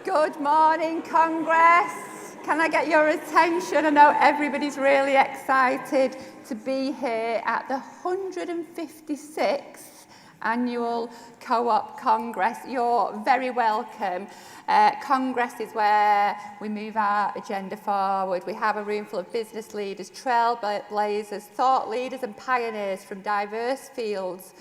Good morning, Congress. Can I get your attention? I know everybody's really excited to be here at the 156th Annual Co-op Congress. You're very welcome. Congress is where we move our agenda forward. We have a room full of business leaders, trailblazers, thought leaders and pioneers from diverse fields,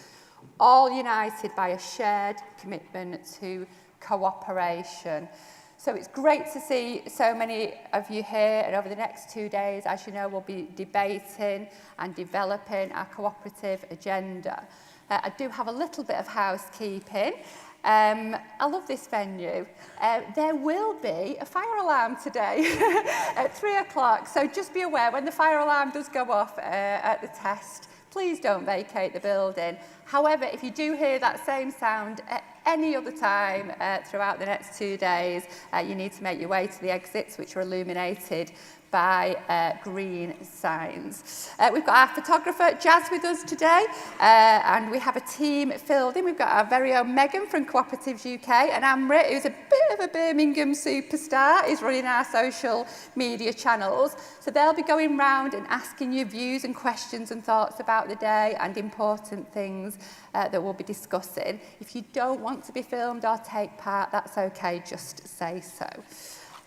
all united by a shared commitment to cooperation. So it's great to see so many of you here, and over the next 2 days, as you know, we'll be debating and developing our cooperative agenda. I do have a little bit of housekeeping. I love this venue. There will be a fire alarm today at 3 o'clock, so just be aware when the fire alarm does go off at the test, please don't vacate the building. However, if you do hear that same sound at any other time throughout the next 2 days, you need to make your way to the exits, which are illuminated by green signs. We've got our photographer Jazz with us today, and we have a team filled in. We've got our very own Megan from Co-operatives UK, and Amrit, who's a bit of a Birmingham superstar, is running our social media channels. So they'll be going round and asking you views and questions and thoughts about the day and important things that we'll be discussing. If you don't want to be filmed or take part, that's okay, just say so.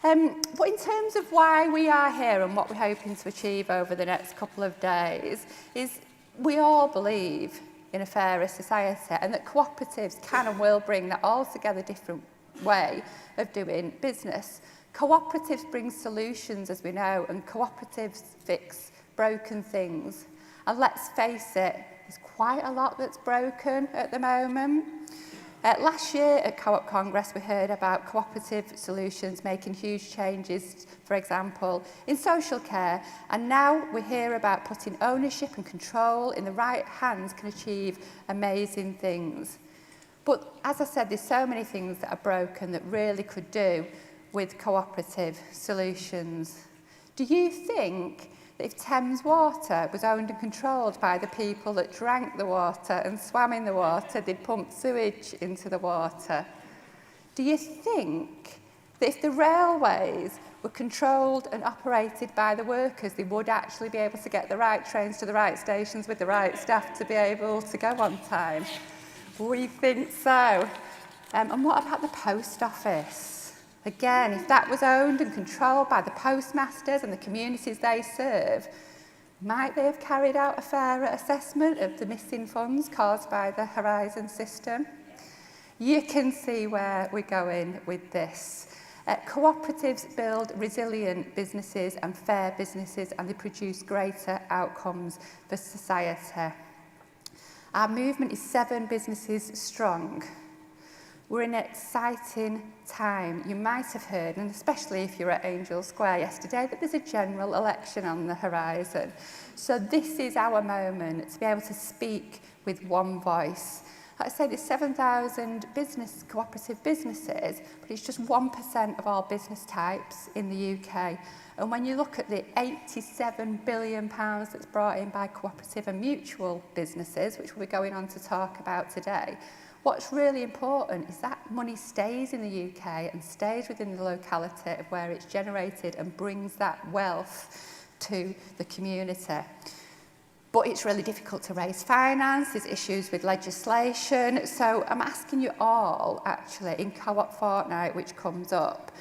But in terms of why we are here and what we're hoping to achieve over the next couple of days is we all believe in a fairer society and that cooperatives can and will bring that altogether different way of doing business. Cooperatives bring solutions, as we know, and cooperatives fix broken things. And let's face it, there's quite a lot that's broken at the moment. Last year at Co-op Congress, we heard about cooperative solutions making huge changes, for example, in social care. And now we hear about putting ownership and control in the right hands can achieve amazing things. But as I said, there's so many things that are broken that really could do with cooperative solutions. Do you think that if Thames Water was owned and controlled by the people that drank the water and swam in the water, they'd pump sewage into the water? Do you think that if the railways were controlled and operated by the workers, they would actually be able to get the right trains to the right stations with the right staff to be able to go on time? We think so. And what about the post office? Again, if that was owned and controlled by the postmasters and the communities they serve, might they have carried out a fairer assessment of the missing funds caused by the Horizon system? You can see where we're going with this. Cooperatives build resilient businesses and fair businesses, and they produce greater outcomes for society. Our movement is 7 businesses strong. We're in an exciting time. You might have heard, and especially if you're at Angel Square yesterday, that there's a general election on the horizon. So this is our moment to be able to speak with one voice. Like I say, there's 7,000 cooperative businesses, but it's just 1% of all business types in the UK. And when you look at the £87 billion that's brought in by cooperative and mutual businesses, which we're going on to talk about today, what's really important is that money stays in the UK and stays within the locality of where it's generated and brings that wealth to the community. But it's really difficult to raise finance, there's issues with legislation, so I'm asking you all, actually, in Co-op Fortnight, which comes up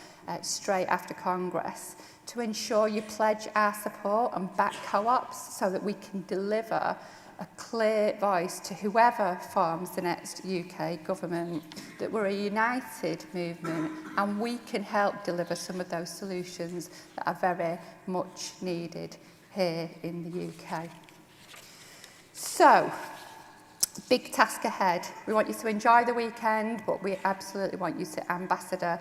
straight after Congress, to ensure you pledge our support and back co-ops so that we can deliver a clear voice to whoever forms the next UK government, that we're a united movement and we can help deliver some of those solutions that are very much needed here in the UK. So, big task ahead. We want you to enjoy the weekend, but we absolutely want you to ambassador,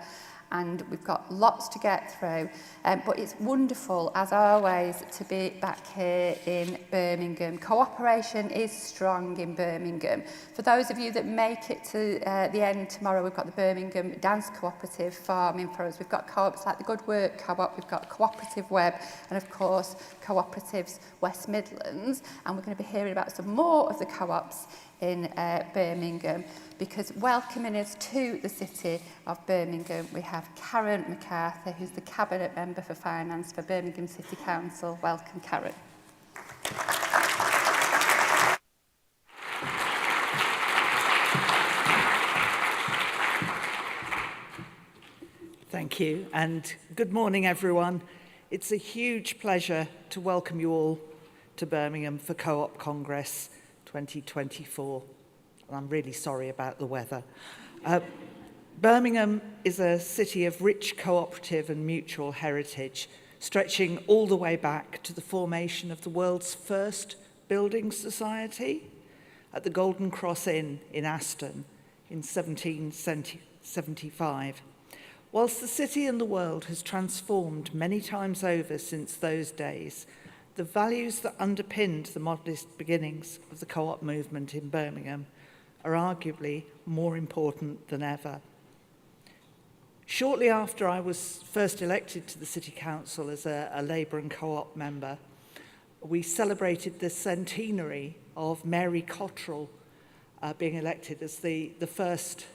and we've got lots to get through. But it's wonderful, as always, to be back here in Birmingham. Cooperation is strong in Birmingham. For those of you that make it to the end tomorrow, we've got the Birmingham Dance Cooperative forming for us. We've got co-ops like the Good Work Co-op, we've got Cooperative Web, and of course, Cooperatives West Midlands. And we're going to be hearing about some more of the co-ops in Birmingham, because welcoming us to the city of Birmingham, we have Karen McCarthy, who's the Cabinet Member for Finance for Birmingham City Council. Welcome, Karen. Thank you, and good morning, everyone. It's a huge pleasure to welcome you all to Birmingham for Co-op Congress 2024. And I'm really sorry about the weather. Birmingham is a city of rich cooperative and mutual heritage, stretching all the way back to the formation of the world's first building society at the Golden Cross Inn in Aston in 1775. Whilst the city and the world has transformed many times over since those days, the values that underpinned the modest beginnings of the co-op movement in Birmingham are arguably more important than ever. Shortly after I was first elected to the City Council as a Labour and Co-op member, we celebrated the centenary of Mary Cottrell being elected as the first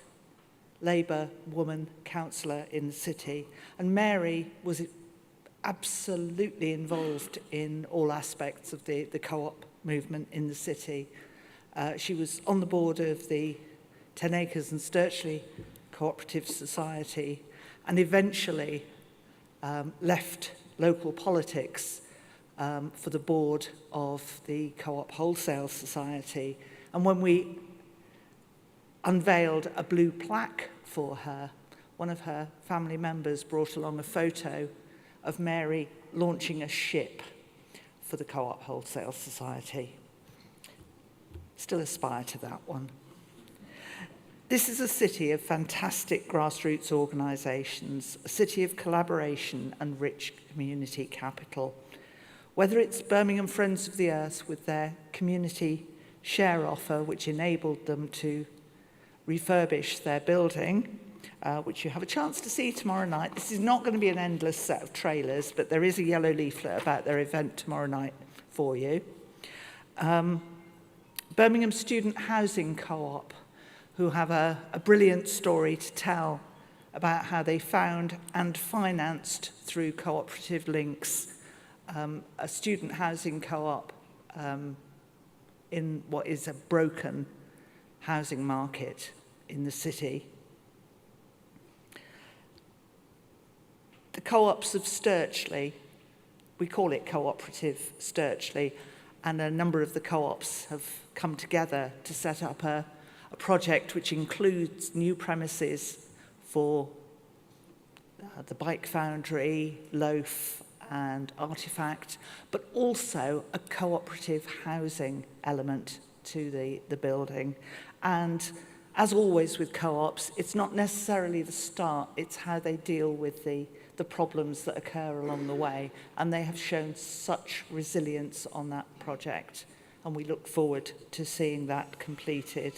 Labour woman councillor in the city. And Mary was absolutely involved in all aspects of the co-op movement in the city. She was on the board of the 10 Acres and Sturchley Cooperative Society and eventually left local politics for the board of the Co-op Wholesale Society. And when we unveiled a blue plaque for her, one of her family members brought along a photo of Mary launching a ship for the Co-op Wholesale Society. Still aspire to that one. This is a city of fantastic grassroots organisations, a city of collaboration and rich community capital. Whether it's Birmingham Friends of the Earth with their community share offer, which enabled them to refurbish their building, which you have a chance to see tomorrow night. This is not going to be an endless set of trailers, but there is a yellow leaflet about their event tomorrow night for you. Birmingham Student Housing Co-op, who have a brilliant story to tell about how they found and financed through cooperative links a student housing co-op in what is a broken housing market in the city. The co-ops of Sturchley, we call it Co-operative Sturchley, and a number of the co-ops have come together to set up a project which includes new premises for the Bike Foundry, Loaf and Artifact, but also a cooperative housing element to the building. And as always with co-ops, it's not necessarily the start, it's how they deal with the problems that occur along the way. And they have shown such resilience on that project, and we look forward to seeing that completed.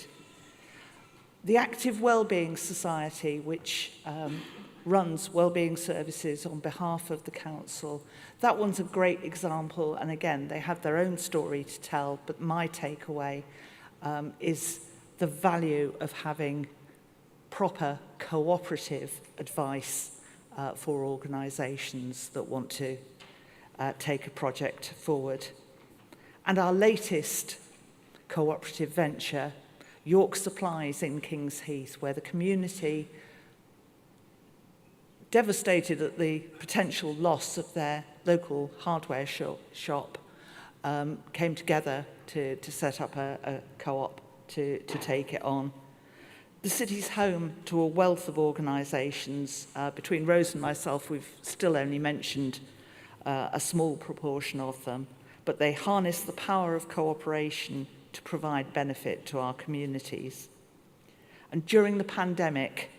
The Active Wellbeing Society, which runs wellbeing services on behalf of the council, that one's a great example. And again, they have their own story to tell, but my takeaway is the value of having proper cooperative advice for organisations that want to take a project forward. And our latest cooperative venture, York Supplies in Kings Heath, where the community, devastated at the potential loss of their local hardware shop, came together to set up a co-op to take it on. The city's home to a wealth of organisations. Between Rose and myself, we've still only mentioned a small proportion of them, but they harness the power of cooperation to provide benefit to our communities. And during the pandemic,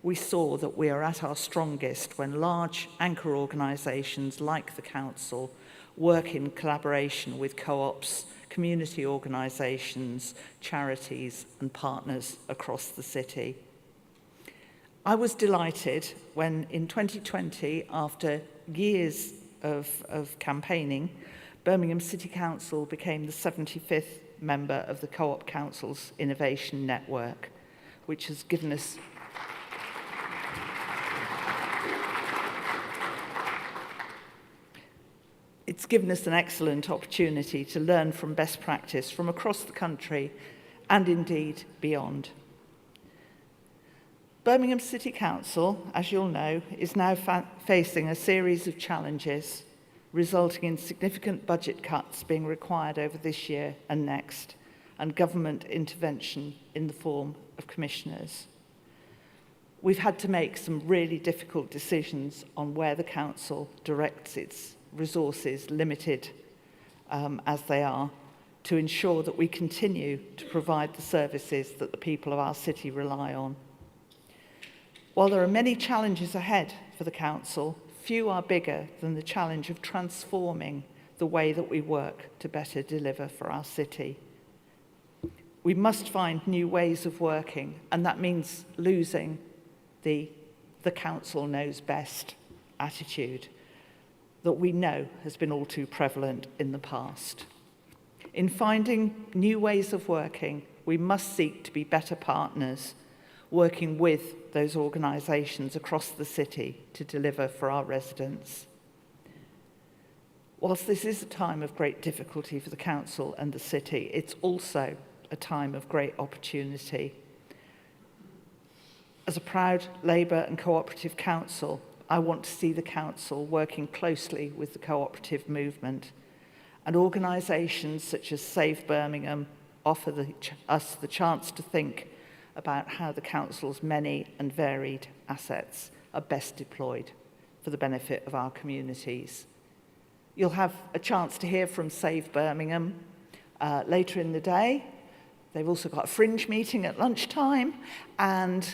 we saw that we are at our strongest when large anchor organisations like the council work in collaboration with co-ops, community organisations, charities and partners across the city. I was delighted when in 2020, after years of campaigning, Birmingham City Council became the 75th member of the Co-op Council's Innovation Network, which has given us It's given us an excellent opportunity to learn from best practice from across the country and indeed beyond. Birmingham City Council, as you'll know, is now facing a series of challenges, resulting in significant budget cuts being required over this year and next, and government intervention in the form of commissioners. We've had to make some really difficult decisions on where the council directs its resources, limited as they are, to ensure that we continue to provide the services that the people of our city rely on. While there are many challenges ahead for the council, few are bigger than the challenge of transforming the way that we work to better deliver for our city. We must find new ways of working, and that means losing the council knows best attitude that we know has been all too prevalent in the past. In finding new ways of working, we must seek to be better partners, working with those organisations across the city to deliver for our residents. Whilst this is a time of great difficulty for the council and the city, it's also a time of great opportunity. As a proud Labour and cooperative council, I want to see the council working closely with the cooperative movement, and organisations such as Save Birmingham offer us the chance to think about how the council's many and varied assets are best deployed for the benefit of our communities. You'll have a chance to hear from Save Birmingham later in the day. They've also got a fringe meeting at lunchtime, and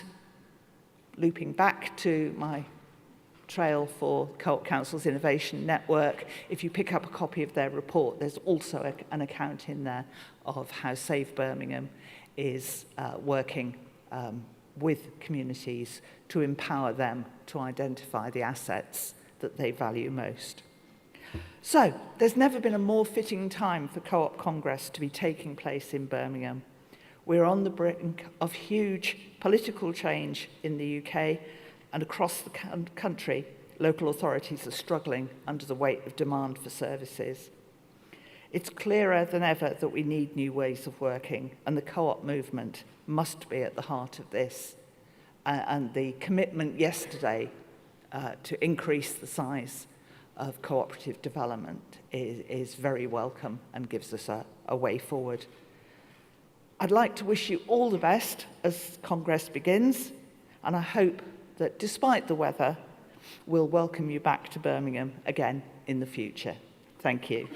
looping back to my trail for Co-op Council's Innovation Network, if you pick up a copy of their report, there's also an account in there of how Save Birmingham is working with communities to empower them to identify the assets that they value most. So, there's never been a more fitting time for Co-op Congress to be taking place in Birmingham. We're on the brink of huge political change in the UK, and across the country, local authorities are struggling under the weight of demand for services. It's clearer than ever that we need new ways of working, and the co-op movement must be at the heart of this. And the commitment yesterday to increase the size of cooperative development is very welcome and gives us a way forward. I'd like to wish you all the best as Congress begins, and I hope that despite the weather, we'll welcome you back to Birmingham again in the future. Thank you.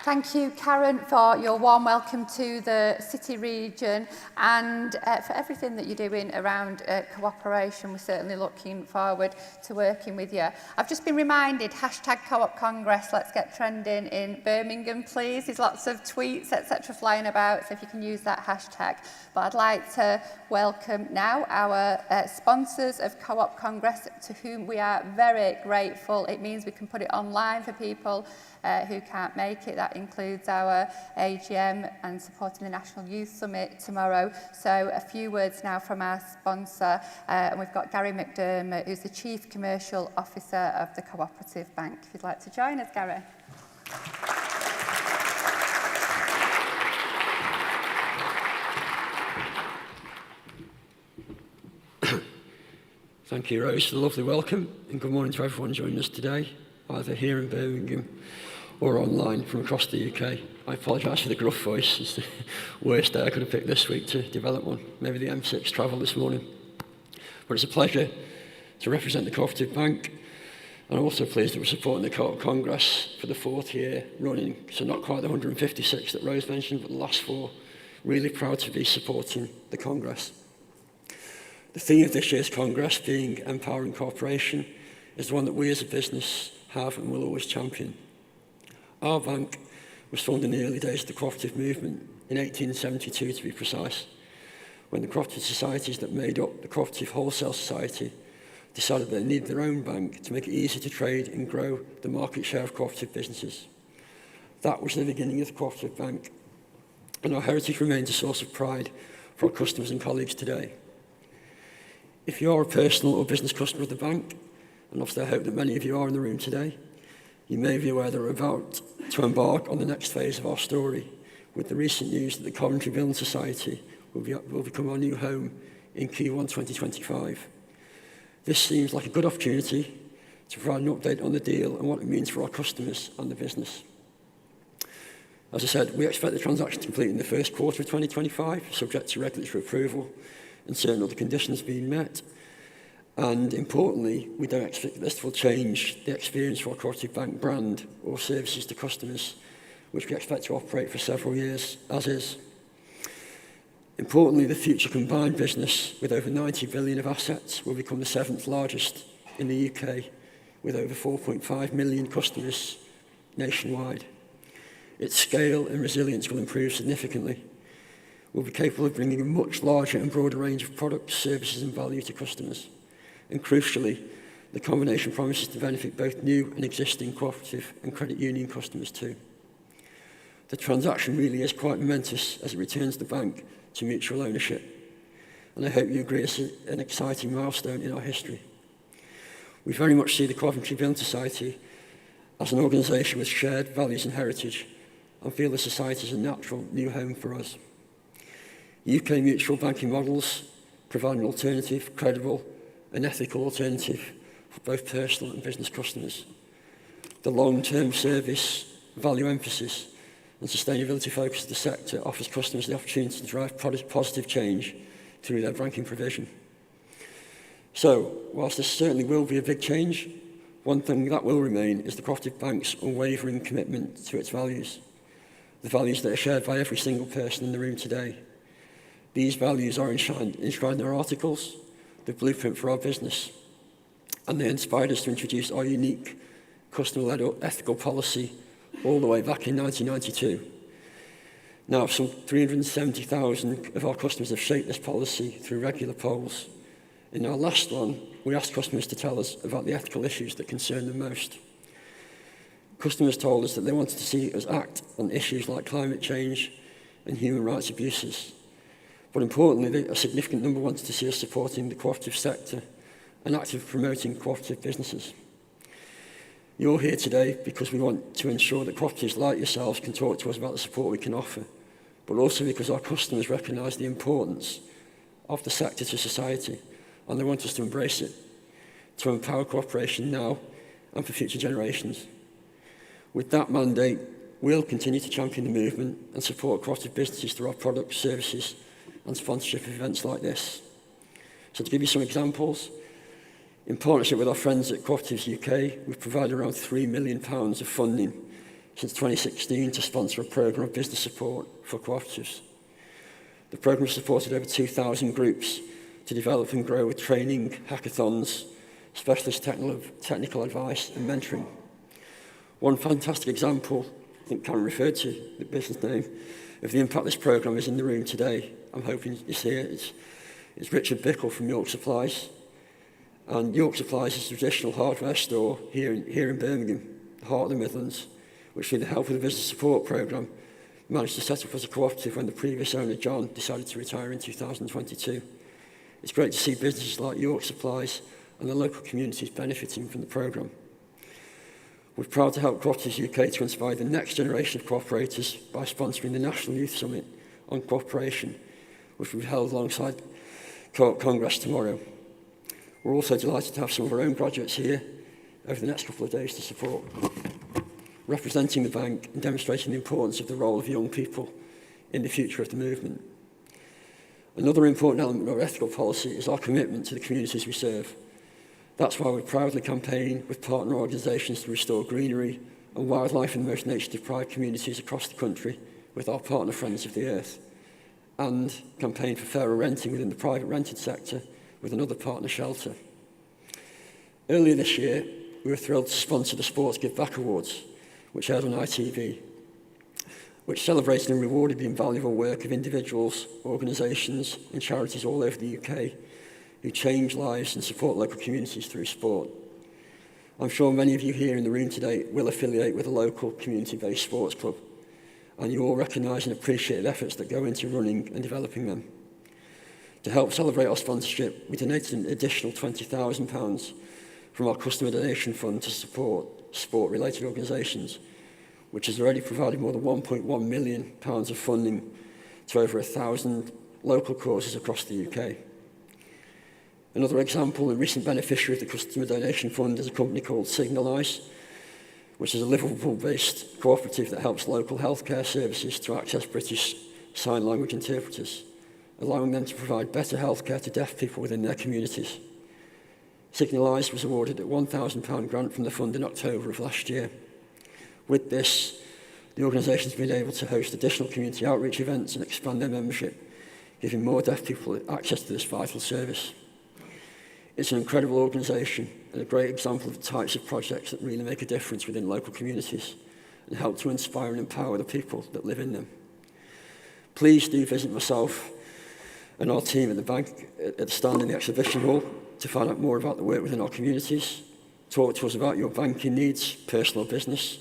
Thank you, Karen, for your warm welcome to the City region and for everything that you're doing around cooperation. We're certainly looking forward to working with you. I've just been reminded, hashtag Co-op Congress, let's get trending in Birmingham, please. There's lots of tweets, etc. flying about, so if you can use that hashtag. But I'd like to welcome now our sponsors of Co-op Congress, to whom we are very grateful. It means we can put it online for people who can't make it. That includes our AGM and supporting the National Youth Summit tomorrow. So a few words now from our sponsor, and we've got Gary McDermott, who's the Chief Commercial Officer of the Co-operative Bank. If you'd like to join us, Gary. Thank you, Rose, for the lovely welcome, and good morning to everyone joining us today, either here in Birmingham or online from across the UK. I apologise for the gruff voice. It's the worst day I could have picked this week to develop one. Maybe the M6 travel this morning. But it's a pleasure to represent the Cooperative Bank, and I'm also pleased that we're supporting the Co-op Congress for the 4th year running. So not quite the 156 that Rose mentioned, but the last 4. Really proud to be supporting the Congress. The theme of this year's Congress, being Empowering Cooperation, is the one that we as a business have and will always champion. Our bank was formed in the early days of the cooperative movement, in 1872 to be precise, when the cooperative societies that made up the Cooperative Wholesale Society decided they needed their own bank to make it easier to trade and grow the market share of cooperative businesses. That was the beginning of the cooperative bank, and our heritage remains a source of pride for our customers and colleagues today. If you are a personal or business customer of the bank, and obviously I hope that many of you are in the room today, you may be aware that we're about to embark on the next phase of our story with the recent news that the Coventry Building Society will become our new home in Q1 2025. This seems like a good opportunity to provide an update on the deal and what it means for our customers and the business. As I said, we expect the transaction to complete in the first quarter of 2025, subject to regulatory approval and certain other conditions being met. And importantly, we don't expect that this will change the experience for our cooperative bank brand or services to customers, which we expect to operate for several years as is. Importantly, the future combined business with over 90 billion of assets will become the 7th largest in the UK, with over 4.5 million customers nationwide. Its scale and resilience will improve significantly. We'll be capable of bringing a much larger and broader range of products, services and value to customers. And crucially, the combination promises to benefit both new and existing cooperative and credit union customers too. The transaction really is quite momentous as it returns the bank to mutual ownership. And I hope you agree it's an exciting milestone in our history. We very much see the Coventry Building Society as an organisation with shared values and heritage, and feel the society is a natural new home for us. UK mutual banking models provide an alternative, credible and ethical alternative for both personal and business customers. The long-term service, value emphasis and sustainability focus of the sector offers customers the opportunity to drive positive change through their banking provision. So, whilst this certainly will be a big change, one thing that will remain is the cooperative bank's unwavering commitment to its values, the values that are shared by every single person in the room today. These values are enshrined in our articles, the blueprint for our business, and they inspired us to introduce our unique customer-led ethical policy all the way back in 1992. Now, some 370,000 of our customers have shaped this policy through regular polls. In our last one, we asked customers to tell us about the ethical issues that concern them most. Customers told us that they wanted to see us act on issues like climate change and human rights abuses. But importantly, a significant number wanted to see us supporting the cooperative sector and actively promoting cooperative businesses. You're here today because we want to ensure that cooperatives like yourselves can talk to us about the support we can offer, but also because our customers recognise the importance of the sector to society, and they want us to embrace it, to empower cooperation now and for future generations. With that mandate, we'll continue to champion the movement and support cooperative businesses through our products, services and sponsorship of events like this. So to give you some examples, in partnership with our friends at Cooperatives UK, we've provided around £3 million of funding since 2016 to sponsor a programme of business support for cooperatives. The programme has supported over 2,000 groups to develop and grow with training, hackathons, specialist technical advice and mentoring. One fantastic example, I think Karen referred to the business name, of the impact this programme is in the room today. I'm hoping you see it. It's Richard Bickle from York Supplies. And York Supplies is a traditional hardware store here in Birmingham, the heart of the Midlands, which with the help of the business support programme managed to set up as a cooperative when the previous owner, John, decided to retire in 2022. It's great to see businesses like York Supplies and the local communities benefiting from the programme. We're proud to help Cooperatives UK to inspire the next generation of cooperators by sponsoring the National Youth Summit on Cooperation, which will be held alongside Co-op Congress tomorrow. We're also delighted to have some of our own graduates here over the next couple of days to support, representing the bank and demonstrating the importance of the role of young people in the future of the movement. Another important element of our ethical policy is our commitment to the communities we serve. That's why we proudly campaign with partner organisations to restore greenery and wildlife in the most nature-deprived communities across the country with our partner Friends of the Earth, and campaign for fairer renting within the private rented sector with another partner Shelter. Earlier this year, we were thrilled to sponsor the Sports Give Back Awards, which aired on ITV, which celebrated and rewarded the invaluable work of individuals, organisations and charities all over the UK who change lives and support local communities through sport. I'm sure many of you here in the room today will affiliate with a local community-based sports club, and you all recognise and appreciate the efforts that go into running and developing them. To help celebrate our sponsorship, we donated an additional £20,000 from our customer donation fund to support sport-related organisations, which has already provided more than £1.1 million of funding to over 1,000 local causes across the UK. Another example, a recent beneficiary of the customer donation fund is a company called Signalise, which is a Liverpool-based cooperative that helps local healthcare services to access British Sign Language interpreters, allowing them to provide better healthcare to deaf people within their communities. Signalise was awarded a £1,000 grant from the fund in October of last year. With this, the organisation has been able to host additional community outreach events and expand their membership, giving more deaf people access to this vital service. It's an incredible organisation and a great example of the types of projects that really make a difference within local communities and help to inspire and empower the people that live in them. Please do visit myself and our team at the bank at the stand in the exhibition hall to find out more about the work within our communities, talk to us about your banking needs, personal business,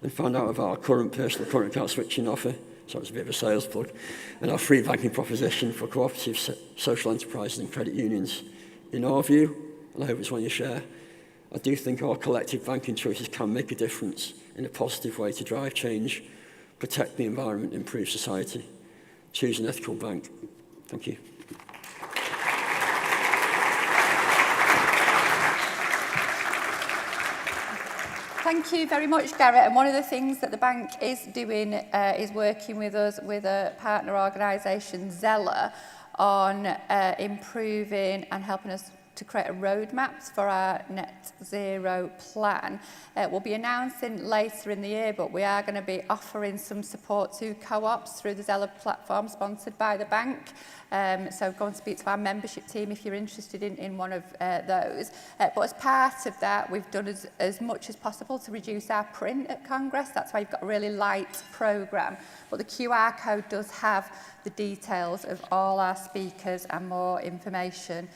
and find out about our current current account switching offer, so it's a bit of a sales plug, and our free banking proposition for cooperatives, social enterprises and credit unions. In our view, and I hope it's one you share, I do think our collective banking choices can make a difference in a positive way to drive change, protect the environment, improve society. Choose an ethical bank. Thank you. Thank you very much, Garrett. And one of the things that the bank is doing is working with us with a partner organisation, Zella, on improving and helping us to create a roadmap for our net zero plan. We'll be announcing later in the year, but we are going to be offering some support to co-ops through the Zella platform sponsored by the bank. So go and speak to our membership team if you're interested in one of those. But as part of that, we've done as much as possible to reduce our print at Congress. That's why you've got a really light programme. But the QR code does have the details of all our speakers and more information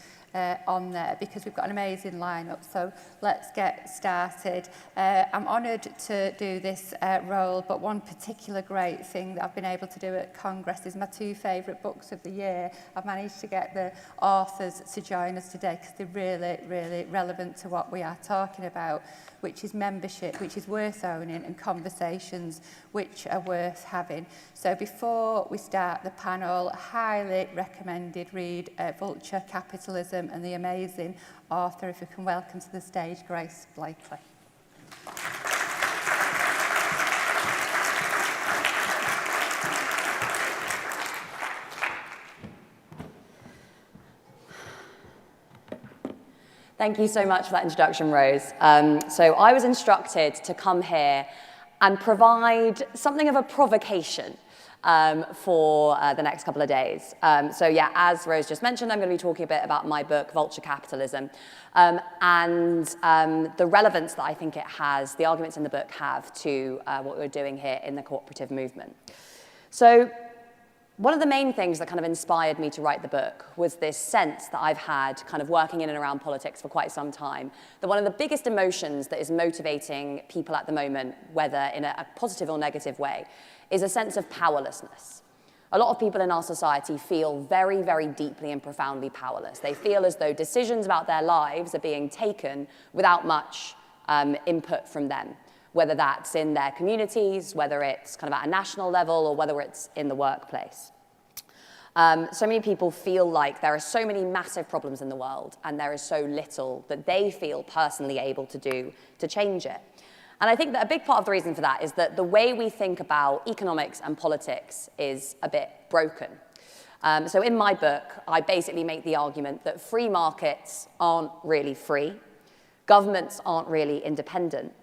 on there, because we've got an amazing lineup. So let's get started. I'm honoured to do this role, but one particular great thing that I've been able to do at Congress is my two favourite books of the year. I've managed to get the authors to join us today because they're really, really relevant to what we are talking about, which is membership, which is worth owning, and conversations which are worth having. So before we start the panel, highly recommended read Vulture, Capitalism and the Amazing Author. If we can welcome to the stage Grace Blakely. Thank you so much for that introduction, Rose. So I was instructed to come here and provide something of a provocation for the next couple of days. So yeah, as Rose just mentioned, I'm going to be talking a bit about my book, Vulture Capitalism, and the relevance that I think it has, the arguments in the book have to what we're doing here in the cooperative movement. So one of the main things that kind of inspired me to write the book was this sense that I've had kind of working in and around politics for quite some time, that one of the biggest emotions that is motivating people at the moment, whether in a positive or negative way, is a sense of powerlessness. A lot of people in our society feel very, very deeply and profoundly powerless. They feel as though decisions about their lives are being taken without much input from them, whether that's in their communities, whether it's kind of at a national level, or whether it's in the workplace. So many people feel like there are so many massive problems in the world, and there is so little that they feel personally able to do to change it. And I think that a big part of the reason for that is that the way we think about economics and politics is a bit broken. So in my book, I basically make the argument that free markets aren't really free, governments aren't really independent,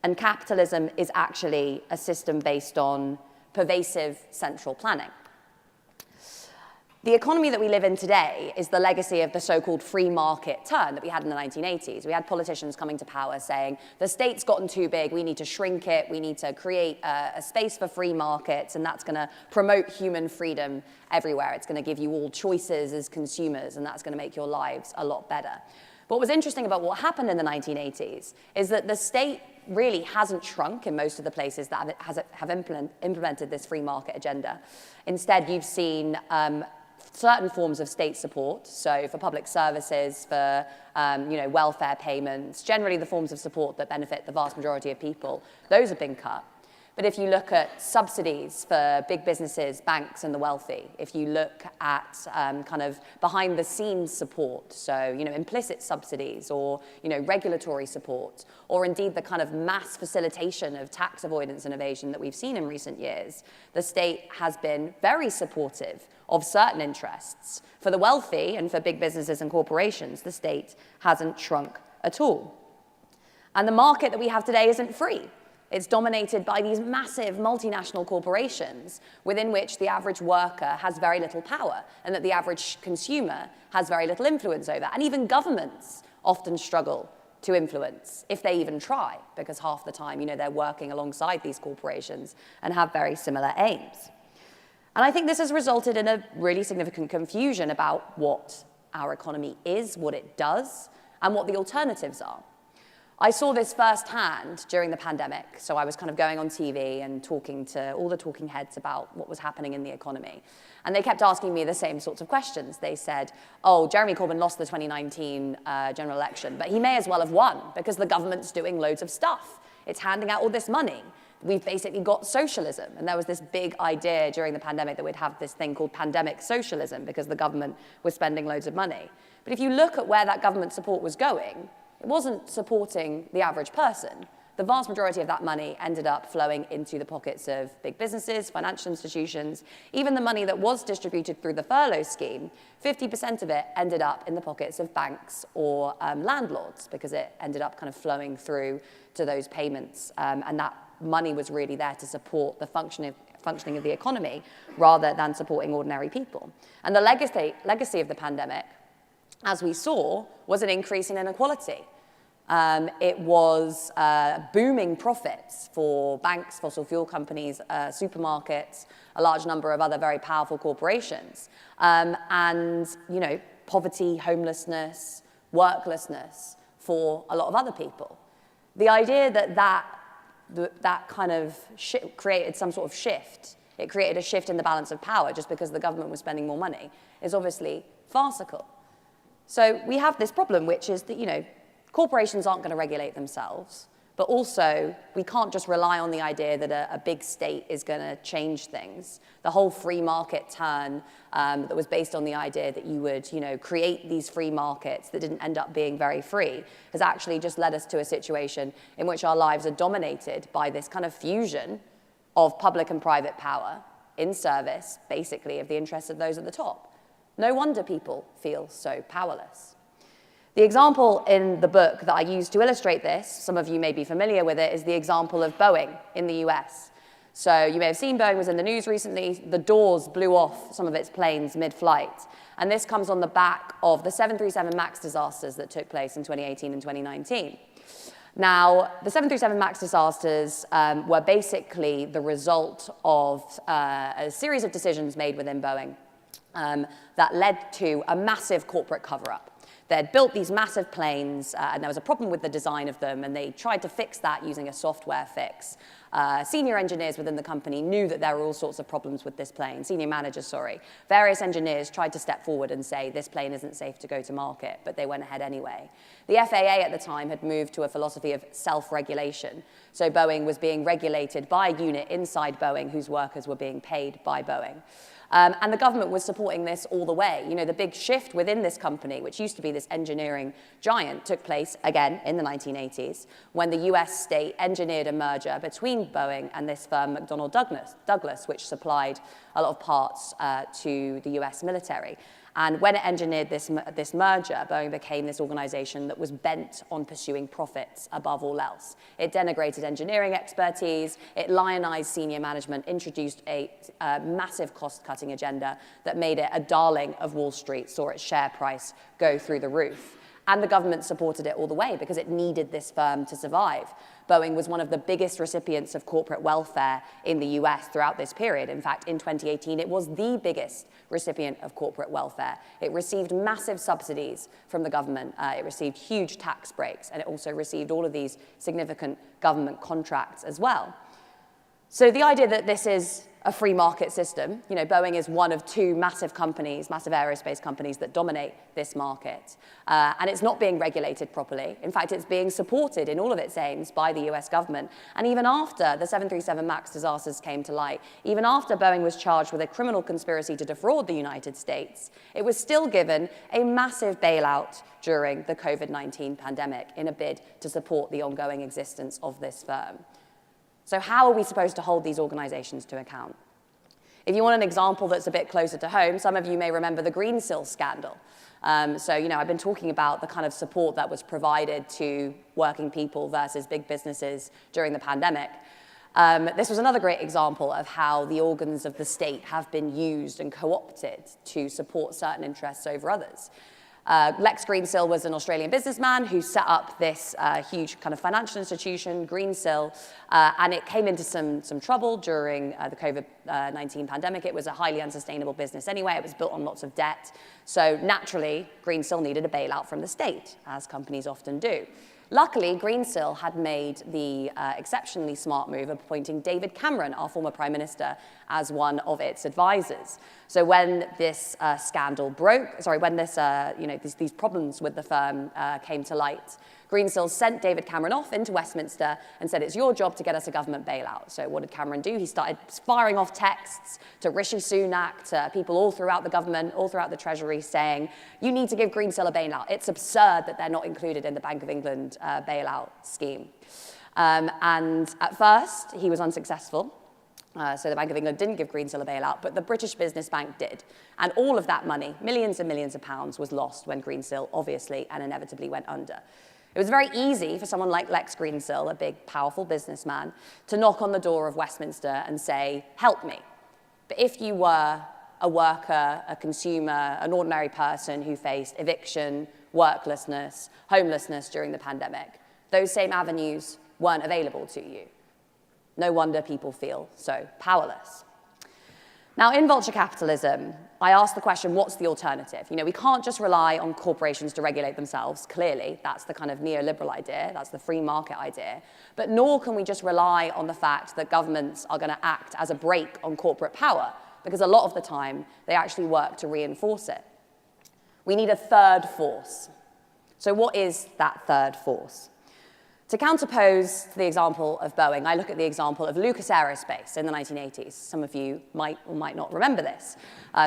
and capitalism is actually a system based on pervasive central planning. The economy that we live in today is the legacy of the so-called free market turn that we had in the 1980s. We had politicians coming to power saying, the state's gotten too big, we need to shrink it, we need to create a space for free markets, and that's going to promote human freedom everywhere. It's going to give you all choices as consumers, and that's going to make your lives a lot better. What was interesting about what happened in the 1980s is that the state really hasn't shrunk in most of the places that have implemented this free market agenda. Instead, you've seen certain forms of state support, so for public services, for welfare payments, generally the forms of support that benefit the vast majority of people, those have been cut. But if you look at subsidies for big businesses, banks, and the wealthy, if you look at kind of behind-the-scenes support, so implicit subsidies or regulatory support, or indeed the kind of mass facilitation of tax avoidance and evasion that we've seen in recent years, the state has been very supportive of certain interests. For the wealthy and for big businesses and corporations, the state hasn't shrunk at all. And the market that we have today isn't free. It's dominated by these massive multinational corporations within which the average worker has very little power and that the average consumer has very little influence over. And even governments often struggle to influence, if they even try, because half the time, they're working alongside these corporations and have very similar aims. And I think this has resulted in a really significant confusion about what our economy is, what it does, and what the alternatives are. I saw this firsthand during the pandemic, so I was kind of going on TV and talking to all the talking heads about what was happening in the economy. And they kept asking me the same sorts of questions. They said, oh, Jeremy Corbyn lost the 2019 general election, but he may as well have won because the government's doing loads of stuff. It's handing out all this money. We've basically got socialism. And there was this big idea during the pandemic that we'd have this thing called pandemic socialism because the government was spending loads of money. But if you look at where that government support was going, it wasn't supporting the average person. The vast majority of that money ended up flowing into the pockets of big businesses, financial institutions. Even the money that was distributed through the furlough scheme, 50% of it ended up in the pockets of banks or landlords because it ended up kind of flowing through to those payments. And that money was really there to support the functioning of the economy rather than supporting ordinary people. And the legacy of the pandemic, as we saw, was an increase in inequality. It was booming profits for banks, fossil fuel companies, supermarkets, a large number of other very powerful corporations. And, poverty, homelessness, worklessness for a lot of other people. The idea that kind of created some sort of shift, it created a shift in the balance of power just because the government was spending more money, is obviously farcical. So we have this problem, which is that, corporations aren't going to regulate themselves, but also we can't just rely on the idea that a big state is going to change things. The whole free market turn that was based on the idea that you would, create these free markets that didn't end up being very free has actually just led us to a situation in which our lives are dominated by this kind of fusion of public and private power in service, basically, of the interests of those at the top. No wonder people feel so powerless. The example in the book that I used to illustrate this, some of you may be familiar with it, is the example of Boeing in the US. So you may have seen Boeing was in the news recently. The doors blew off some of its planes mid-flight. And this comes on the back of the 737 MAX disasters that took place in 2018 and 2019. Now, the 737 MAX disasters were basically the result of a series of decisions made within Boeing that led to a massive corporate cover-up. They'd built these massive planes, and there was a problem with the design of them, and they tried to fix that using a software fix. Senior engineers within the company knew that there were all sorts of problems with this plane. Senior managers, sorry. Various engineers tried to step forward and say, this plane isn't safe to go to market, but they went ahead anyway. The FAA at the time had moved to a philosophy of self-regulation. So Boeing was being regulated by a unit inside Boeing whose workers were being paid by Boeing. And the government was supporting this all the way. The big shift within this company, which used to be this engineering giant, took place, again, in the 1980s, when the US state engineered a merger between Boeing and this firm, McDonnell Douglas, which supplied a lot of parts to the US military. And when it engineered this merger, Boeing became this organization that was bent on pursuing profits above all else. It denigrated engineering expertise, it lionized senior management, introduced a massive cost-cutting agenda that made it a darling of Wall Street, saw its share price go through the roof. And the government supported it all the way because it needed this firm to survive. Boeing was one of the biggest recipients of corporate welfare in the US throughout this period. In fact, in 2018, it was the biggest recipient of corporate welfare. It received massive subsidies from the government. It received huge tax breaks, and it also received all of these significant government contracts as well. So the idea that this is a free market system, Boeing is one of two massive companies, massive aerospace companies that dominate this market. And it's not being regulated properly. In fact, it's being supported in all of its aims by the US government. And even after the 737 MAX disasters came to light, even after Boeing was charged with a criminal conspiracy to defraud the United States, it was still given a massive bailout during the COVID-19 pandemic in a bid to support the ongoing existence of this firm. So how are we supposed to hold these organizations to account? If you want an example that's a bit closer to home, some of you may remember the Greensill scandal. I've been talking about the kind of support that was provided to working people versus big businesses during the pandemic. This was another great example of how the organs of the state have been used and co-opted to support certain interests over others. Lex Greensill was an Australian businessman who set up this huge kind of financial institution, Greensill, and it came into some trouble during the COVID-19 pandemic. It was a highly unsustainable business anyway. It was built on lots of debt. So naturally, Greensill needed a bailout from the state, as companies often do. Luckily, Greensill had made the exceptionally smart move of appointing David Cameron, our former Prime Minister, as one of its advisors. So when this scandal broke, these problems with the firm came to light, Greensill sent David Cameron off into Westminster and said, it's your job to get us a government bailout. So what did Cameron do? He started firing off texts to Rishi Sunak, to people all throughout the government, all throughout the Treasury, saying, you need to give Greensill a bailout. It's absurd that they're not included in the Bank of England bailout scheme. And at first, he was unsuccessful. So the Bank of England didn't give Greensill a bailout, but the British Business Bank did. And all of that money, millions and millions of pounds, was lost when Greensill obviously and inevitably went under. It was very easy for someone like Lex Greensill, a big, powerful businessman, to knock on the door of Westminster and say, help me. But if you were a worker, a consumer, an ordinary person who faced eviction, worklessness, homelessness during the pandemic, those same avenues weren't available to you. No wonder people feel so powerless. Now, in vulture capitalism, I asked the question, what's the alternative? We can't just rely on corporations to regulate themselves, clearly. That's the kind of neoliberal idea. That's the free market idea. But nor can we just rely on the fact that governments are going to act as a brake on corporate power, because a lot of the time, they actually work to reinforce it. We need a third force. So what is that third force? To counterpose the example of Boeing, I look at the example of Lucas Aerospace in the 1980s. Some of you might or might not remember this.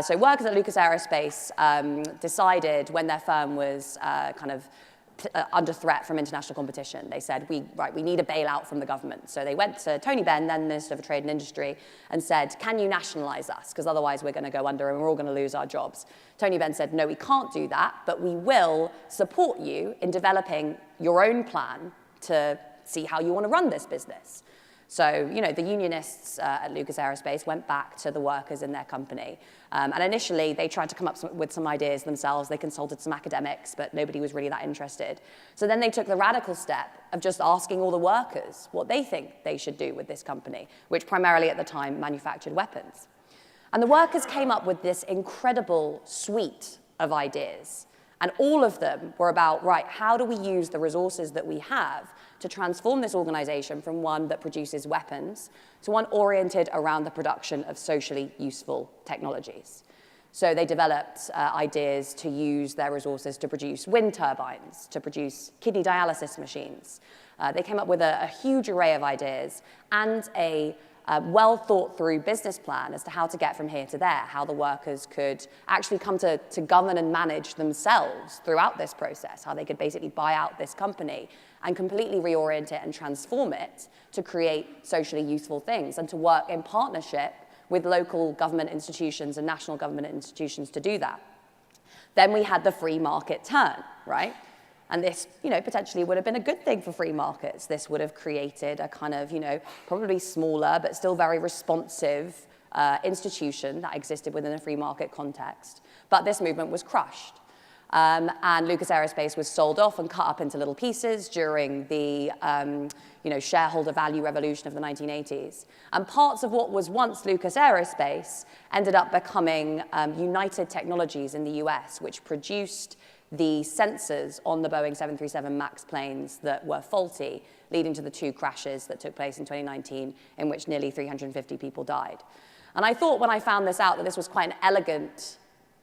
So workers at Lucas Aerospace decided when their firm was under threat from international competition, they said, we need a bailout from the government. So they went to Tony Benn, then Minister for Trade and Industry, and said, can you nationalize us? Because otherwise we're going to go under and we're all going to lose our jobs. Tony Benn said, no, we can't do that, but we will support you in developing your own plan to see how you want to run this business. So, the unionists at Lucas Aerospace went back to the workers in their company. And initially, they tried to come up with some ideas themselves. They consulted some academics, but nobody was really that interested. So then they took the radical step of just asking all the workers what they think they should do with this company, which primarily at the time manufactured weapons. And the workers came up with this incredible suite of ideas. And all of them were about, how do we use the resources that we have to transform this organization from one that produces weapons to one oriented around the production of socially useful technologies? So they developed ideas to use their resources to produce wind turbines, to produce kidney dialysis machines. They came up with a huge array of ideas and a well-thought-through business plan as to how to get from here to there, how the workers could actually come to govern and manage themselves throughout this process, how they could basically buy out this company and completely reorient it and transform it to create socially useful things and to work in partnership with local government institutions and national government institutions to do that. Then we had the free market turn, right? And this, potentially would have been a good thing for free markets. This would have created a kind of, probably smaller but still very responsive institution that existed within a free market context. But this movement was crushed. And Lucas Aerospace was sold off and cut up into little pieces during the shareholder value revolution of the 1980s. And parts of what was once Lucas Aerospace ended up becoming United Technologies in the US, which produced the sensors on the Boeing 737 MAX planes that were faulty, leading to the 2 crashes that took place in 2019, in which nearly 350 people died. And I thought when I found this out that this was quite an elegant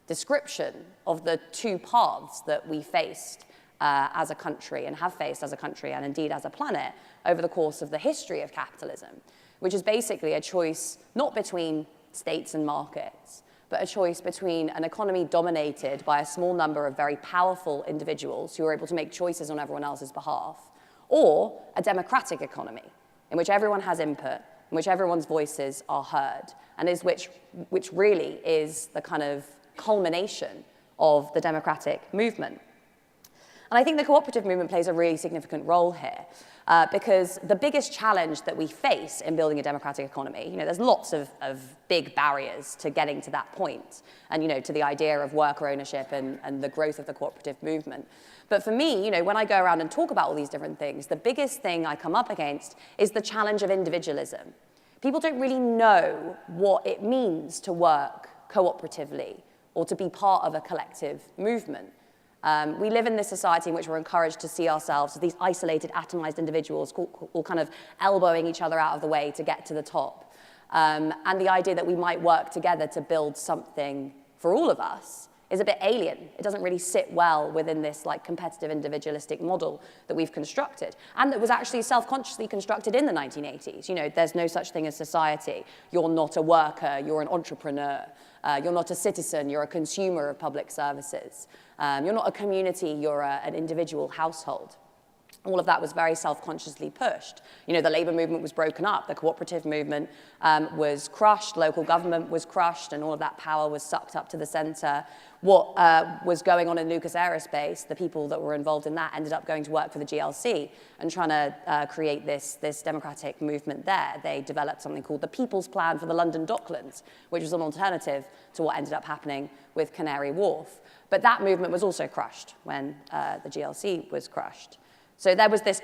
description of the 2 paths that we faced as a country and have faced as a country and indeed as a planet over the course of the history of capitalism, which is basically a choice not between states and markets, but a choice between an economy dominated by a small number of very powerful individuals who are able to make choices on everyone else's behalf, or a democratic economy in which everyone has input, in which everyone's voices are heard, and which really is the kind of culmination of the democratic movement. And I think the cooperative movement plays a really significant role here because the biggest challenge that we face in building a democratic economy, there's lots of big barriers to getting to that point and, to the idea of worker ownership and the growth of the cooperative movement. But for me, when I go around and talk about all these different things, the biggest thing I come up against is the challenge of individualism. People don't really know what it means to work cooperatively or to be part of a collective movement. We live in this society in which we're encouraged to see ourselves as these isolated, atomized individuals all kind of elbowing each other out of the way to get to the top. And the idea that we might work together to build something for all of us is a bit alien. It doesn't really sit well within this competitive individualistic model that we've constructed, and that was actually self-consciously constructed in the 1980s. There's no such thing as society. You're not a worker, you're an entrepreneur. You're not a citizen, you're a consumer of public services. You're not a community, you're an individual household. All of that was very self-consciously pushed. The labor movement was broken up, the cooperative movement was crushed, local government was crushed, and all of that power was sucked up to the center. What was going on in Lucas Aerospace, the people that were involved in that ended up going to work for the GLC and trying to create this democratic movement there. They developed something called the People's Plan for the London Docklands, which was an alternative to what ended up happening with Canary Wharf. But that movement was also crushed when the GLC was crushed. So there was this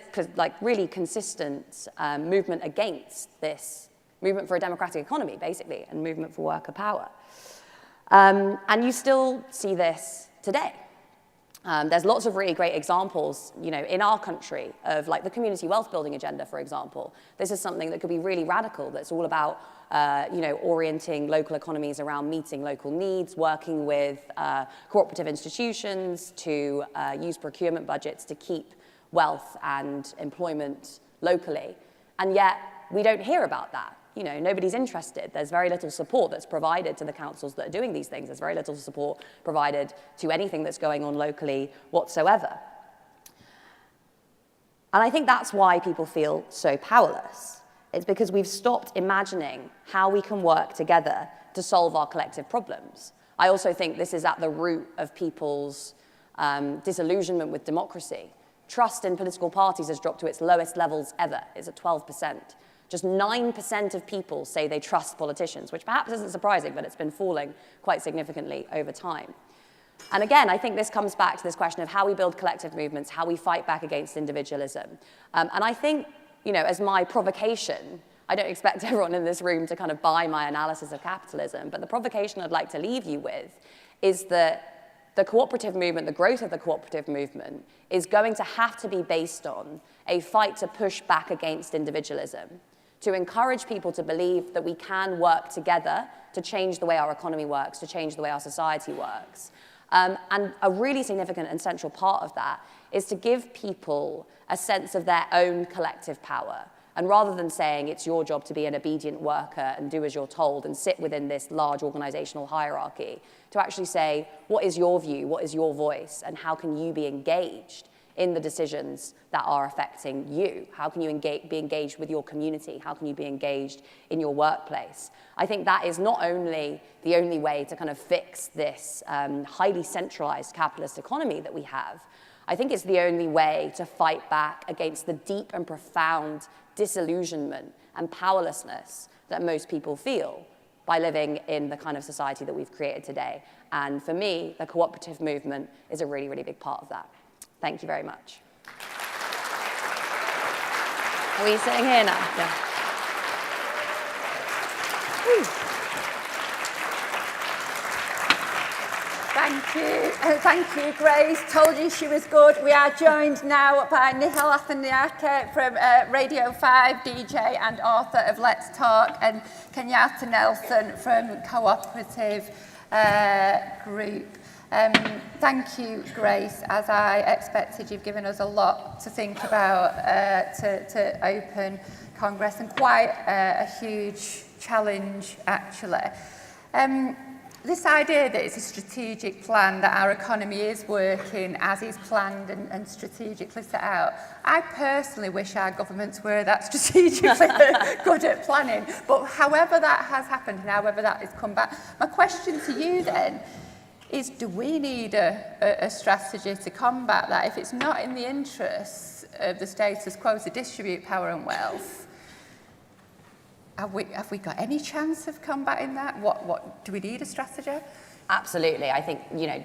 really consistent movement against this movement for a democratic economy, basically, and movement for worker power. And you still see this today. There's lots of really great examples, in our country of the community wealth building agenda, for example. This is something that could be really radical. That's all about, orienting local economies around meeting local needs, working with cooperative institutions to use procurement budgets to keep wealth and employment locally. And yet we don't hear about that. Nobody's interested. There's very little support that's provided to the councils that are doing these things. There's very little support provided to anything that's going on locally whatsoever. And I think that's why people feel so powerless. It's because we've stopped imagining how we can work together to solve our collective problems. I also think this is at the root of people's disillusionment with democracy. Trust in political parties has dropped to its lowest levels ever. It's at 12%. Just 9% of people say they trust politicians, which perhaps isn't surprising, but it's been falling quite significantly over time. And again, I think this comes back to this question of how we build collective movements, how we fight back against individualism. And I think, as my provocation, I don't expect everyone in this room to kind of buy my analysis of capitalism, but the provocation I'd like to leave you with is that the cooperative movement, the growth of the cooperative movement, is going to have to be based on a fight to push back against individualism, to encourage people to believe that we can work together to change the way our economy works, to change the way our society works. And a really significant and central part of that is to give people a sense of their own collective power. And rather than saying it's your job to be an obedient worker and do as you're told and sit within this large organizational hierarchy, to actually say, what is your view, what is your voice, and how can you be engaged in the decisions that are affecting you? How can you be engaged with your community? How can you be engaged in your workplace? I think that is not only the only way to kind of fix this highly centralized capitalist economy that we have, I think it's the only way to fight back against the deep and profound disillusionment and powerlessness that most people feel by living in the kind of society that we've created today. And for me, the cooperative movement is a really, really big part of that. Thank you very much. Are we sitting here now? Yeah. Thank you, Grace. Told you she was good. We are joined now by Nihal Athaniake from Radio 5, DJ and author of Let's Talk, and Kenyatta Nelson from Co-operative Group. Thank you, Grace. As I expected, you've given us a lot to think about to open Congress, and quite a huge challenge, actually. This idea that it's a strategic plan, that our economy is working as is planned and strategically set out. I personally wish our governments were that strategically good at planning. But however that has happened and however that has come back, my question to you then is, do we need a strategy to combat that? If it's not in the interests of the status quo to distribute power and wealth, have we got any chance of combating that? What do we need a strategy? Absolutely. I think,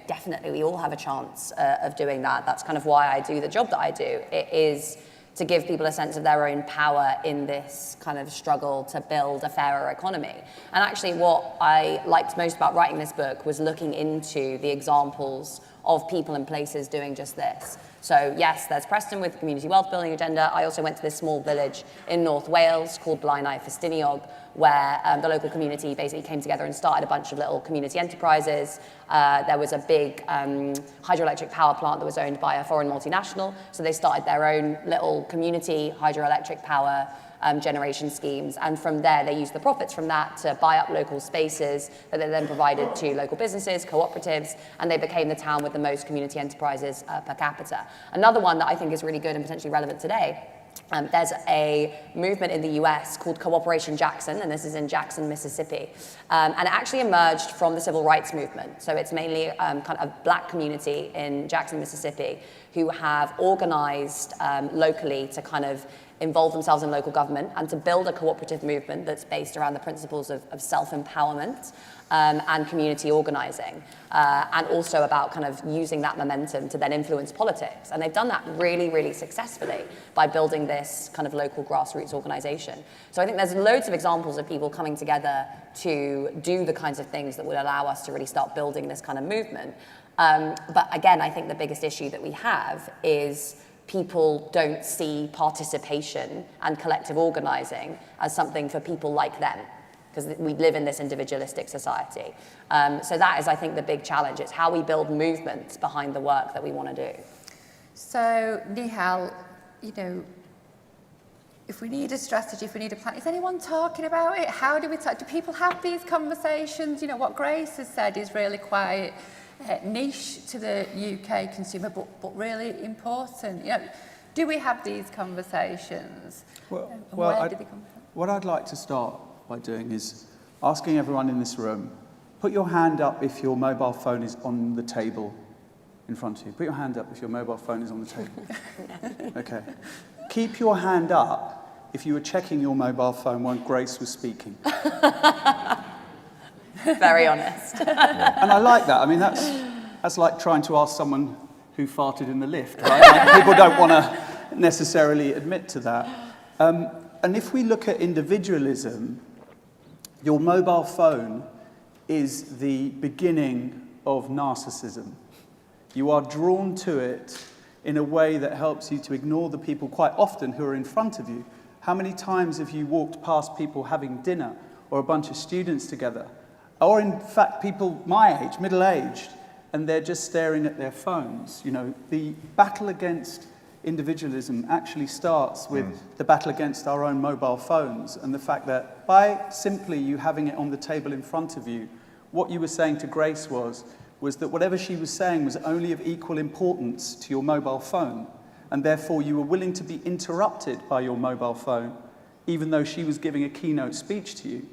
definitely we all have a chance of doing that. That's kind of why I do the job that I do. It is to give people a sense of their own power in this kind of struggle to build a fairer economy. And actually what I liked most about writing this book was looking into the examples of people and places doing just this. So yes, there's Preston with the community wealth building agenda. I also went to this small village in North Wales called Blaenau Festiniog, where the local community basically came together and started a bunch of little community enterprises. There was a big hydroelectric power plant that was owned by a foreign multinational, so they started their own little community hydroelectric power generation schemes, and from there they used the profits from that to buy up local spaces that they then provided to local businesses, cooperatives, and they became the town with the most community enterprises per capita. Another one that I think is really good and potentially relevant today, there's a movement in the US called Cooperation Jackson, and this is in Jackson, Mississippi, and it actually emerged from the civil rights movement. So it's mainly kind of a black community in Jackson, Mississippi, who have organized locally to kind of involve themselves in local government and to build a cooperative movement that's based around the principles of self-empowerment and community organizing, and also about kind of using that momentum to then influence politics. And they've done that really, really successfully by building this kind of local grassroots organization. So I think there's loads of examples of people coming together to do the kinds of things that would allow us to really start building this kind of movement. But again, I think the biggest issue that we have is people don't see participation and collective organizing as something for people like them, because we live in this individualistic society. So that is, I think, the big challenge. It's how we build movements behind the work that we want to do. So, Nihal, if we need a strategy, if we need a plan, is anyone talking about it? How do we talk? Do people have these conversations? What Grace has said is really quite niche to the UK consumer, but really important. Do we have these conversations? Where do they come from? What I'd like to start by doing is asking everyone in this room, put your hand up if your mobile phone is on the table in front of you. Put your hand up if your mobile phone is on the table. Okay. Keep your hand up if you were checking your mobile phone when Grace was speaking. Very honest. And I like that. I mean, that's like trying to ask someone who farted in the lift, right? Like, people don't want to necessarily admit to that. And if we look at individualism, your mobile phone is the beginning of narcissism. You are drawn to it in a way that helps you to ignore the people quite often who are in front of you. How many times have you walked past people having dinner, or a bunch of students together, or in fact people my age, middle-aged, and they're just staring at their phones? The battle against individualism actually starts with the battle against our own mobile phones, and the fact that by simply you having it on the table in front of you, what you were saying to Grace was that whatever she was saying was only of equal importance to your mobile phone. and therefore you were willing to be interrupted by your mobile phone, even though she was giving a keynote speech to you.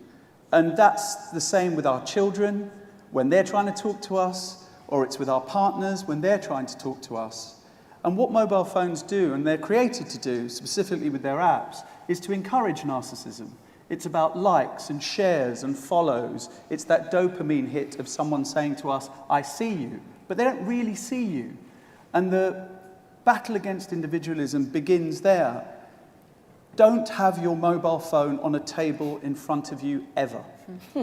And that's the same with our children when they're trying to talk to us, or it's with our partners when they're trying to talk to us. And what mobile phones do, and they're created to do, specifically with their apps, is to encourage narcissism. It's about likes and shares and follows. It's that dopamine hit of someone saying to us, I see you, but they don't really see you. And the battle against individualism begins there. Don't have your mobile phone on a table in front of you ever.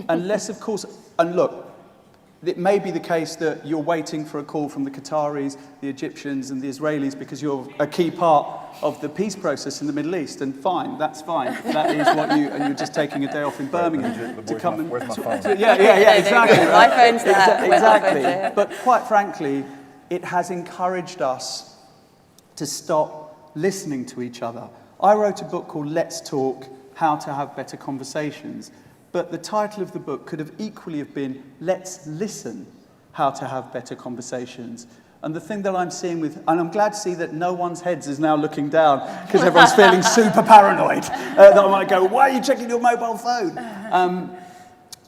Unless, of course, and look, it may be the case that you're waiting for a call from the Qataris, the Egyptians and the Israelis because you're a key part of the peace process in the Middle East, and fine, that's fine. That is what and you're just taking a day off in Birmingham to come and... Where's my phone? Yeah, exactly. My phone's there. Exactly. But quite frankly, it has encouraged us to stop listening to each other. I wrote a book called Let's Talk, How to Have Better Conversations. But the title of the book could have equally have been, Let's Listen, How to Have Better Conversations. And the thing that I'm seeing and I'm glad to see that no one's heads is now looking down because everyone's feeling super paranoid. That I might go, why are you checking your mobile phone?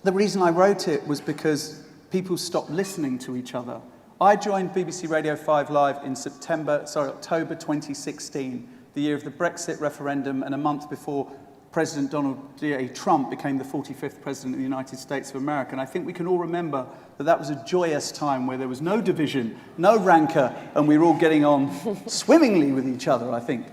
The reason I wrote it was because people stopped listening to each other. I joined BBC Radio 5 Live in October 2016, the year of the Brexit referendum, and a month before President Donald J. Trump became the 45th President of the United States of America. And I think we can all remember that that was a joyous time where there was no division, no rancor, and we were all getting on swimmingly with each other, I think.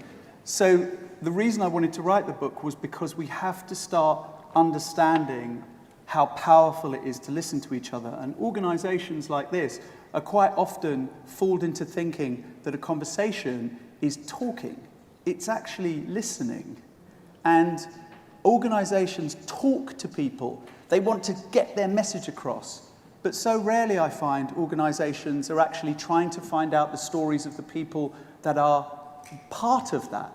So the reason I wanted to write the book was because we have to start understanding how powerful it is to listen to each other. And organizations like this are quite often fooled into thinking that a conversation is talking. It's actually listening. And organizations talk to people. They want to get their message across. But so rarely I find organizations are actually trying to find out the stories of the people that are part of that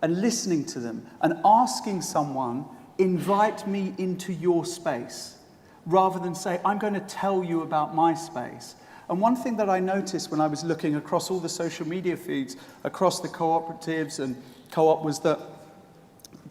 and listening to them and asking someone, invite me into your space, rather than say, I'm going to tell you about my space. And one thing that I noticed when I was looking across all the social media feeds, across the cooperatives and co-op, was that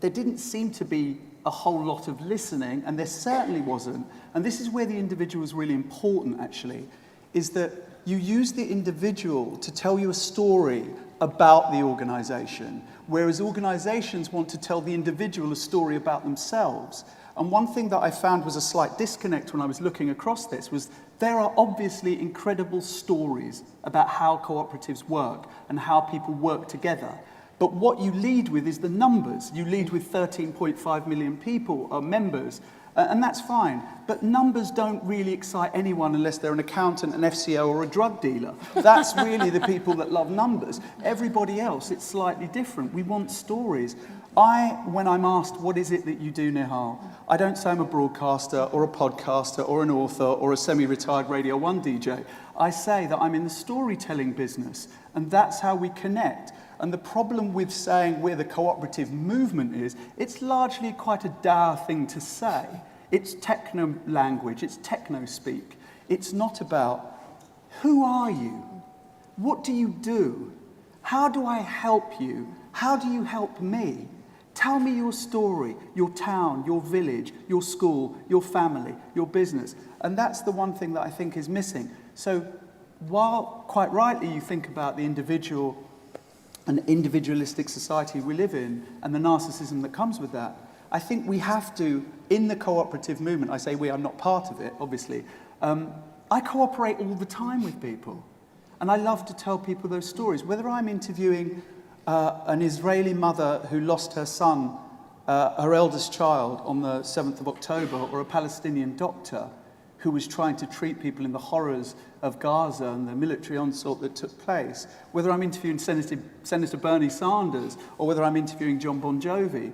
there didn't seem to be a whole lot of listening, and there certainly wasn't. And this is where the individual is really important, actually, is that you use the individual to tell you a story about the organization, whereas organizations want to tell the individual a story about themselves. And one thing that I found was a slight disconnect when I was looking across this was there are obviously incredible stories about how cooperatives work and how people work together. But what you lead with is the numbers. You lead with 13.5 million people, members, and that's fine. But numbers don't really excite anyone unless they're an accountant, an FCO, or a drug dealer. That's really the people that love numbers. Everybody else, it's slightly different. We want stories. When I'm asked, what is it that you do, Nihal? I don't say I'm a broadcaster or a podcaster or an author or a semi-retired Radio 1 DJ. I say that I'm in the storytelling business, and that's how we connect. And the problem with saying we're the cooperative movement is, it's largely quite a dour thing to say. It's techno language, it's techno speak. It's not about, who are you? What do you do? How do I help you? How do you help me? Tell me your story, your town, your village, your school, your family, your business. And that's the one thing that I think is missing. So while quite rightly you think about the individual, an individualistic society we live in, and the narcissism that comes with that, I think we have to, in the cooperative movement, I say we are not part of it, obviously, I cooperate all the time with people. And I love to tell people those stories. Whether I'm interviewing an Israeli mother who lost her son, her eldest child, on the 7th of October, or a Palestinian doctor who was trying to treat people in the horrors of Gaza and the military onslaught that took place, whether I'm interviewing Senator Bernie Sanders or whether I'm interviewing John Bon Jovi,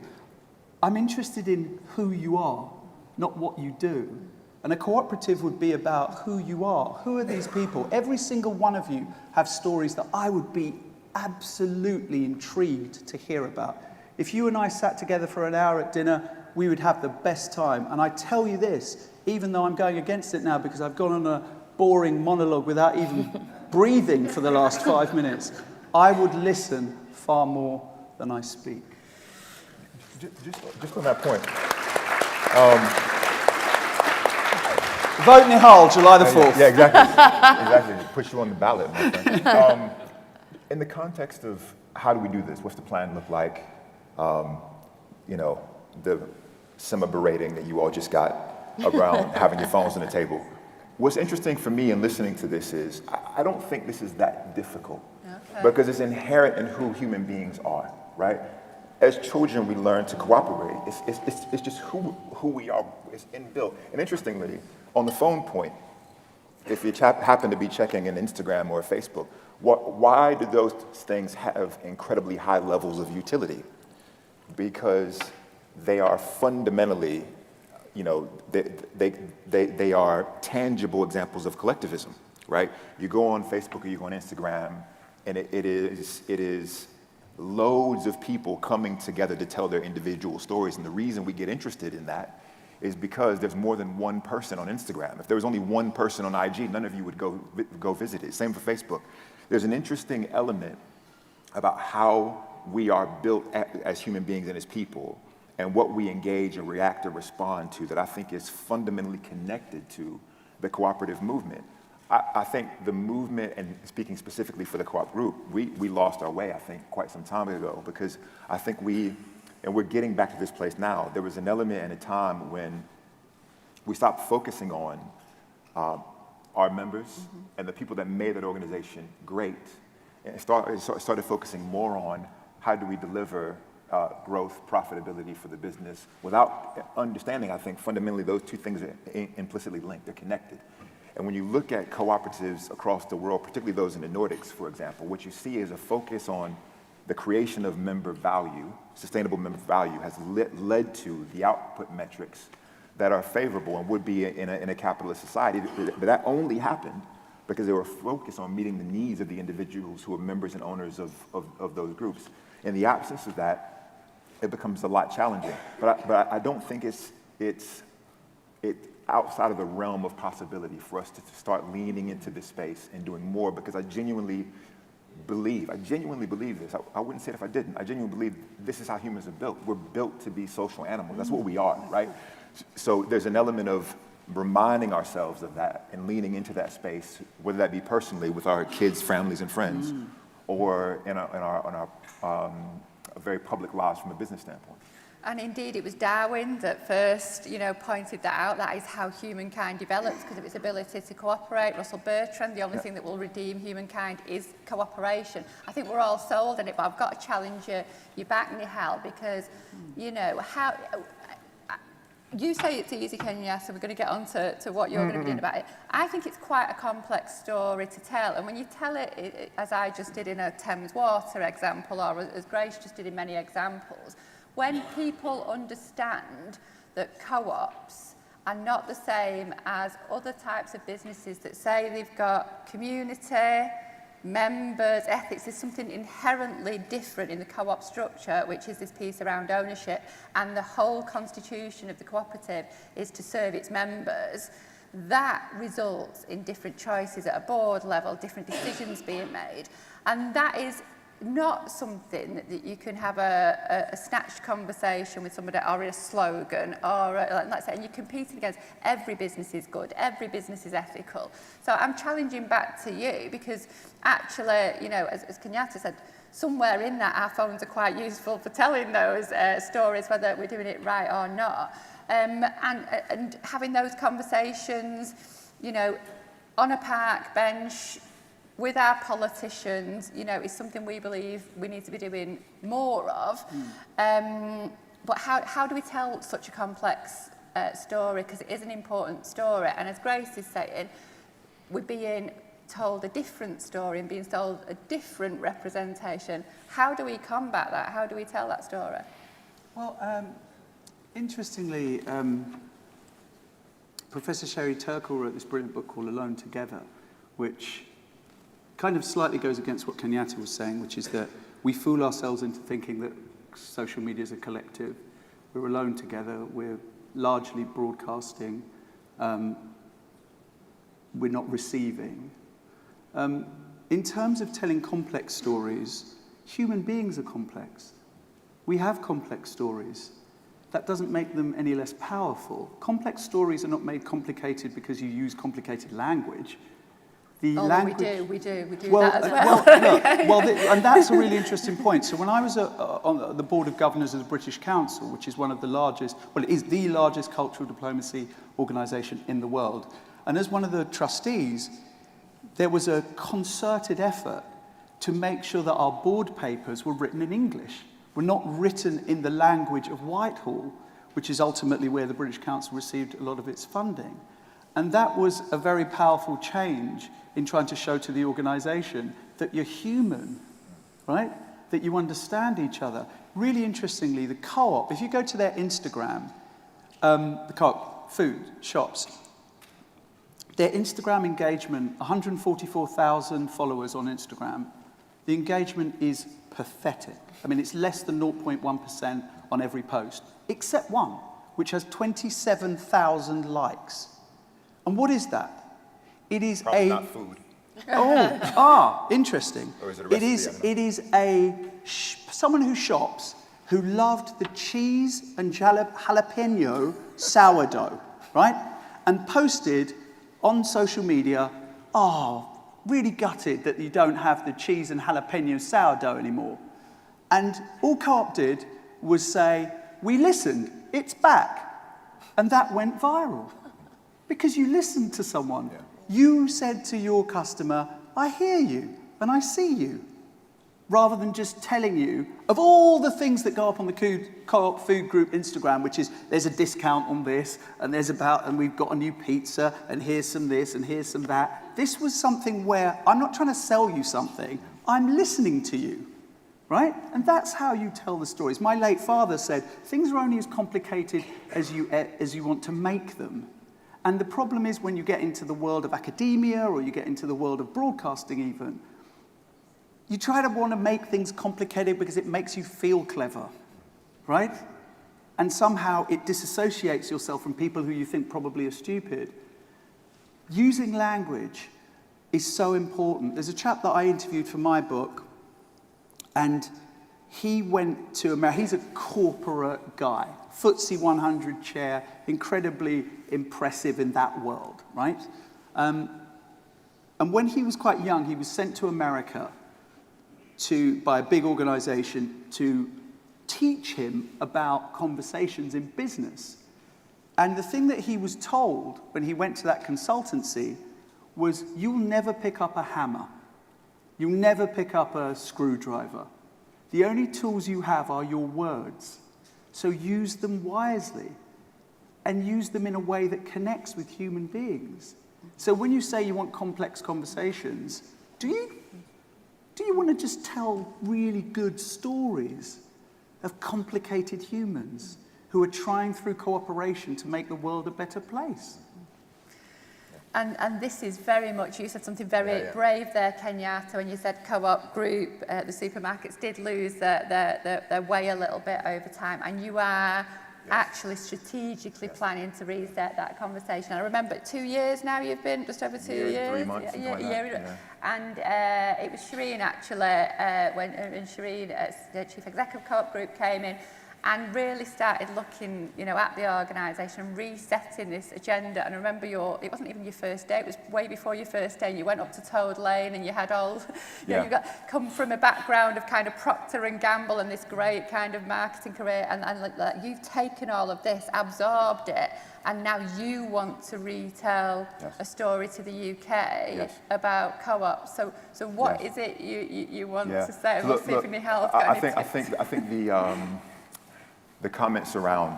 I'm interested in who you are, not what you do. And a cooperative would be about who you are. Who are these people? Every single one of you have stories that I would be absolutely intrigued to hear about. If you and I sat together for an hour at dinner, we would have the best time. And I tell you this, even though I'm going against it now because I've gone on a boring monologue without even breathing for the last 5 minutes, I would listen far more than I speak. Just on that point. Vote Nihal, July the 4th. Yeah, exactly. Put you on the ballot, my friend. In the context of how do we do this? What's the plan look like? The semi-berating that you all just got around having your phones on the table. What's interesting for me in listening to this is I don't think this is that difficult because it's inherent in who human beings are, right? As children, we learn to cooperate. It's just who we are. It's inbuilt. And interestingly, on the phone point, if you happen to be checking an Instagram or a Facebook, why do those things have incredibly high levels of utility? Because they are fundamentally, they are tangible examples of collectivism, right? You go on Facebook or you go on Instagram, and it is loads of people coming together to tell their individual stories. And the reason we get interested in that is because there's more than one person on Instagram. If there was only one person on IG, none of you would go visit it. Same for Facebook. There's an interesting element about how we are built as human beings and as people, and what we engage or react or respond to that I think is fundamentally connected to the cooperative movement. I think the movement, and speaking specifically for the co-op group, we lost our way, I think, quite some time ago, because I think and we're getting back to this place now, there was an element and a time when we stopped focusing on our members and the people that made that organization great, and started focusing more on how do we deliver growth, profitability for the business, without understanding, I think, fundamentally those two things are implicitly linked, they're connected. And when you look at cooperatives across the world, particularly those in the Nordics, for example, what you see is a focus on the creation of member value, sustainable member value, has led to the output metrics that are favorable and would be in a capitalist society. But that only happened because they were focused on meeting the needs of the individuals who are members and owners of those groups. In the absence of that, it becomes a lot challenging. But I don't think it's outside of the realm of possibility for us to start leaning into this space and doing more, because I genuinely believe this. I wouldn't say it if I didn't. I genuinely believe this is how humans are built. We're built to be social animals. That's what we are, right? So there's an element of reminding ourselves of that and leaning into that space, whether that be personally with our kids, families, and friends, or in our very public lives from a business standpoint. And indeed, it was Darwin that first, pointed that out. That is how humankind develops, because of its ability to cooperate. Russell Bertrand, the only thing that will redeem humankind is cooperation. I think we're all sold on it, but I've got to challenge you back, Nihal, because, how... You say it's easy, Kenya, so we're going to get on to what you're going to be doing about it. I think it's quite a complex story to tell, and when you tell it, as I just did in a Thames Water example, or as Grace just did in many examples, when people understand that co-ops are not the same as other types of businesses that say they've got community, members, ethics, there's something inherently different in the co-op structure, which is this piece around ownership, and the whole constitution of the cooperative is to serve its members. That results in different choices at a board level, different decisions being made, and that is not something that you can have a snatched conversation with somebody or a slogan or like say, and you're competing against every business is good, every business is ethical. So I'm challenging back to you, because actually, as Kenyatta said, somewhere in that our phones are quite useful for telling those stories, whether we're doing it right or not. And having those conversations, on a park bench, with our politicians, is something we believe we need to be doing more of. But how do we tell such a complex story? Because it is an important story. And as Grace is saying, we're being told a different story and being told a different representation. How do we combat that? How do we tell that story? Well, interestingly, Professor Sherry Turkle wrote this brilliant book called Alone Together, which kind of slightly goes against what Kenyatta was saying, which is that we fool ourselves into thinking that social media is a collective. We're alone together. We're largely broadcasting. We're not receiving. in terms of telling complex stories, human beings are complex. We have complex stories. That doesn't make them any less powerful. Complex stories are not made complicated because you use complicated language. We do that as well. And that's a really interesting point. So when I was on the board of governors of the British Council, which is one of the largest, well, it is the largest cultural diplomacy organisation in the world, and as one of the trustees, there was a concerted effort to make sure that our board papers were written in English, were not written in the language of Whitehall, which is ultimately where the British Council received a lot of its funding. And that was a very powerful change in trying to show to the organisation that you're human, right? That you understand each other. Really interestingly, the Co-op, if you go to their Instagram, the Co-op food shops, their Instagram engagement, 144,000 followers on Instagram, the engagement is pathetic. I mean, it's less than 0.1% on every post, except one, which has 27,000 likes. And what is that? It is Probably not food. Interesting. Or is it a recipe? It is someone who shops who loved the cheese and jalapeno sourdough, right? And posted on social media, really gutted that you don't have the cheese and jalapeno sourdough anymore. And all Co-op did was say, we listened, it's back. And that went viral. Because you listened to someone. Yeah. You said to your customer, I hear you and I see you. Rather than just telling you of all the things that go up on the Co-op Food Group Instagram, which is there's a discount on this and we've got a new pizza and here's some this and here's some that. This was something where I'm not trying to sell you something, I'm listening to you, right? And that's how you tell the stories. My late father said, things are only as complicated as you want to make them. And the problem is when you get into the world of academia or you get into the world of broadcasting even, you try to want to make things complicated because it makes you feel clever, right? And somehow it disassociates yourself from people who you think probably are stupid. Using language is so important. There's a chap that I interviewed for my book, and he went to America. He's a corporate guy, FTSE 100 chair, incredibly impressive in that world, right? And when he was quite young, he was sent to America by a big organization to teach him about conversations in business. And the thing that he was told when he went to that consultancy was, you'll never pick up a hammer. You'll never pick up a screwdriver. The only tools you have are your words. So use them wisely and use them in a way that connects with human beings. So when you say you want complex conversations, do you want to just tell really good stories of complicated humans who are trying through cooperation to make the world a better place? And this is very much, you said something very brave there, Kenyatta, when you said Co-op Group, the supermarkets did lose their way a little bit over time, and you are actually strategically planning to reset that conversation. I remember 2 years now you've been, just over 2 years. 3 months. And it was Shireen actually, when Shireen, the Chief Executive of Co-op Group, came in and really started looking, at the organisation and resetting this agenda. And I remember it wasn't even your first day, it was way before your first day. You went up to Toad Lane and you had you come from a background of kind of Procter & Gamble and this great kind of marketing career. And you've taken all of this, absorbed it, and now you want to retell a story to the UK about Co-op. So what is it you want to say? So we'll see if any help. I think the comments around,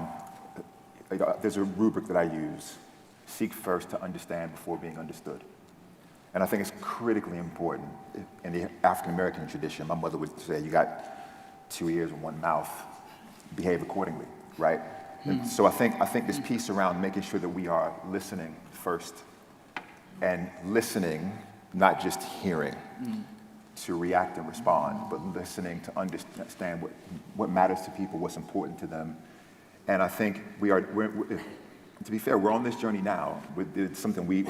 there's a rubric that I use, seek first to understand before being understood. And I think it's critically important in the African-American tradition. My mother would say, you got 2 ears and 1 mouth, behave accordingly, right? And so I think this piece around making sure that we are listening first, and listening, not just hearing, to react and respond, but listening to understand what matters to people, what's important to them. And I think we're to be fair, we're on this journey now. It's something we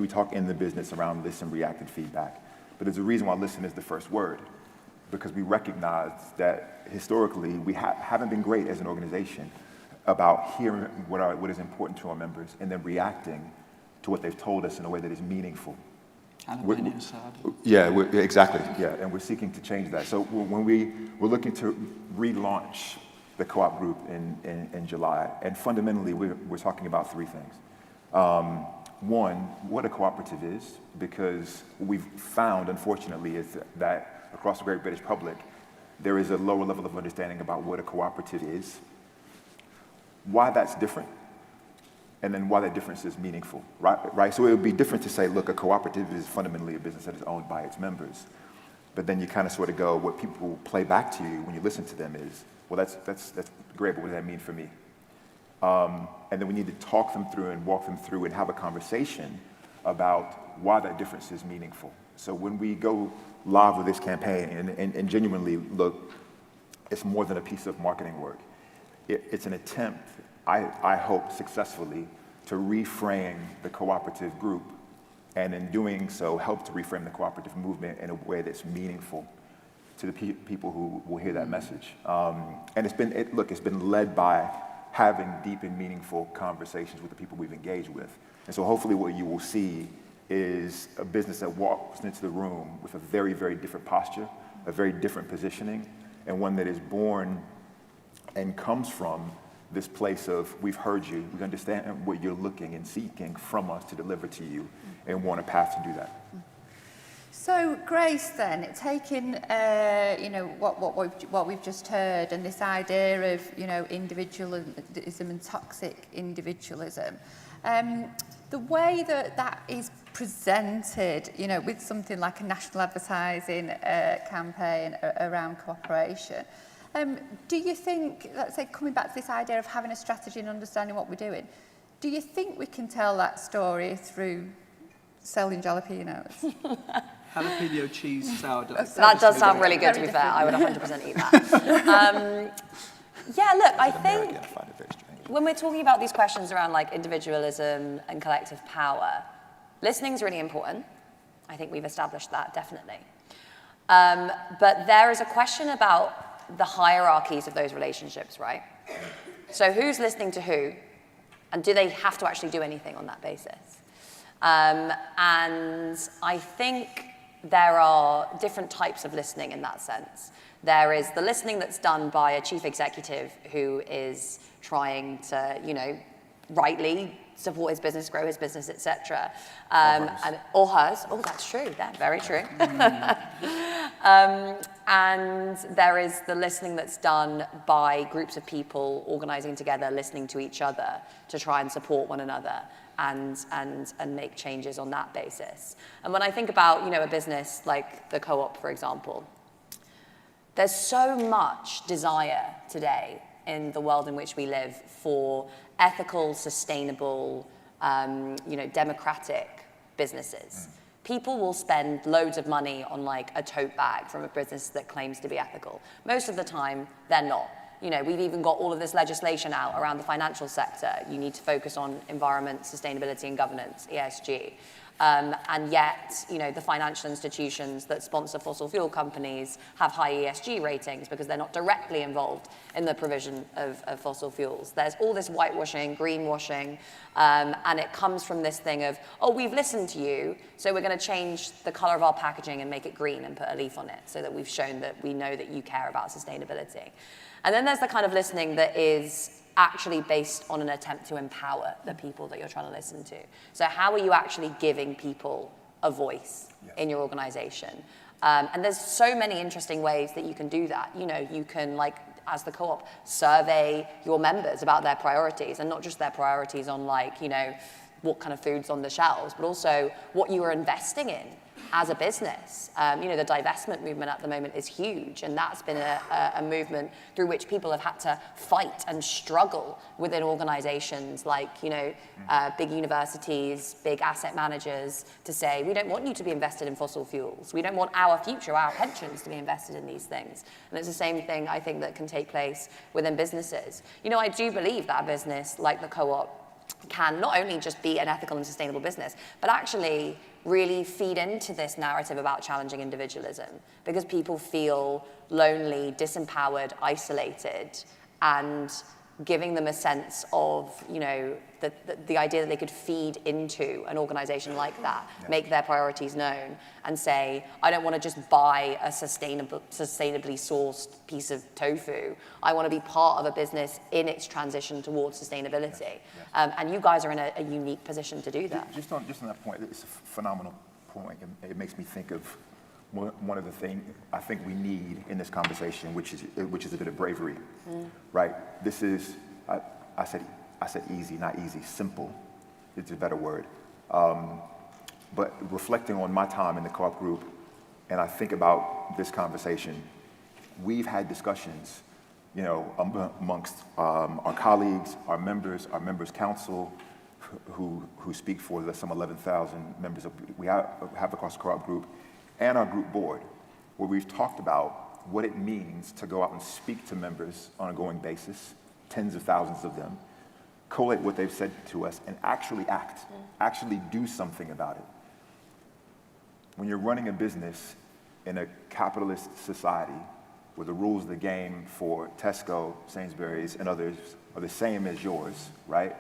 talk in the business around listen, react, and feedback. But there's a reason why listen is the first word, because we recognize that historically we haven't been great as an organization about hearing what is important to our members and then reacting to what they've told us in a way that is meaningful. Yeah, exactly. Yeah, and we're seeking to change that. So when we're looking to relaunch the co-op group in July, and fundamentally we're talking about three things. One, what a cooperative is, because what we've found, unfortunately, is that across the great British public, there is a lower level of understanding about what a cooperative is, why that's different, and then why that difference is meaningful, right? So it would be different to say, look, a cooperative is fundamentally a business that is owned by its members. But then you kind of sort of go, what people play back to you when you listen to them is, well, that's great, but what does that mean for me? And then we need to talk them through and walk them through and have a conversation about why that difference is meaningful. So when we go live with this campaign and genuinely look, it's more than a piece of marketing work. It's an attempt, I hope successfully, to reframe the cooperative group, and in doing so, help to reframe the cooperative movement in a way that's meaningful to the people who will hear that message. And it's been led by having deep and meaningful conversations with the people we've engaged with. And so hopefully what you will see is a business that walks into the room with a very, very different posture, a very different positioning, and one that is born and comes from this place of, we've heard you, we understand what you're looking and seeking from us to deliver to you, and want a path to do that. So, Grace, then, taking what we've just heard, and this idea of individualism and toxic individualism, the way that is presented, with something like a national advertising campaign around cooperation, do you think, let's say, coming back to this idea of having a strategy and understanding what we're doing, do you think we can tell that story through selling jalapenos? Jalapeno cheese sourdough. That does sound really good, to be fair. I would 100% eat that. Yeah, look, I think when we're talking about these questions around like individualism and collective power, listening is really important. I think we've established that, definitely. But there is a question about the hierarchies of those relationships, right? So who's listening to who, and do they have to actually do anything on that basis? And I think there are different types of listening in that sense. There is the listening that's done by a chief executive who is trying to, rightly support his business, grow his business, etc. Or hers. Oh, that's true. That's very true. And there is the listening that's done by groups of people organizing together, listening to each other to try and support one another and make changes on that basis. And when I think about, a business like the Co-op, for example, there's so much desire today in the world in which we live for ethical, sustainable, democratic businesses. People will spend loads of money on like a tote bag from a business that claims to be ethical. Most of the time, they're not. We've even got all of this legislation out around the financial sector. You need to focus on environment, sustainability, and governance, ESG. And yet, the financial institutions that sponsor fossil fuel companies have high ESG ratings because they're not directly involved in the provision of fossil fuels. There's all this whitewashing, greenwashing, and it comes from this thing of, oh, we've listened to you, so we're going to change the color of our packaging and make it green and put a leaf on it so that we've shown that we know that you care about sustainability. And then there's the kind of listening that is actually based on an attempt to empower the people that you're trying to listen to. So how are you actually giving people a voice in your organization? And there's so many interesting ways that you can do that. You can, like, as the Co-op, survey your members about their priorities, and not just their priorities on, like, what kind of food's on the shelves, but also what you are investing in as a business. The divestment movement at the moment is huge, and that's been a movement through which people have had to fight and struggle within organizations like, big universities, big asset managers, to say, we don't want you to be invested in fossil fuels. We don't want our future, our pensions, to be invested in these things. And it's the same thing, I think, that can take place within businesses. I do believe that a business like the Co-op can not only just be an ethical and sustainable business, but actually really feed into this narrative about challenging individualism, because people feel lonely, disempowered, isolated, and giving them a sense of, you know, the idea that they could feed into an organization like that, make their priorities known, and say, I don't want to just buy a sustainably sourced piece of tofu. I want to be part of a business in its transition towards sustainability. And you guys are in a unique position to do that. Just on that point, it's a phenomenal point. It makes me think of one of the things I think we need in this conversation, which is a bit of bravery, right? This is, I said easy, not easy, simple. It's a better word. But reflecting on my time in the Co-op group, and I think about this conversation, we've had discussions, you know, amongst our colleagues, our members council, who speak for some 11,000 members we have across the Co-op group, and our group board, where we've talked about what it means to go out and speak to members on an ongoing basis, tens of thousands of them, collate what they've said to us, and actually act, actually do something about it. When you're running a business in a capitalist society where the rules of the game for Tesco, Sainsbury's, and others are the same as yours, right?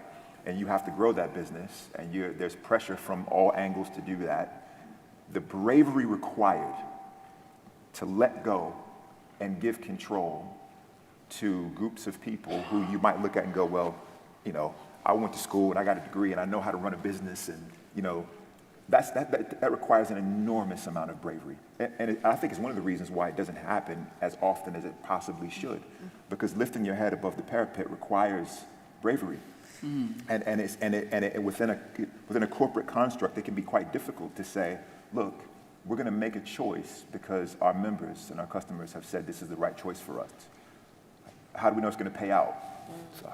And you have to grow that business, and there's pressure from all angles to do that. The bravery required to let go and give control to groups of people who you might look at and go, well, you know, I went to school and I got a degree and I know how to run a business, and, you know, that requires an enormous amount of bravery. And I think it's one of the reasons why it doesn't happen as often as it possibly should, because lifting your head above the parapet requires bravery. And within a corporate construct, it can be quite difficult to say, look, we're going to make a choice because our members and our customers have said this is the right choice for us. How do we know it's going to pay out? So,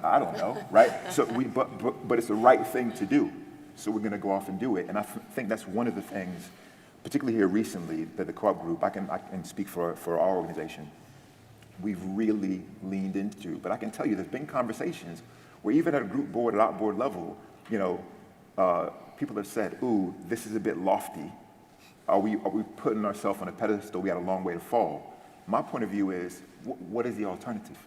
I don't know, right? So but it's the right thing to do. So we're going to go off and do it. And I think that's one of the things, particularly here recently, that the Co-op group, I can speak for our organization, we've really leaned into. But I can tell you, there's been conversations where even at a group board, at outboard level, you know, people have said, ooh, this is a bit lofty. Are we putting ourselves on a pedestal? We got a long way to fall. My point of view is, what is the alternative,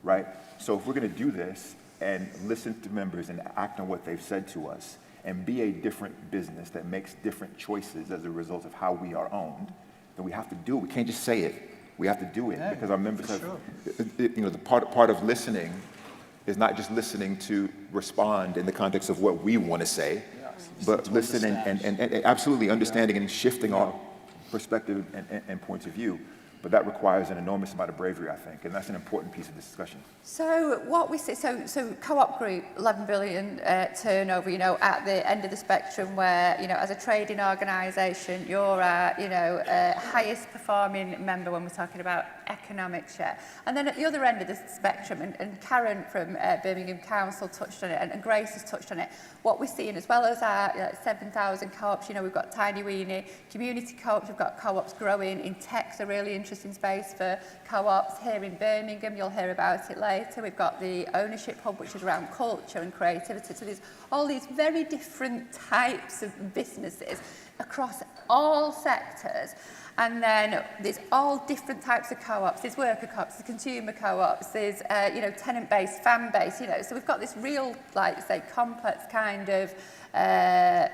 right? So if we're going to do this and listen to members and act on what they've said to us and be a different business that makes different choices as a result of how we are owned, then we have to do it. We can't just say it. We have to do it because our members have, you know, the part of listening is not just listening to respond in the context of what we want to say, but listening and absolutely understanding and shifting our perspective and points of view. But that requires an enormous amount of bravery, I think, and that's an important piece of this discussion. So what we see, so Co-op Group, 11 billion turnover, you know, at the end of the spectrum where, you know, as a trading organisation, you're our, you know, highest performing member when we're talking about economic share. And then at the other end of the spectrum, and Karen from Birmingham Council touched on it, and Grace has touched on it, what we're seeing, as well as our 7,000 co-ops, you know, we've got tiny weeny community co-ops, we've got co-ops growing in tech's a really interesting space for co-ops here in Birmingham. You'll hear about it later. We've got the ownership hub, which is around culture and creativity. So there's all these very different types of businesses across all sectors. And then there's all different types of co-ops. There's worker co-ops, there's consumer co-ops, there's, you know, tenant-based, fan-based, you know. So we've got this real, like, say, complex kind of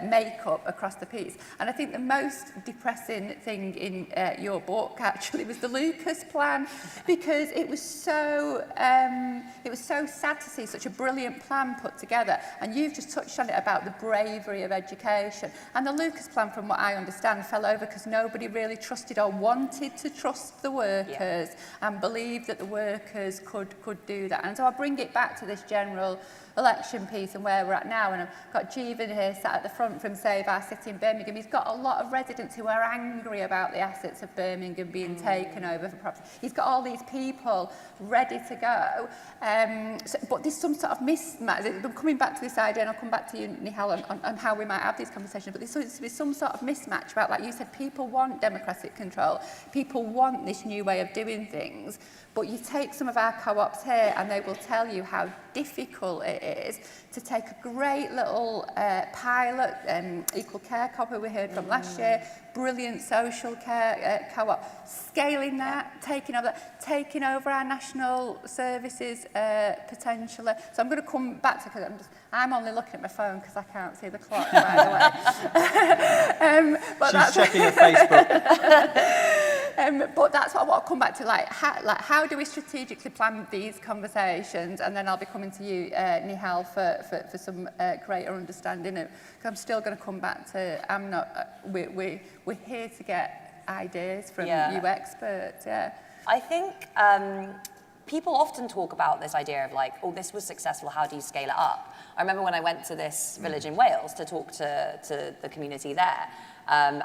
makeup across the piece. And I think the most depressing thing in your book, actually, was the Lucas plan, because it was so sad to see such a brilliant plan put together. And you've just touched on it about the bravery of education. And the Lucas plan, from what I understand, fell over because nobody really trusted or wanted to trust the workers and believed that the workers could do that. And so I bring it back to this general election piece and where we're at now. And I've got Jeevan here sat at the front from Save Our City in Birmingham. He's got a lot of residents who are angry about the assets of Birmingham being taken over for property. He's got all these people ready to go. But there's some sort of mismatch. I'm coming back to this idea, and I'll come back to you, Nihal, on how we might have these conversations. But there's some sort of mismatch about, like you said, people want democratic control. People want this new way of doing things. But you take some of our co-ops here and they will tell you how difficult it is to take a great little pilot, Equal Care Co-op we heard from last year, brilliant social care co-op, scaling that, taking over our national services potentially. So I'm going to come back to, because I'm only looking at my phone because I can't see the clock, by the way. She's checking her Facebook. But that's what I want to come back to, how do we strategically plan these conversations? And then I'll be coming to you, Nihal, for some greater understanding. Because I'm still going to come back to, we're here to get ideas from you experts, I think people often talk about this idea of like, oh, this was successful, how do you scale it up? I remember when I went to this village in Wales to talk to the community there. And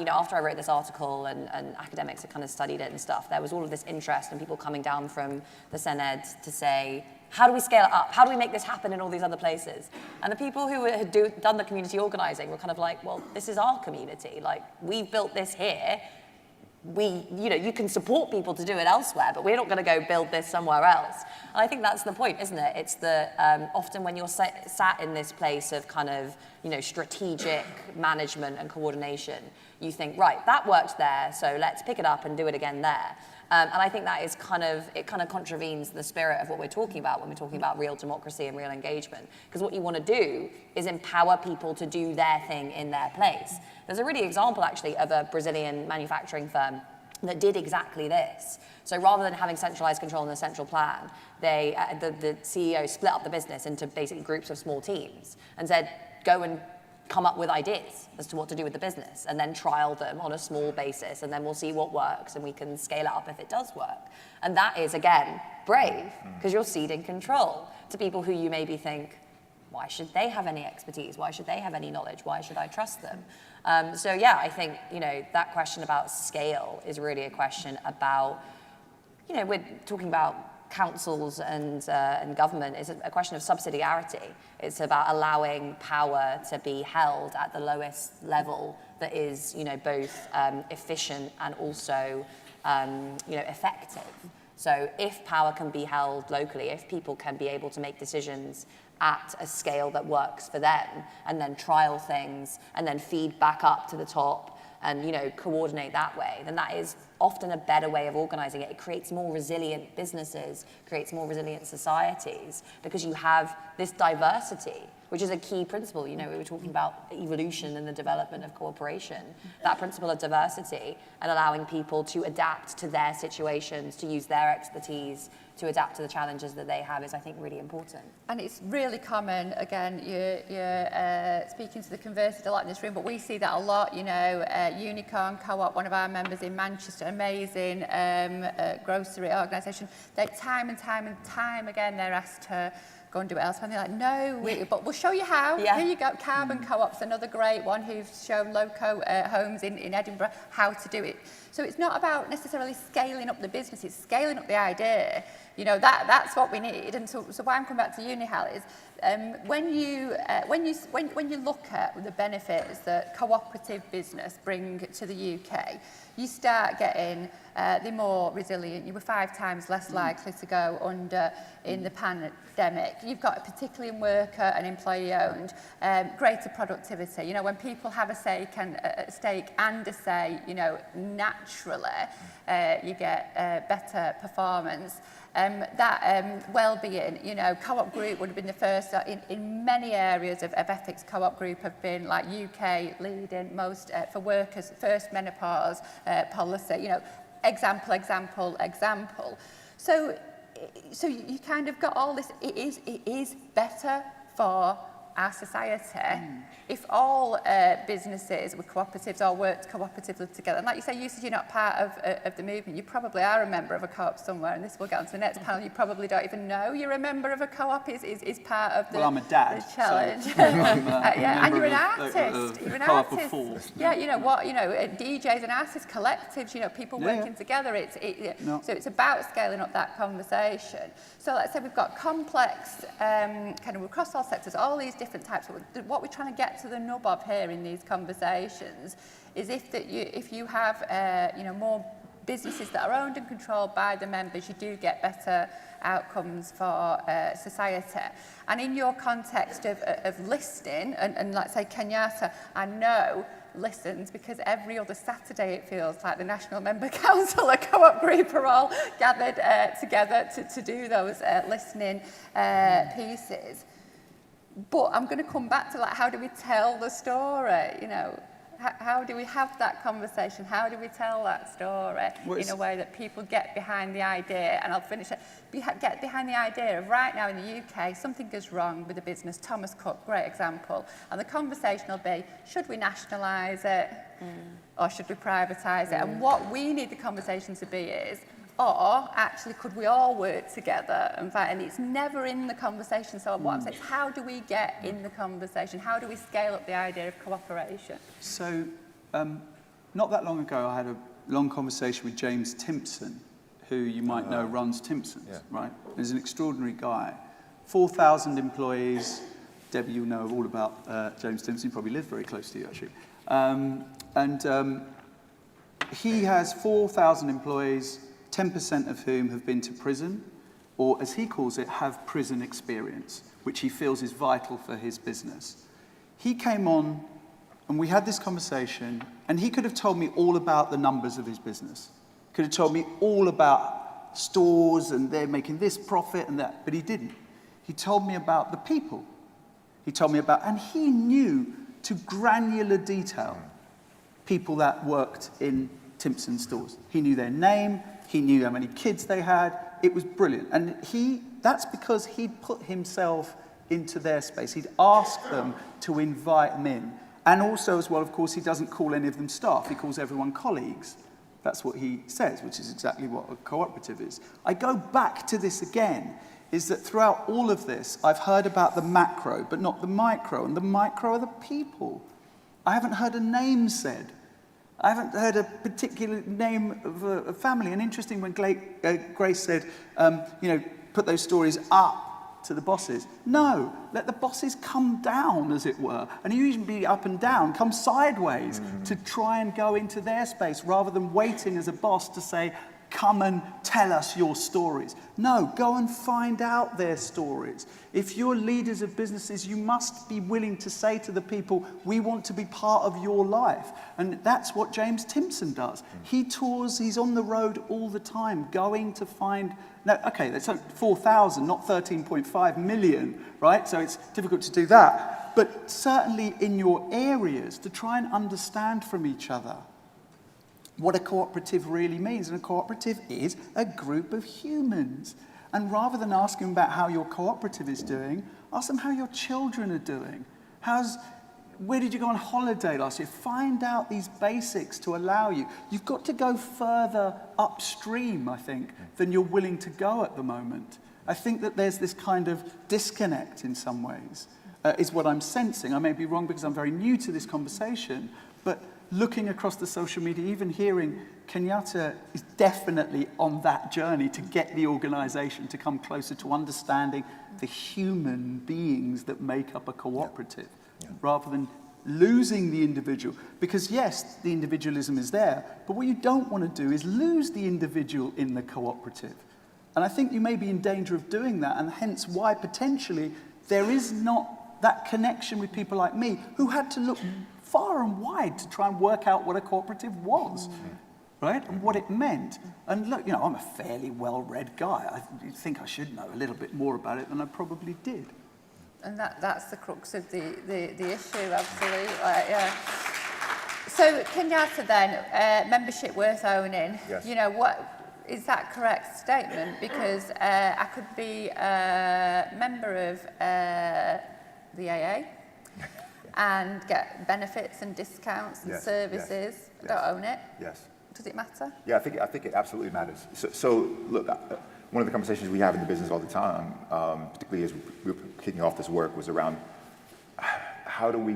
after I wrote this article and academics had kind of studied it and stuff, there was all of this interest and people coming down from the Senedd to say, how do we scale it up? How do we make this happen in all these other places? And the people who had done the community organizing were kind of like, well, this is our community. Like, we've built this here. You can support people to do it elsewhere, but we're not going to go build this somewhere else. And I think that's the point, isn't it? It's the often when you're sat in this place of kind of strategic management and coordination, you think, right, that worked there, so let's pick it up and do it again there. And I think that is kind of contravenes the spirit of what we're talking about when we're talking about real democracy and real engagement. Because what you want to do is empower people to do their thing in their place. There's a really example, actually, of a Brazilian manufacturing firm that did exactly this. So rather than having centralized control in the central plan, the CEO split up the business into basically groups of small teams and said, go and come up with ideas as to what to do with the business and then trial them on a small basis, and then we'll see what works and we can scale it up if it does work. And that is, again, brave, because you're ceding control to people who you maybe think, why should they have any expertise? Why should they have any knowledge? Why should I trust them? I think, that question about scale is really a question about, we're talking about councils and government, is a question of subsidiarity. It's about allowing power to be held at the lowest level that is, both efficient and also, effective. So if power can be held locally, if people can be able to make decisions at a scale that works for them, and then trial things, and then feed back up to the top, and coordinate that way, then that is often a better way of organizing it. It creates more resilient businesses, creates more resilient societies, because you have this diversity, which is a key principle. We were talking about evolution and the development of cooperation. That principle of diversity and allowing people to adapt to their situations, to use their expertise, to adapt to the challenges that they have is, I think, really important. And it's really common, again, you're speaking to the converted a lot in this room, but we see that a lot, Unicorn Co-op, one of our members in Manchester, amazing grocery organisation, they time and time again, they're asked to go and do it elsewhere. And they're like, no, but we'll show you how. Yeah. Here you go. Carbon Co-op's another great one who's shown loco homes in Edinburgh how to do it. So it's not about necessarily scaling up the business, it's scaling up the idea. That's what we need. And so why I'm coming back to you, Nihal, is when you look at the benefits that cooperative business bring to the UK, you start getting the more resilient. You were 5 times less likely to go under in the pandemic. You've got, particularly in worker and employee-owned, greater productivity. When people have a stake and a say, naturally you get better performance. Well-being, Co-op Group would have been the first in many areas of ethics. Co-op Group have been like UK leading most for workers, first menopause policy, example. So you kind of got all this, it is better for our society if all businesses were cooperatives or worked cooperatively together. And like you say, you said you're not part of the movement. You probably are a member of a co-op somewhere, and this will get on to the next panel. You probably don't even know you're a member of a co-op is part of the, I'm a dad, the challenge. So and you're an artist. You're an co-op artist. Of 4. Yeah, DJs and artists, collectives, people working together. So it's about scaling up that conversation. So let's say we've got complex, kind of across all sectors, all these different types. What we're trying to get to the nub of here in these conversations is if you have more businesses that are owned and controlled by the members, you do get better outcomes for society. And in your context of listening, and let's say Kenyatta, I know listens because every other Saturday it feels like the National Member Council, a co-op group are all gathered together to do those listening pieces. But I'm going to come back to, like, how do we tell the story? You know, how do we have that conversation? How do we tell that story in a way that people get behind the idea? And I'll finish it. Get behind the idea of right now in the UK, something goes wrong with the business. Thomas Cook, great example. And the conversation will be, should we nationalise it or should we privatise it? And what we need the conversation to be is, or actually, could we all work together and fight? And it's never in the conversation. So what I'm saying is, how do we get in the conversation? How do we scale up the idea of cooperation? So, not that long ago, I had a long conversation with James Timpson, who you might know runs Timpson's, right? He's an extraordinary guy. 4,000 employees. Debbie, you know all about James Timpson. He probably lives very close to you, actually. He has 4,000 employees, 10% of whom have been to prison, or as he calls it, have prison experience, which he feels is vital for his business. He came on and we had this conversation, and he could have told me all about the numbers of his business. Could have told me all about stores and they're making this profit and that, but he didn't. He told me about the people. He told me about, and he knew to granular detail people that worked in Timpson stores. He knew their name, he knew how many kids they had. It was brilliant. And that's because he'd put himself into their space. He'd ask them to invite them in. And also as well, of course, he doesn't call any of them staff. He calls everyone colleagues. That's what he says, which is exactly what a cooperative is. I go back to this again, is that throughout all of this, I've heard about the macro, but not the micro. And the micro are the people. I haven't heard a name said. I haven't heard a particular name of a family. And interesting when Grace said, put those stories up to the bosses. No, let the bosses come down, as it were. And you usually be up and down, come sideways to try and go into their space rather than waiting as a boss to say, come and tell us your stories. No, go and find out their stories. If you're leaders of businesses, you must be willing to say to the people, we want to be part of your life. And that's what James Timpson does. He tours, he's on the road all the time, going to find, that's 4,000, not 13.5 million, right? So it's difficult to do that. But certainly in your areas, to try and understand from each other what a cooperative really means. And a cooperative is a group of humans. And rather than ask them about how your cooperative is doing, ask them how your children are doing. Where did you go on holiday last year? Find out these basics to allow you. You've got to go further upstream, I think, than you're willing to go at the moment. I think that there's this kind of disconnect in some ways, is what I'm sensing. I may be wrong because I'm very new to this conversation, but looking across the social media, even hearing Kenyatta is definitely on that journey to get the organisation to come closer to understanding the human beings that make up a cooperative, rather than losing the individual. Because yes, the individualism is there, but what you don't want to do is lose the individual in the cooperative. And I think you may be in danger of doing that, and hence why potentially there is not that connection with people like me who had to look far and wide to try and work out what a cooperative was, right? And what it meant. And look, I'm a fairly well-read guy. I think I should know a little bit more about it than I probably did. And that's the crux of the issue, absolutely. Yeah. So Kenyatta then, membership worth owning. Yes. What is that correct statement? Because I could be a member of the AA and get benefits and discounts and services. Yes. Don't own it. Yes. Does it matter? Yeah, I think it absolutely matters. So look, one of the conversations we have in the business all the time, particularly as we were kicking off this work, was around how do we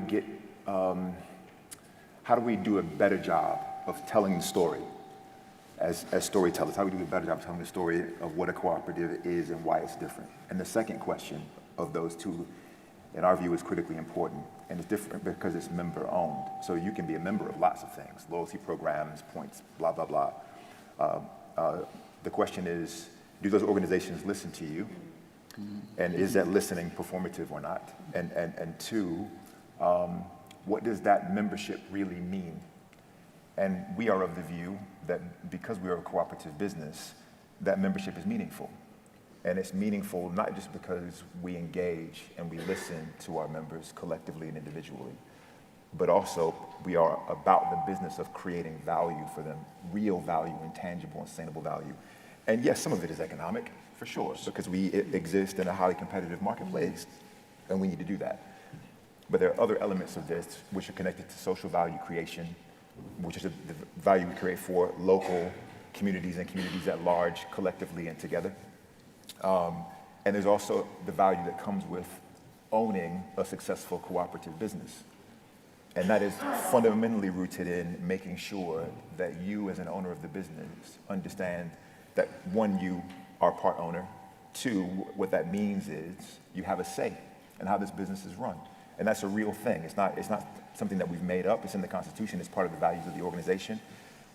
do a better job of telling the story as storytellers? How do we do a better job of telling the story of what a cooperative is and why it's different? And the second question of those two, in our view, is critically important. And it's different because it's member-owned. So you can be a member of lots of things, loyalty programs, points, blah, blah, blah. The question is, do those organizations listen to you? And is that listening performative or not? And two, what does that membership really mean? And we are of the view that because we are a cooperative business, that membership is meaningful. And it's meaningful not just because we engage and we listen to our members collectively and individually, but also we are about the business of creating value for them, real value and tangible and sustainable value. And yes, some of it is economic, for sure, because we exist in a highly competitive marketplace, and we need to do that. But there are other elements of this which are connected to social value creation, which is the value we create for local communities and communities at large, collectively and together. And there's also the value that comes with owning a successful cooperative business. And that is fundamentally rooted in making sure that you as an owner of the business understand that one, you are part owner. Two, what that means is you have a say in how this business is run. And that's a real thing. It's not something that we've made up. It's in the Constitution. It's part of the values of the organization.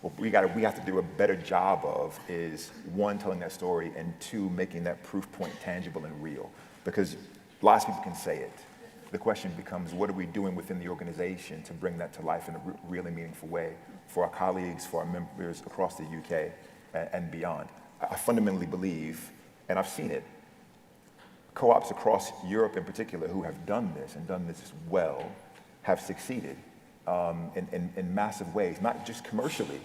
What we have to do a better job of is, one, telling that story, and two, making that proof point tangible and real. Because lots of people can say it. The question becomes, what are we doing within the organization to bring that to life in a really meaningful way for our colleagues, for our members across the UK and beyond? I fundamentally believe, and I've seen it, co-ops across Europe in particular who have done this and done this well have succeeded in massive ways, not just commercially,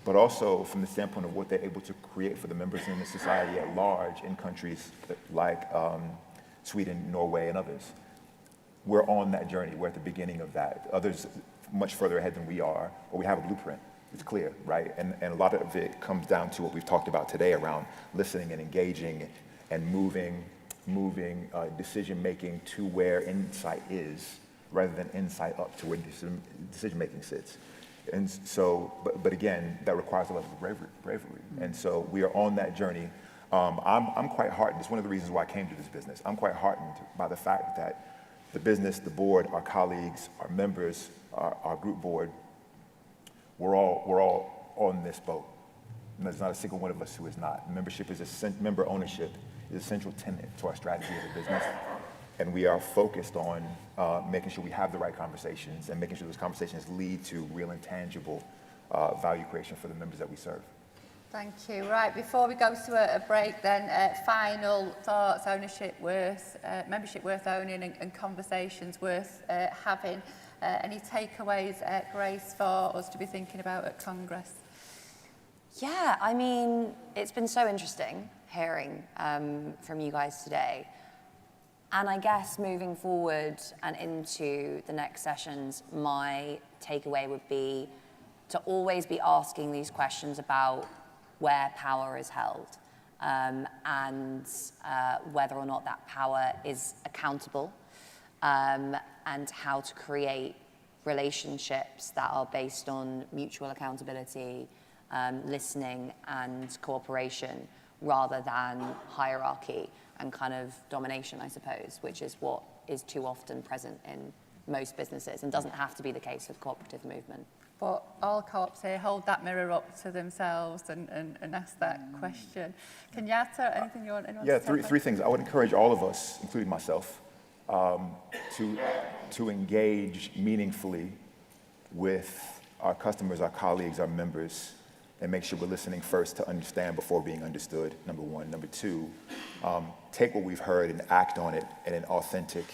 but also from the standpoint of what they're able to create for the members in the society at large in countries like Sweden, Norway, and others. We're on that journey. We're at the beginning of that. Others much further ahead than we are, or we have a blueprint. It's clear, right? And a lot of it comes down to what we've talked about today around listening and engaging and moving decision-making to where insight is, rather than insight up to where decision-making sits. And so, but again, that requires a level of bravery. And so we are on that journey. I'm quite heartened. It's one of the reasons why I came to this business. I'm quite heartened by the fact that the business, the board, our colleagues, our members, our group board, we're all on this boat. And there's not a single one of us who is not. Member ownership is a central tenet to our strategy as a business. And we are focused on making sure we have the right conversations and making sure those conversations lead to real and tangible value creation for the members that we serve. Thank you. Right, before we go to a break then, final thoughts, membership worth owning and conversations worth having. Any takeaways, Grace, for us to be thinking about at Congress? Yeah, I mean, it's been so interesting hearing from you guys today. And I guess moving forward and into the next sessions, my takeaway would be to always be asking these questions about where power is held and whether or not that power is accountable, and how to create relationships that are based on mutual accountability, listening and cooperation, rather than hierarchy and kind of domination, I suppose, which is what is too often present in most businesses and doesn't have to be the case with cooperative movement. But all co-ops here hold that mirror up to themselves and ask that question. Kenyatta, anything you want to say? Yeah, three things. I would encourage all of us, including myself, to engage meaningfully with our customers, our colleagues, our members, and make sure we're listening first to understand before being understood, number one. Number two, take what we've heard and act on it in an authentic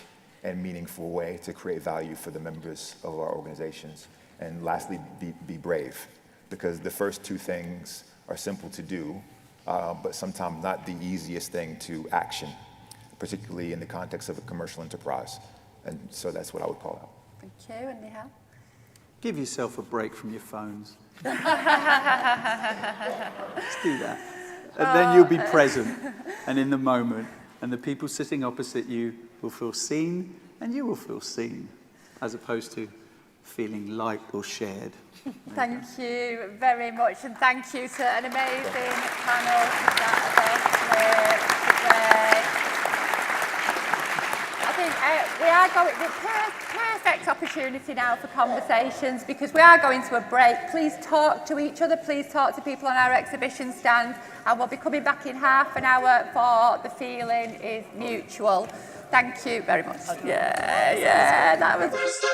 and meaningful way to create value for the members of our organizations. And lastly, be brave, because the first two things are simple to do, but sometimes not the easiest thing to action, particularly in the context of a commercial enterprise. And so that's what I would call out. Thank you. And Nihal? Give yourself a break from your phones. Let's do that. And then you'll be present and in the moment, and the people sitting opposite you will feel seen, and you will feel seen, as opposed to feeling liked or shared. Thank you very much, and thank you to an amazing panel today. I think We are going, the perfect opportunity now for conversations because we are going to a break. Please talk to each other, please talk to people on our exhibition stand, and we'll be coming back in half an hour for The Feeling is Mutual. Thank you very much. Yeah, that was...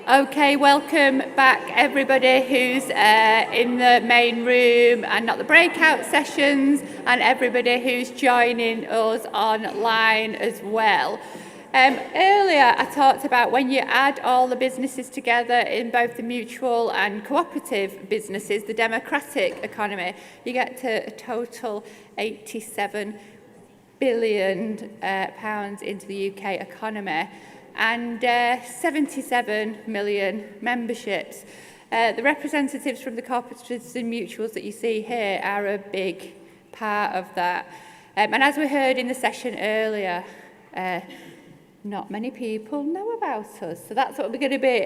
Okay, welcome back everybody who's in the main room and not the breakout sessions, and everybody who's joining us online as well. Earlier I talked about when you add all the businesses together in both the mutual and cooperative businesses, the democratic economy, you get to a total 87 billion pounds into the UK economy, and 77 million memberships. The representatives from the cooperatives and mutuals that you see here are a big part of that. And as we heard in the session earlier, not many people know about us. So that's what we're going to be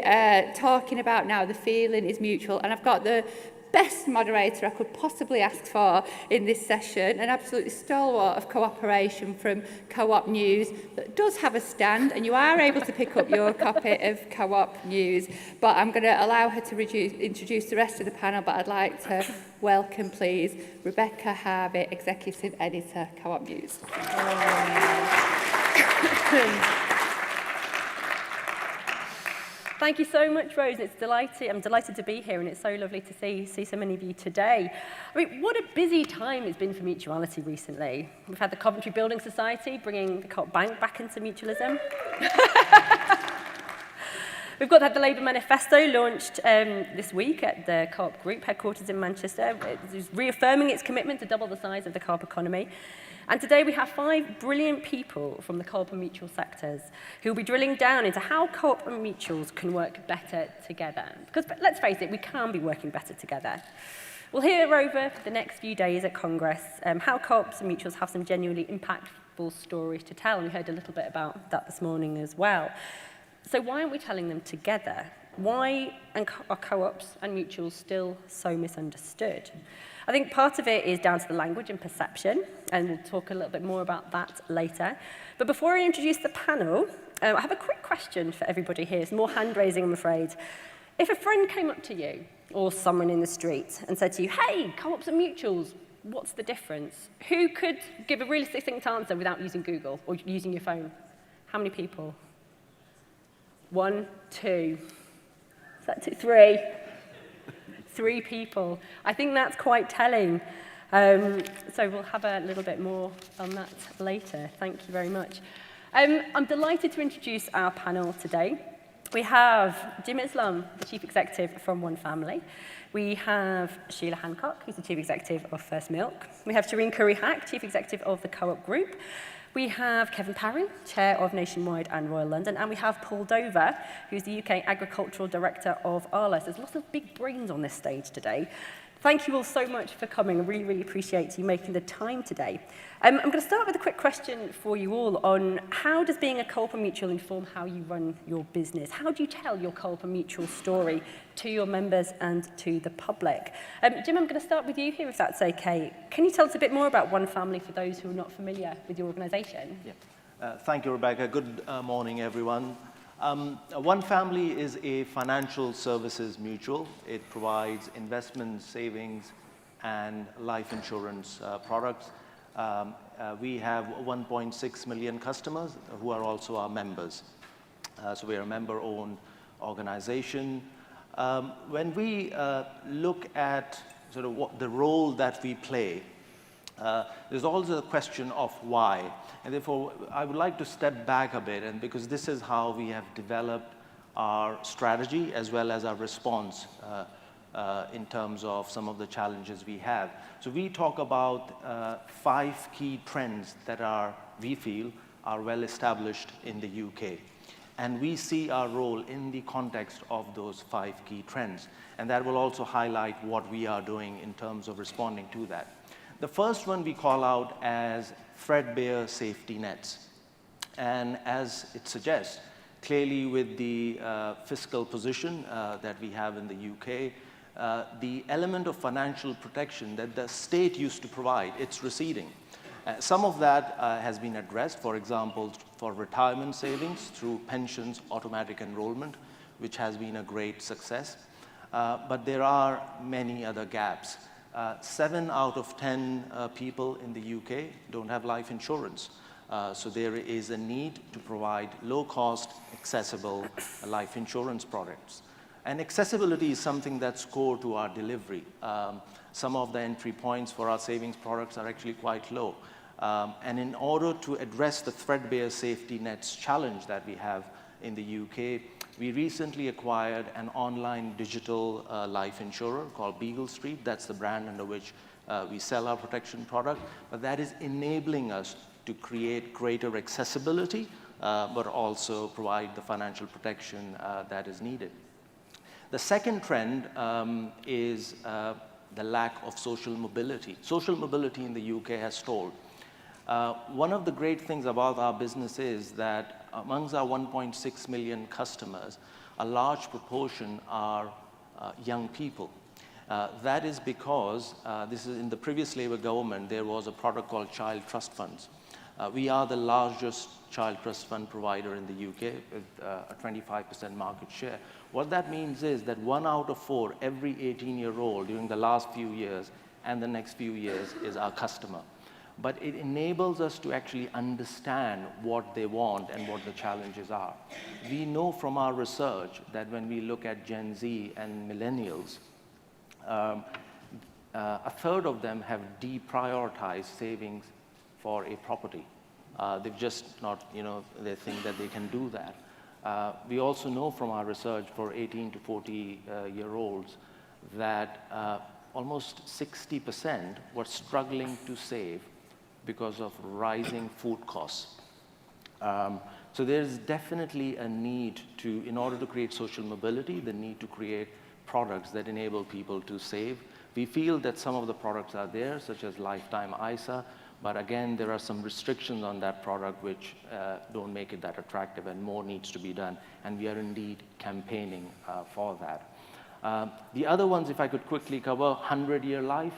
talking about now. The feeling is mutual. And I've got the best moderator I could possibly ask for in this session, an absolutely stalwart of cooperation from Co-op News that does have a stand, and you are able to pick up your copy of Co-op News. But I'm going to allow her to introduce the rest of the panel, but I'd like to welcome, please, Rebecca Harvey, Executive Editor, Co-op News. Thank you so much, Rose. I'm delighted to be here, and it's so lovely to see so many of you today. I mean, what a busy time it's been for mutuality recently. We've had the Coventry Building Society bringing the Co-op Bank back into mutualism. We've got the Labour Manifesto launched this week at the Co-op Group headquarters in Manchester. It's reaffirming its commitment to double the size of the co-op economy. And today we have 5 brilliant people from the co-op and mutual sectors who will be drilling down into how co-op and mutuals can work better together. Because let's face it, we can be working better together. We'll hear over the next few days at Congress how co-ops and mutuals have some genuinely impactful stories to tell, and we heard a little bit about that this morning as well. So why aren't we telling them together? Why are co-ops and mutuals still so misunderstood? I think part of it is down to the language and perception, and we'll talk a little bit more about that later. But before I introduce the panel, I have a quick question for everybody here. It's more hand-raising, I'm afraid. If a friend came up to you, or someone in the street, and said to you, hey, co-ops and mutuals, what's the difference? Who could give a really succinct answer without using Google or using your phone? How many people? 1, 2. Is that 2? 3? 3 people. I think that's quite telling. So we'll have a little bit more on that later. Thank you very much. I'm delighted to introduce our panel today. We have Jim Islam, the Chief Executive from One Family. We have Sheila Hancock, who's the Chief Executive of First Milk. We have Shireen Curry-Hack, Chief Executive of the Co-op Group. We have Kevin Parry, Chair of Nationwide and Royal London, and we have Paul Dover, who's the UK Agricultural Director of Arla. There's lots of big brains on this stage today. Thank you all so much for coming. I really, really appreciate you making the time today. I'm going to start with a quick question for you all on how does being a co-op and mutual inform how you run your business? How do you tell your co-op and mutual story to your members and to the public? Jim, I'm going to start with you here, if that's okay. Can you tell us a bit more about One Family for those who are not familiar with your organisation? Yeah. Thank you, Rebecca. Good morning, everyone. One Family is a financial services mutual. It provides investment, savings, and life insurance products. We have 1.6 million customers who are also our members. So we are a member-owned organization. When we look at sort of what the role that we play, there's also the question of why. And therefore, I would like to step back a bit, and because this is how we have developed our strategy as well as our response in terms of some of the challenges we have. So we talk about 5 key trends that we feel are well established in the UK. And we see our role in the context of those 5 key trends. And that will also highlight what we are doing in terms of responding to that. The first one we call out as threadbare safety nets. And as it suggests, clearly with the fiscal position that we have in the UK, the element of financial protection that the state used to provide, it's receding. Some of that has been addressed, for example, for retirement savings through pensions automatic enrollment, which has been a great success. But there are many other gaps. 7 out of 10 people in the UK don't have life insurance. So there is a need to provide low-cost, accessible life insurance products. And accessibility is something that's core to our delivery. Some of the entry points for our savings products are actually quite low. And in order to address the threadbare safety nets challenge that we have in the UK, we recently acquired an online digital life insurer called Beagle Street. That's the brand under which we sell our protection product. But that is enabling us to create greater accessibility, but also provide the financial protection that is needed. The second trend is the lack of social mobility. Social mobility in the UK has stalled. One of the great things about our business is that amongst our 1.6 million customers, a large proportion are young people. That is because this is in the previous Labour government, there was a product called child trust funds. We are the largest child trust fund provider in the UK with a 25% market share. What that means is that 1 out of 4, every 18-year-old during the last few years and the next few years is our customer. But it enables us to actually understand what they want and what the challenges are. We know from our research that when we look at Gen Z and millennials, a third of them have deprioritized savings for a property. They've just not, they think that they can do that. We also know from our research for 18 to 40-year-olds that almost 60% were struggling to save because of rising food costs. So there's definitely a need to, in order to create social mobility, the need to create products that enable people to save. We feel that some of the products are there, such as lifetime ISA, but again, there are some restrictions on that product which don't make it that attractive, and more needs to be done, and we are indeed campaigning for that. The other ones, if I could quickly cover, 100-year life,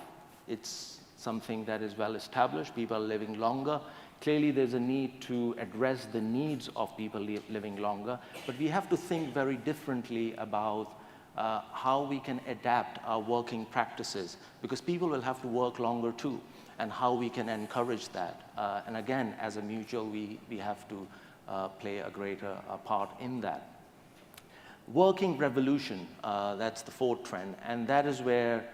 it's something that is well established. People are living longer. Clearly, there's a need to address the needs of people living longer, but we have to think very differently about how we can adapt our working practices, because people will have to work longer too, and how we can encourage that. And again, as a mutual, we have to play a greater part in that. Working revolution, that's the fourth trend, and that is where,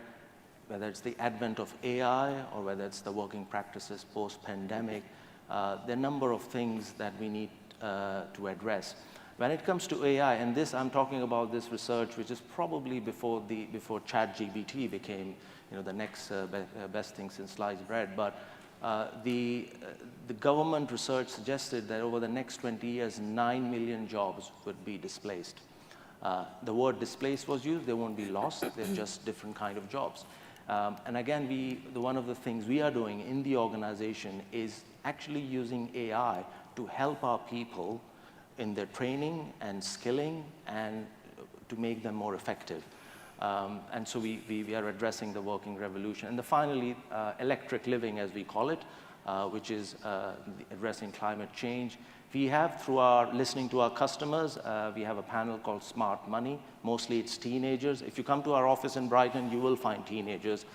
whether it's the advent of AI or whether it's the working practices post-pandemic, there are a number of things that we need to address. When it comes to AI, and this, I'm talking about this research, which is probably before ChatGPT became, the next best thing since sliced bread. But the government research suggested that over the next 20 years, 9 million jobs would be displaced. The word displaced was used. They won't be lost. They're just different kind of jobs. And again, one of the things we are doing in the organization is actually using AI to help our people in their training and skilling and to make them more effective. And so we are addressing the working revolution. And finally, electric living, as we call it, which is addressing climate change. We have, through our listening to our customers, we have a panel called Smart Money. Mostly it's teenagers. If you come to our office in Brighton, you will find teenagers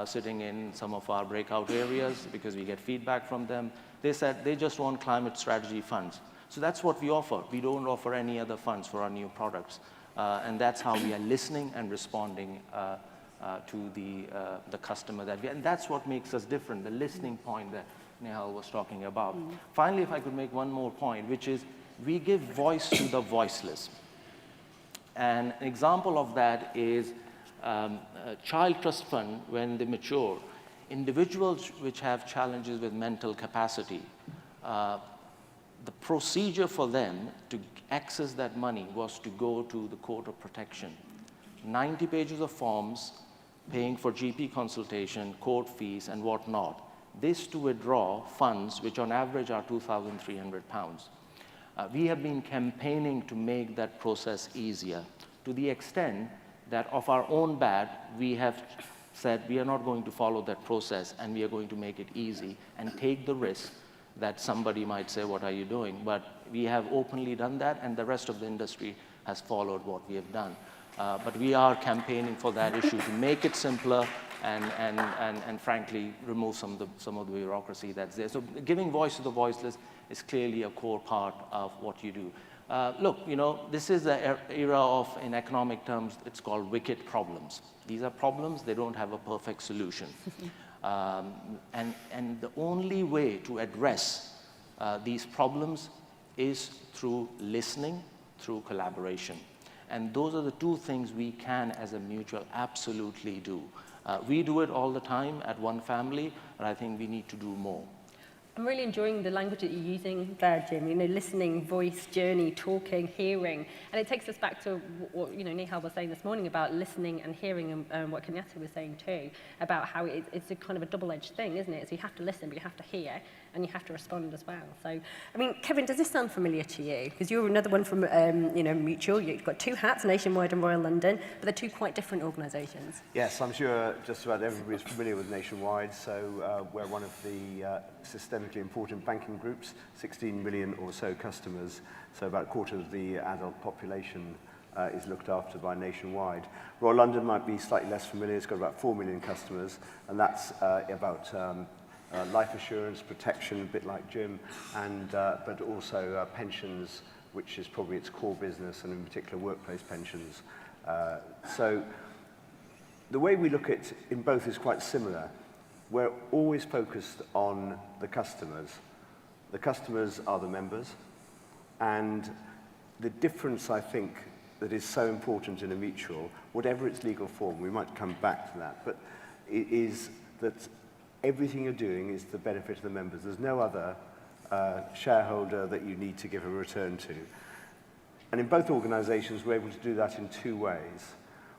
sitting in some of our breakout areas because we get feedback from them. They said they just want climate strategy funds. So that's what we offer. We don't offer any other funds for our new products. And that's how we are listening and responding to the customer and that's what makes us different, the listening point that Nehal was talking about. Finally, if I could make one more point, which is we give voice to the voiceless. And an example of that is a child trust fund, when they mature, individuals which have challenges with mental capacity, the procedure for them to access that money was to go to the court of protection. 90 pages of forms, paying for GP consultation, court fees, and whatnot. This to withdraw funds, which on average are £2,300. We have been campaigning to make that process easier, to the extent that of our own bat, we have said we are not going to follow that process, and we are going to make it easy and take the risk that somebody might say, what are you doing? But we have openly done that, and the rest of the industry has followed what we have done. But we are campaigning for that issue to make it simpler and frankly, remove some of the bureaucracy that's there. So giving voice to the voiceless is clearly a core part of what you do. Look, this is the era of, in economic terms, it's called wicked problems. These are problems, they don't have a perfect solution. And the only way to address these problems is through listening, through collaboration. And those are the two things we can, as a mutual, absolutely do. We do it all the time at One Family, but I think we need to do more. I'm really enjoying the language that you're using there, Jim. Listening, voice, journey, talking, hearing. And it takes us back to what Nehal was saying this morning about listening and hearing, and what Kenyatta was saying too, about how it's a kind of a double-edged thing, isn't it? So you have to listen, but you have to hear, and you have to respond as well. So, Kevin, does this sound familiar to you? Because you're another one from, Mutual. You've got two hats, Nationwide and Royal London, but they're two quite different organisations. Yes, I'm sure just about everybody's familiar with Nationwide. So we're one of the systemically important banking groups, 16 million or so customers. So about a quarter of the adult population is looked after by Nationwide. Royal London might be slightly less familiar. It's got about 4 million customers, and that's about life assurance, protection, a bit like Jim, and but also pensions, which is probably its core business, and in particular workplace pensions. So the way we look at in both is quite similar. We're always focused on the customers. The customers are the members, and the difference, I think, that is so important in a mutual, whatever its legal form, we might come back to that, but it is that everything you're doing is to the benefit of the members. There's no other shareholder that you need to give a return to. And in both organisations, we're able to do that in two ways.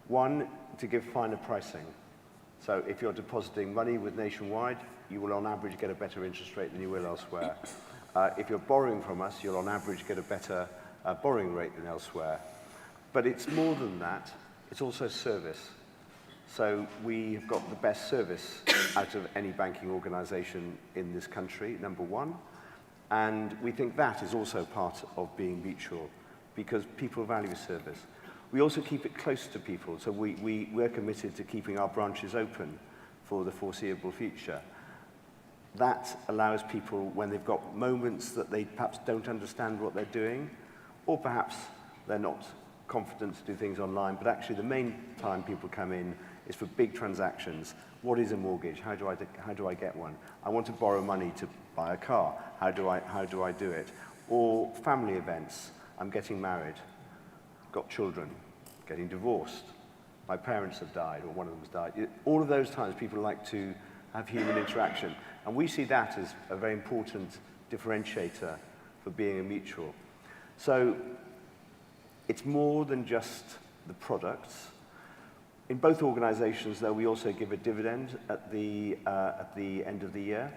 One, to give finer pricing. So if you're depositing money with Nationwide, you will on average get a better interest rate than you will elsewhere. If you're borrowing from us, you'll on average get a better borrowing rate than elsewhere. But it's more than that, it's also service. So we have got the best service out of any banking organisation in this country, number one. And we think that is also part of being mutual, because people value service. We also keep it close to people, so we're committed to keeping our branches open for the foreseeable future. That allows people, when they've got moments that they perhaps don't understand what they're doing, or perhaps they're not confident to do things online, but actually the main time people come in is for big transactions. What is a mortgage? How do I get one? I want to borrow money to buy a car. How do I do it? Or family events. I'm getting married, got children, getting divorced. My parents have died, or one of them has died. All of those times people like to have human interaction. And we see that as a very important differentiator for being a mutual. So it's more than just the products. In both organizations, though, we also give a dividend at the end of the year.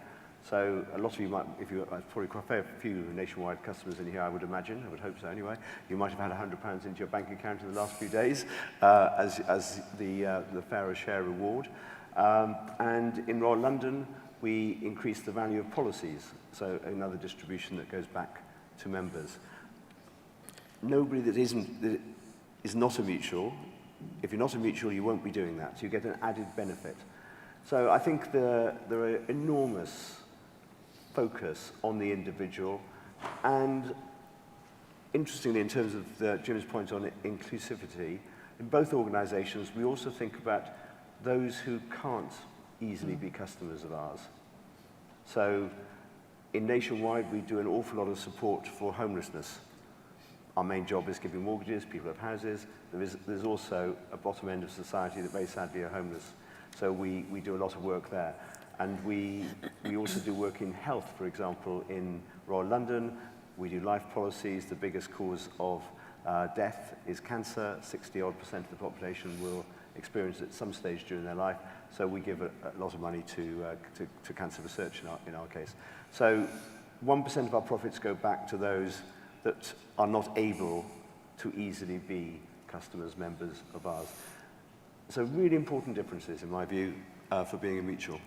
So a lot of you might, if you probably quite a fair few Nationwide customers in here, I would imagine, I would hope so anyway, you might have had £100 into your bank account in the last few days as the fairer share reward. And in Royal London, we increase the value of policies, so another distribution that goes back to members. Nobody that is not a mutual, if you're not a mutual, you won't be doing that, so you get an added benefit. So I think there are enormous focus on the individual, and interestingly, in terms of Jim's point on inclusivity, in both organizations, we also think about those who can't easily be customers of ours. So in Nationwide, we do an awful lot of support for homelessness. Our main job is giving mortgages, people have houses. There's also a bottom end of society that very sadly are homeless. So we do a lot of work there. And we also do work in health, for example, in Royal London. We do life policies. The biggest cause of death is cancer. 60-odd% of the population will experience it at some stage during their life. So we give a lot of money to cancer research in our case. So 1% of our profits go back to those that are not able to easily be customers, members of ours. So really important differences, in my view, for being a mutual.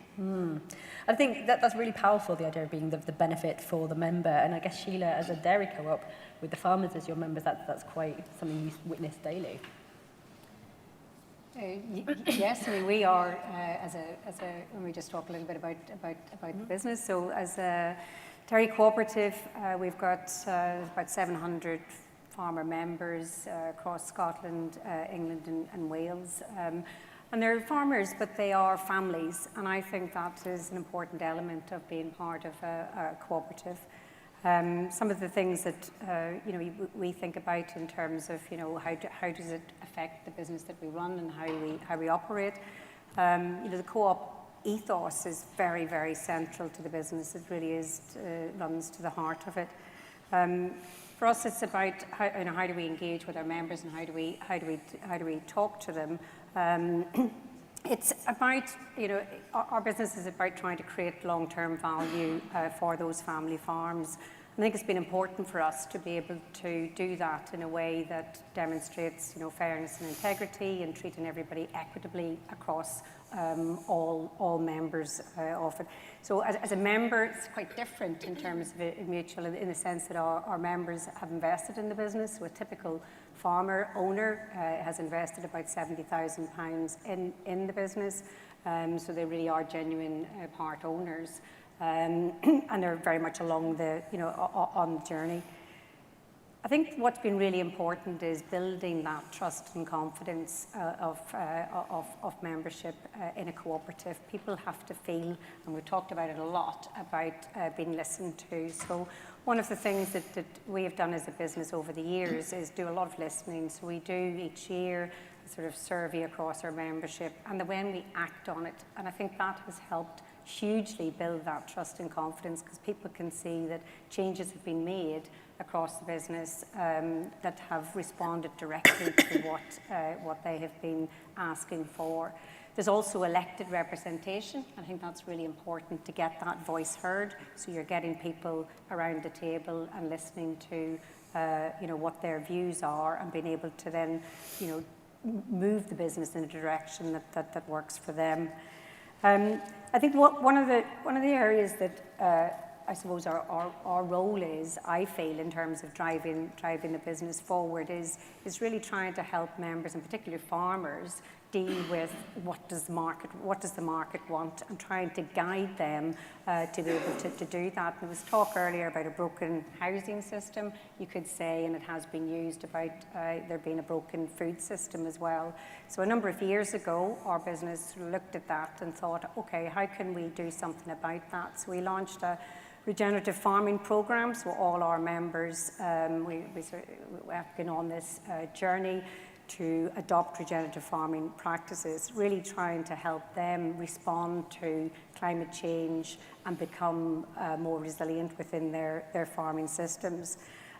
I think that's really powerful, the idea of being the benefit for the member. And I guess, Sheila, as a dairy co-op, with the farmers as your members, that's quite something you witness daily. Yes, I mean, we are, when we just talk a little bit about the business. So as a dairy cooperative, we've got about 700 farmer members across Scotland, England and Wales. And they're farmers, but they are families. And I think that is an important element of being part of a cooperative. Some of the things that we think about in terms of how does it affect the business that we run and how we operate. The co-op ethos is very, very central to the business. It really is runs to the heart of it. For us, it's about how do we engage with our members and how do we talk to them. It's about, our business is about trying to create long-term value for those family farms. I think it's been important for us to be able to do that in a way that demonstrates, fairness and integrity and treating everybody equitably across all members of it. So as a member, it's quite different in terms of a mutual in the sense that our members have invested in the business. So a typical farmer owner has invested about £70,000 in the business. So they really are genuine part owners. And they're very much along the, on the journey. I think what's been really important is building that trust and confidence of membership in a cooperative. People have to feel, and we've talked about it a lot, about being listened to. So one of the things that we have done as a business over the years is do a lot of listening. So we do each year a sort of survey across our membership, and then we act on it. And I think that has helped hugely build that trust and confidence, because people can see that changes have been made across the business that have responded directly to what they have been asking for. There's also elected representation. I think that's really important to get that voice heard. So you're getting people around the table and listening to what their views are, and being able to then move the business in a direction that works for them. I think one of the areas that I suppose our role is, I feel, in terms of driving the business forward is really trying to help members, and particularly farmers, deal with what does the market want, and trying to guide them to be able to do that. There was talk earlier about a broken housing system, you could say, and it has been used about there being a broken food system as well. So a number of years ago, our business looked at that and thought, okay, how can we do something about that? So we launched a regenerative farming program. So all our members, we have been on this journey to adopt regenerative farming practices, really trying to help them respond to climate change and become more resilient within their farming systems.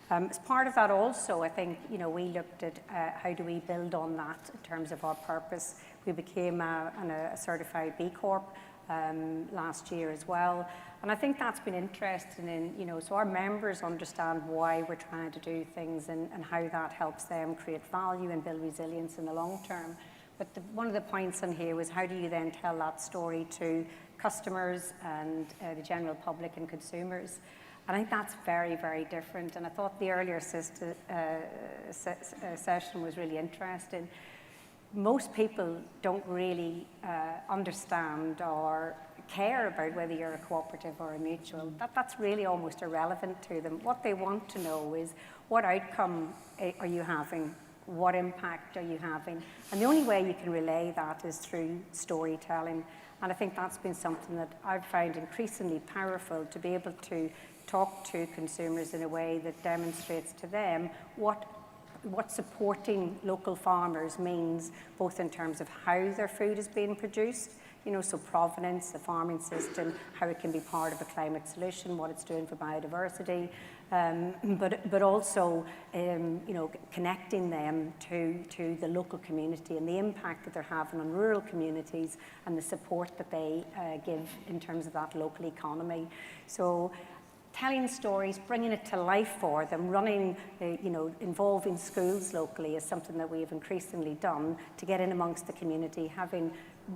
As part of that also, I think, we looked at how do we build on that in terms of our purpose. We became a certified B Corp last year as well. And I think that's been interesting in, so our members understand why we're trying to do things and how that helps them create value and build resilience in the long term. But one of the points on here was, how do you then tell that story to customers and the general public and consumers? And I think that's very, very different. And I thought the earlier session was really interesting. Most people don't really understand or care about whether you're a cooperative or a mutual. That's really almost irrelevant to them. What they want to know is, what outcome are you having? What impact are you having? And the only way you can relay that is through storytelling. And I think that's been something that I've found increasingly powerful, to be able to talk to consumers in a way that demonstrates to them what supporting local farmers means, both in terms of how their food is being produced, so provenance, the farming system, how it can be part of a climate solution, what it's doing for biodiversity, but also, connecting them to the local community and the impact that they're having on rural communities, and the support that they give in terms of that local economy. So telling stories, bringing it to life for them, running, involving schools locally is something that we have increasingly done to get in amongst the community, having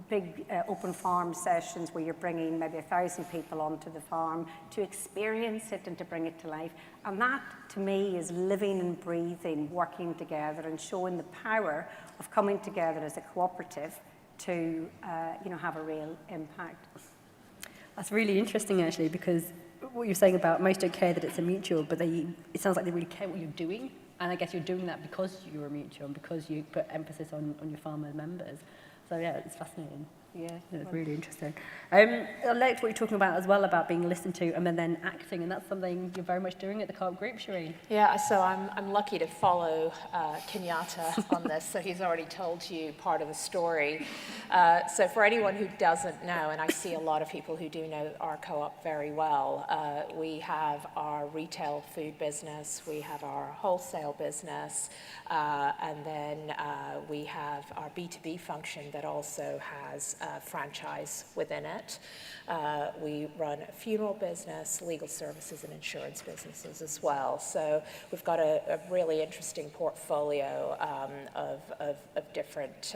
big open farm sessions where you're bringing maybe 1,000 people onto the farm to experience it and to bring it to life. And that, to me, is living and breathing, working together and showing the power of coming together as a cooperative to, have a real impact. That's really interesting, actually, because what you're saying about most don't care that it's a mutual, but it sounds like they really care what you're doing. And I guess you're doing that because you're a mutual and because you put emphasis on your farmer members. So yeah, it's fascinating. Yeah, it's really interesting. I liked what you're talking about as well, about being listened to and then acting, and that's something you're very much doing at the Co-op Group, Shireen. Yeah, so I'm lucky to follow Kenyatta on this, so he's already told you part of the story. So for anyone who doesn't know, and I see a lot of people who do know our co-op very well, we have our retail food business, we have our wholesale business, and then we have our B2B function that also has franchise within it. We run a funeral business, legal services, and insurance businesses as well. So we've got a really interesting portfolio of different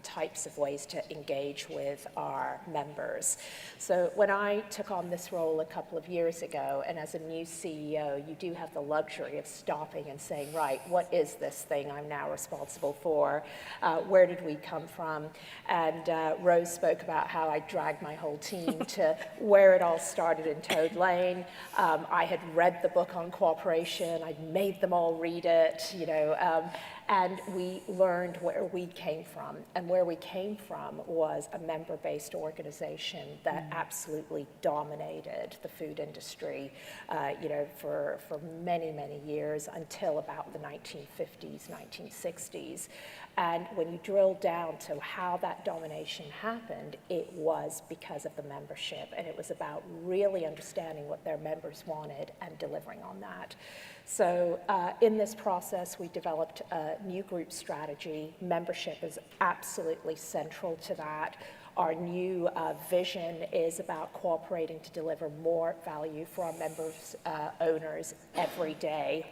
types of ways to engage with our members. So when I took on this role a couple of years ago, and as a new CEO, you do have the luxury of stopping and saying, right, what is this thing I'm now responsible for? Where did we come from? And Rose Rose spoke about how I dragged my whole team to where it all started in Toad Lane. I had read the book on cooperation. I'd made them all read it, and we learned where we came from. And where we came from was a member-based organization that absolutely dominated the food industry, for many, many years until about the 1950s, 1960s. And when you drill down to how that domination happened, it was because of the membership, and it was about really understanding what their members wanted and delivering on that. So in this process, we developed a new group strategy. Membership is absolutely central to that. Our new vision is about cooperating to deliver more value for our members, owners every day.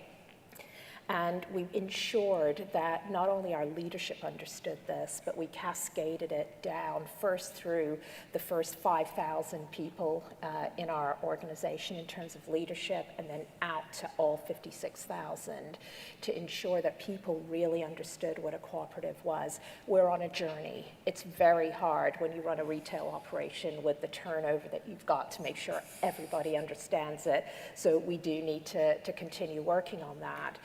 And we ensured that not only our leadership understood this, but we cascaded it down first through the first 5,000 people in our organization in terms of leadership, and then out to all 56,000 to ensure that people really understood what a cooperative was. We're on a journey. It's very hard when you run a retail operation with the turnover that you've got to make sure everybody understands it. So we do need to continue working on that.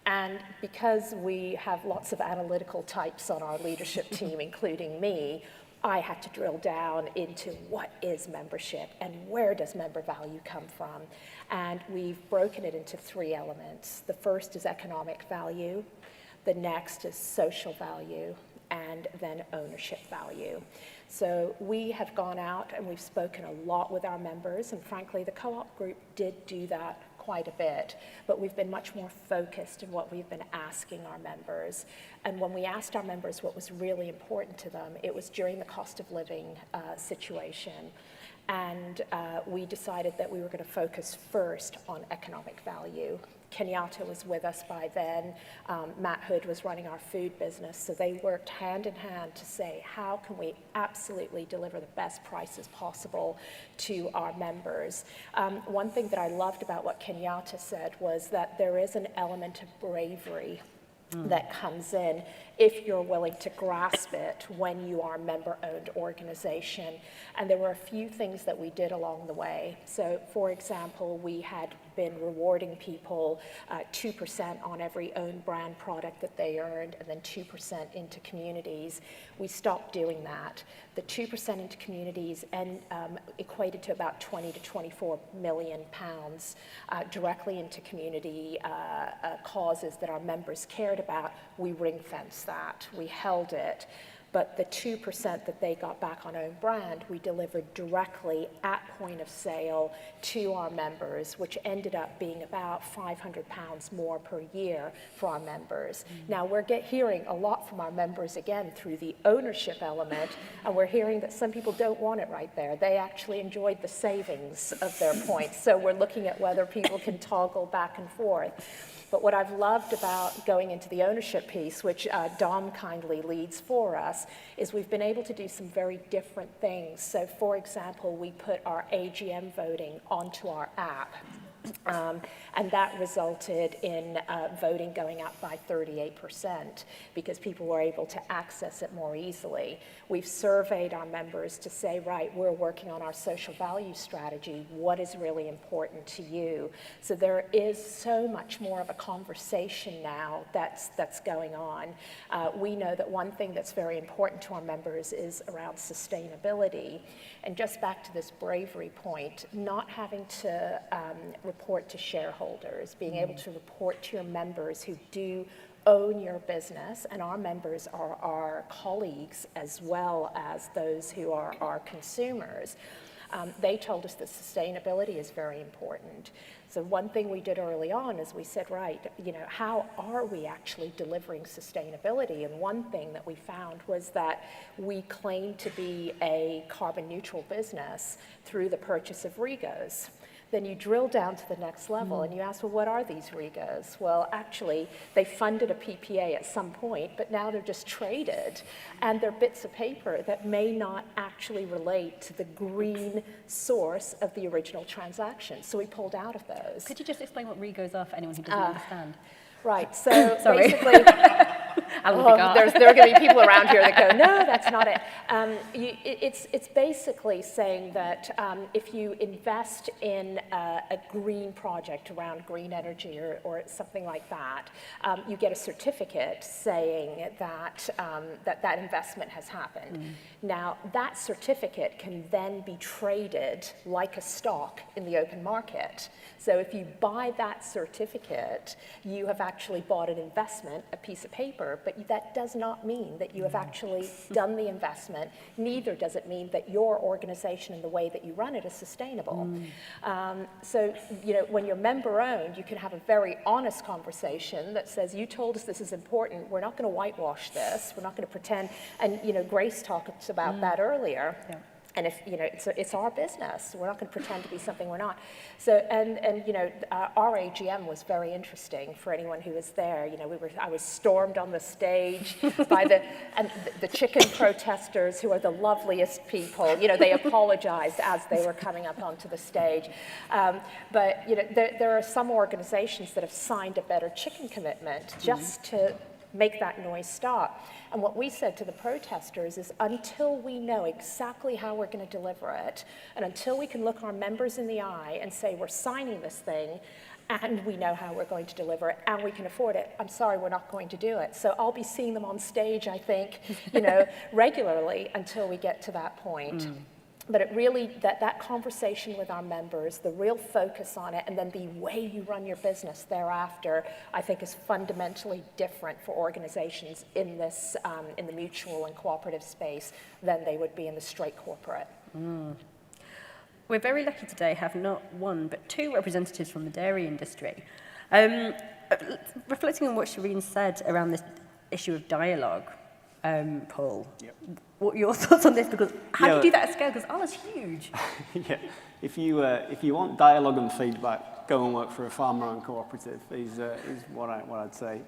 And because we have lots of analytical types on our leadership team, including me, I had to drill down into what is membership and where does member value come from. And we've broken it into 3 elements. The first is economic value, the next is social value, and then ownership value. So we have gone out and we've spoken a lot with our members, and frankly, the co-op group did do that quite a bit, but we've been much more focused in what we've been asking our members. And when we asked our members what was really important to them, it was during the cost of living situation. And we decided that we were going to focus first on economic value. Kenyatta was with us by then. Matt Hood was running our food business. So they worked hand in hand to say, how can we absolutely deliver the best prices possible to our members? One thing that I loved about what Kenyatta said was that there is an element of bravery that comes in if you're willing to grasp it when you are a member-owned organization. And there were a few things that we did along the way. So, for example, we had been rewarding people 2% on every owned brand product that they earned, and then 2% into communities. We stopped doing that. The 2% into communities equated to about 20 to 24 million pounds directly into community causes that our members cared about. We ring-fenced that. We held it. But the 2% that they got back on own brand, we delivered directly at point of sale to our members, which ended up being about £500 more per year for our members. Now, we're hearing a lot from our members, again, through the ownership element, and we're hearing that some people don't want it right there. They actually enjoyed the savings of their points. So we're looking at whether people can toggle back and forth. But what I've loved about going into the ownership piece, which Dom kindly leads for us, is we've been able to do some very different things. So, for example, we put our AGM voting onto our app. And that resulted in voting going up by 38% because people were able to access it more easily. We've surveyed our members to say, right, we're working on our social value strategy. What is really important to you? So there is so much more of a conversation now that's going on. We know that one thing that's very important to our members is around sustainability. And just back to this bravery point, not having to report to shareholders, being able to report to your members who do own your business, and our members are our colleagues as well as those who are our consumers. They told us that sustainability is very important. So one thing we did early on is we said, right, how are we actually delivering sustainability? And one thing that we found was that we claimed to be a carbon neutral business through the purchase of Regos. Then you drill down to the next level and you ask, well, what are these Regos? Well, actually, they funded a PPA at some point, but now they're just traded. And they're bits of paper that may not actually relate to the green source of the original transaction. So we pulled out of those. Could you just explain what Regos are for anyone who doesn't understand? Right, so Sorry. basically, Alan Vigar. There are going to be people around here that go, no, that's not it. It's basically saying that if you invest in a green project around green energy or something like that, you get a certificate saying that that investment has happened. Now, that certificate can then be traded like a stock in the open market. So if you buy that certificate, you have actually bought an investment, a piece of paper, but that does not mean that you have actually done the investment. Neither does it mean that your organization and the way that you run it is sustainable. So, you know, when you're member-owned, you can have a very honest conversation that says, you told us this is important, we're not going to whitewash this, we're not going to pretend, and, you know, Grace talked about that earlier. Yeah. And if, you know, it's our business. We're not going to pretend to be something we're not. So, and you know, our AGM was very interesting for anyone who was there. You know, I was stormed on the stage by the chicken protesters, who are the loveliest people. You know, they apologized as they were coming up onto the stage. But, you know, there are some organizations that have signed a better chicken commitment just to make that noise stop. And what we said to the protesters is, until we know exactly how we're going to deliver it, and until we can look our members in the eye and say we're signing this thing, and we know how we're going to deliver it, and we can afford it, I'm sorry, we're not going to do it. So I'll be seeing them on stage, I think, you know, regularly until we get to that point. But it really, that conversation with our members, the real focus on it, and then the way you run your business thereafter, I think is fundamentally different for organizations in this, in the mutual and cooperative space than they would be in the straight corporate. We're very lucky today to have not one, but two representatives from the dairy industry. Reflecting on what Shireen said around this issue of dialogue, Paul, what are your thoughts on this? Because how do you do that at scale? Because ours is huge. Yeah, if you want dialogue and feedback, go and work for a farmer-owned cooperative. Is what I'd say.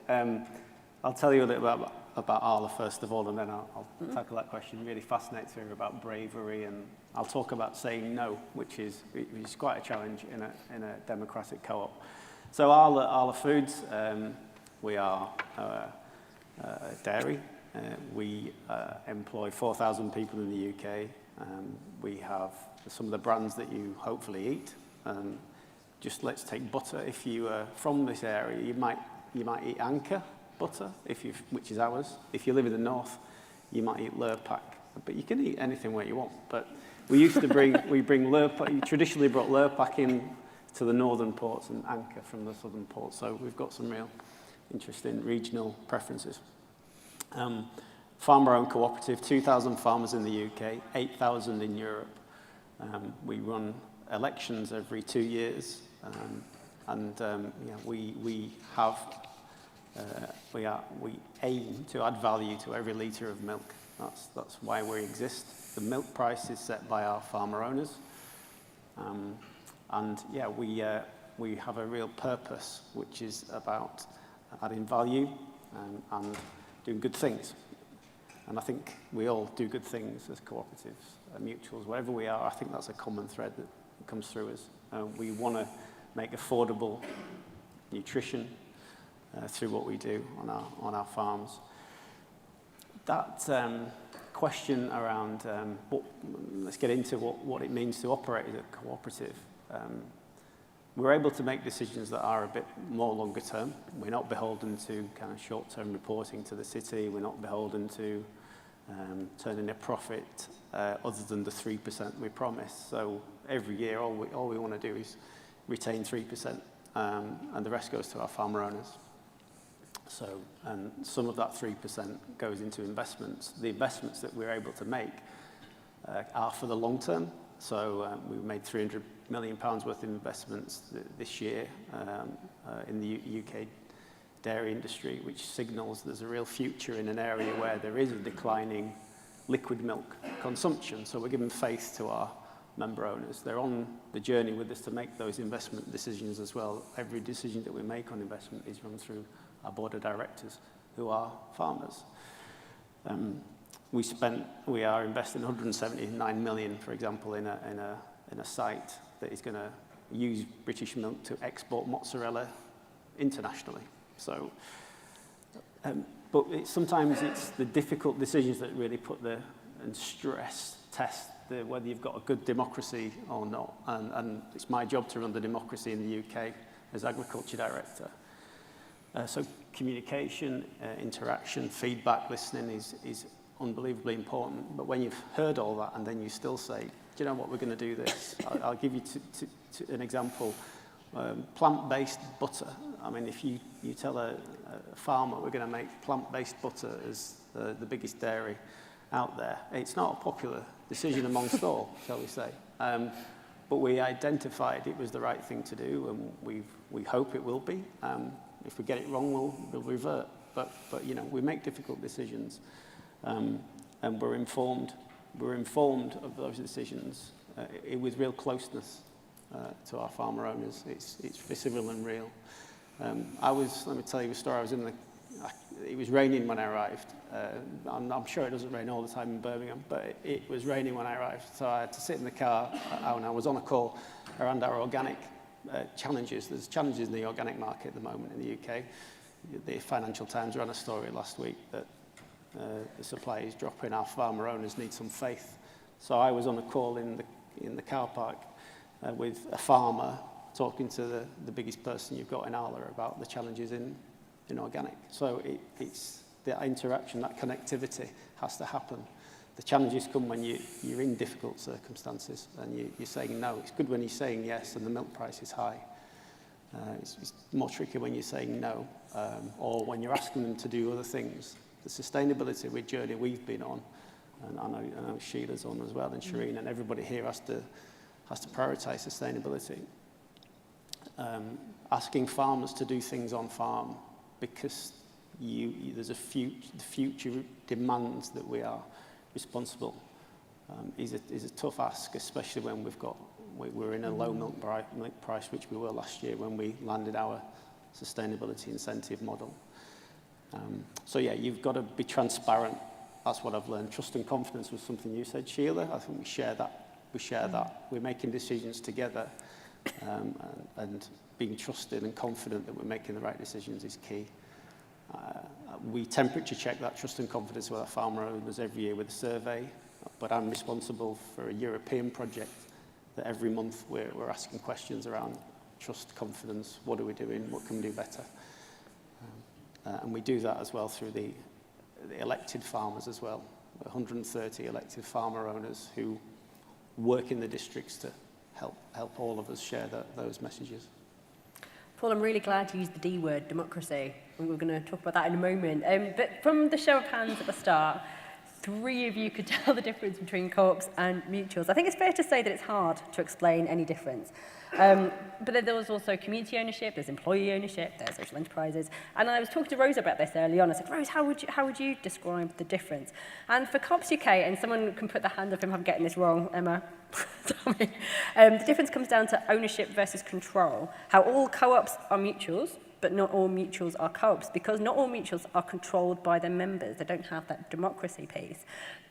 I'll tell you a little bit about Arla first of all, and then I'll tackle that question. It really fascinates me about bravery, and I'll talk about saying no, which is quite a challenge in a democratic co-op. So Arla Foods, we are a dairy. We employ 4,000 people in the UK. We have some of the brands that you hopefully eat. Just let's take butter. If you are from this area, you might eat Anchor butter, which is ours. If you live in the north, you might eat Lurpak. But you can eat anything where you want. But we used to bring Lurpak. You traditionally brought Lurpak in to the northern ports and Anchor from the southern ports. So we've got some real interesting regional preferences. Farmer-owned cooperative, 2,000 farmers in the UK, 8,000 in Europe. We run elections every 2 years, we aim to add value to every litre of milk. That's why we exist. The milk price is set by our farmer owners, we have a real purpose, which is about adding value and doing good things. And I think we all do good things as cooperatives, mutuals, wherever we are. I think that's a common thread that comes through us. We want to make affordable nutrition through what we do on our farms. That question around, let's get into what it means to operate as a cooperative. We're able to make decisions that are a bit more longer term. We're not beholden to kind of short-term reporting to the city. We're not beholden to turning a profit other than the 3% we promise. So every year, all we want to do is retain 3%, and the rest goes to our farmer owners. So, and some of that 3% goes into investments. The investments that we're able to make are for the long term. So we've made £300 million worth of investments this year in the UK dairy industry, which signals there's a real future in an area where there is a declining liquid milk consumption. So we're giving faith to our member owners. They're on the journey with us to make those investment decisions as well. Every decision that we make on investment is run through our board of directors, who are farmers. We are investing 179 million, for example, in a site that is going to use British milk to export mozzarella internationally. So, But sometimes it's the difficult decisions that really and test whether you've got a good democracy or not. And it's my job to run the democracy in the UK as Agriculture Director. So communication, interaction, feedback, listening is unbelievably important. But when you've heard all that and then you still say, do you know what, we're going to do this? I'll give you an example. Plant-based butter. I mean, if you tell a farmer we're going to make plant-based butter as the biggest dairy out there, it's not a popular decision amongst all, shall we say. But we identified it was the right thing to do, and we hope it will be. If we get it wrong, we'll revert. But you know, we make difficult decisions, and we're informed of those decisions with real closeness to our farmer owners. It's visceral and real. Let me tell you a story. It was raining when I arrived. I'm sure it doesn't rain all the time in Birmingham, but it was raining when I arrived. So I had to sit in the car, and I was on a call around our organic challenges. There's challenges in the organic market at the moment in the UK. The Financial Times ran a story last week that the supply is dropping. Our farmer owners need some faith. So I was on a call in the car park with a farmer talking to the biggest person you've got in Arla about the challenges in organic. So it's the interaction, that connectivity has to happen. The challenges come when you're in difficult circumstances and you're saying no. It's good when you're saying yes and the milk price is high. It's more tricky when you're saying no, or when you're asking them to do other things. The sustainability journey we've been on, and I know Sheila's on as well, and Shireen, and everybody here has to prioritise sustainability. Asking farmers to do things on farm because there's the future demands that we are responsible is a tough ask, especially when we're in a low milk price, which we were last year when we landed our sustainability incentive model. So yeah, you've got to be transparent. That's what I've learned. Trust and confidence was something you said, Sheila. I think we share that. We're making decisions together, and being trusted and confident that we're making the right decisions is key. We temperature check that trust and confidence with our farmer owners every year with a survey, but I'm responsible for a European project that every month we're asking questions around trust, confidence, what are we doing, what can we do better? And we do that as well through the elected farmers as well. 130 elected farmer owners who work in the districts to help all of us share those messages. Paul, I'm really glad you used the D word, democracy. We're going to talk about that in a moment. But from the show of hands at the start, 3 of you could tell the difference between co-ops and mutuals. I think it's fair to say that it's hard to explain any difference. But then there was also community ownership, there's employee ownership, there's social enterprises. And I was talking to Rose about this early on. I said, Rose, how would you describe the difference? And for Co-ops UK, and someone can put their hand up if I'm getting this wrong, Emma, tell me. The difference comes down to ownership versus control. How all co-ops are mutuals, but not all mutuals are co-ops, because not all mutuals are controlled by their members. They don't have that democracy piece.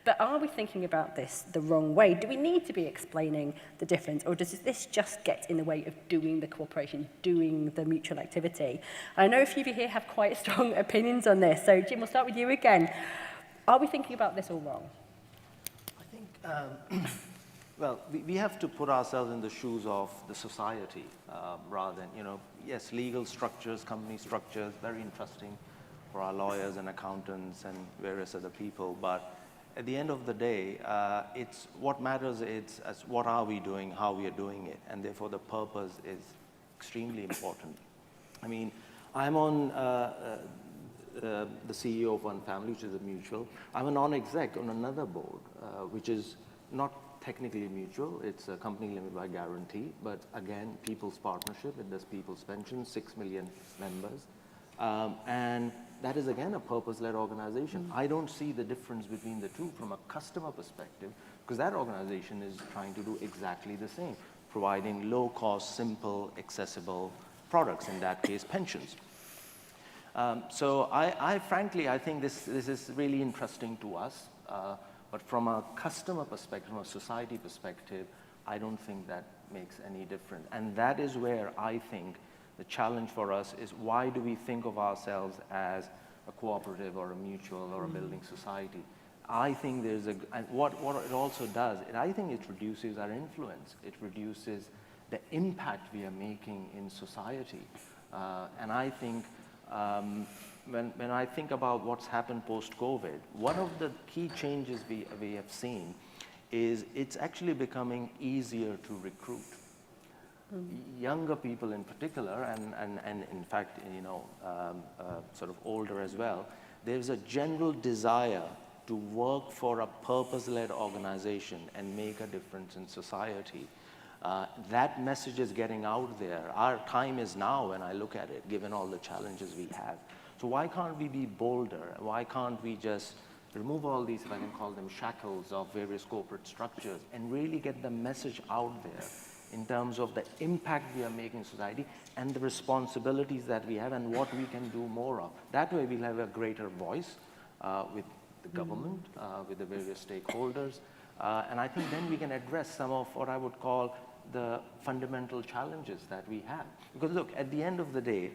But are we thinking about this the wrong way? Do we need to be explaining the difference, or does this just get in the way of doing the cooperation, doing the mutual activity? I know a few of you here have quite strong opinions on this, so Jim, we'll start with you again. Are we thinking about this all wrong? I think, well, we have to put ourselves in the shoes of the society rather than, yes, legal structures, company structures, very interesting for our lawyers and accountants and various other people, but at the end of the day, it's what matters is what are we doing, how we are doing it, and therefore the purpose is extremely important. I mean, I'm on the CEO of one family, which is a mutual. I'm a non-exec on another board, which is not technically mutual. It's a company limited by guarantee, but again, people's partnership. It does people's pensions, 6 million members. And that is, again, a purpose-led organization. I don't see the difference between the two from a customer perspective, because that organization is trying to do exactly the same, providing low-cost, simple, accessible products, in that case, pensions. So frankly, I think this is really interesting to us, but from a customer perspective, from a society perspective, I don't think that makes any difference. And that is where I think the challenge for us is, why do we think of ourselves as a cooperative or a mutual or a building society. I think there's a, and what it also does, I think it reduces our influence. It reduces the impact we are making in society. And I think when I think about what's happened post-COVID, one of the key changes we have seen is it's actually becoming easier to recruit. Younger people in particular, and in fact, you know, sort of older as well, there's a general desire to work for a purpose-led organization and make a difference in society. That message is getting out there. Our time is now when I look at it, given all the challenges we have. So why can't we be bolder? Why can't we just remove all these, if I can call them shackles of various corporate structures, and really get the message out there in terms of the impact we are making in society and the responsibilities that we have and what we can do more of. That way we'll have a greater voice with the government, with the various stakeholders, and I think then we can address some of what I would call the fundamental challenges that we have. Because look, at the end of the day,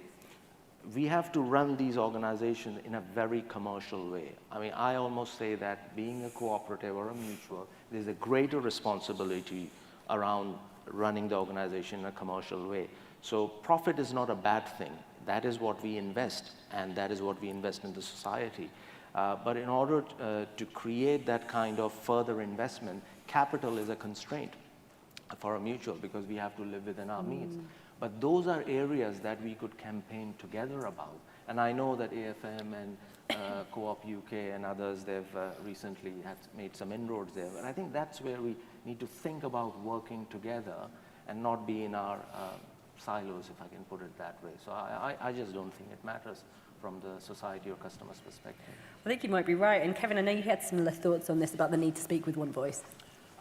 we have to run these organizations in a very commercial way. I mean, I almost say that being a cooperative or a mutual, there's a greater responsibility around running the organization in a commercial way. So profit is not a bad thing. That is what we invest, and that is what we invest in the society. But in order to create that kind of further investment, capital is a constraint for a mutual because we have to live within our means. But those are areas that we could campaign together about. And I know that AFM and Co-op UK and others, they've recently made some inroads there. And I think that's where we need to think about working together and not be in our silos, if I can put it that way. So I just don't think it matters from the society or customer's perspective. I think you might be right. And Kevin, I know you had similar thoughts on this about the need to speak with one voice.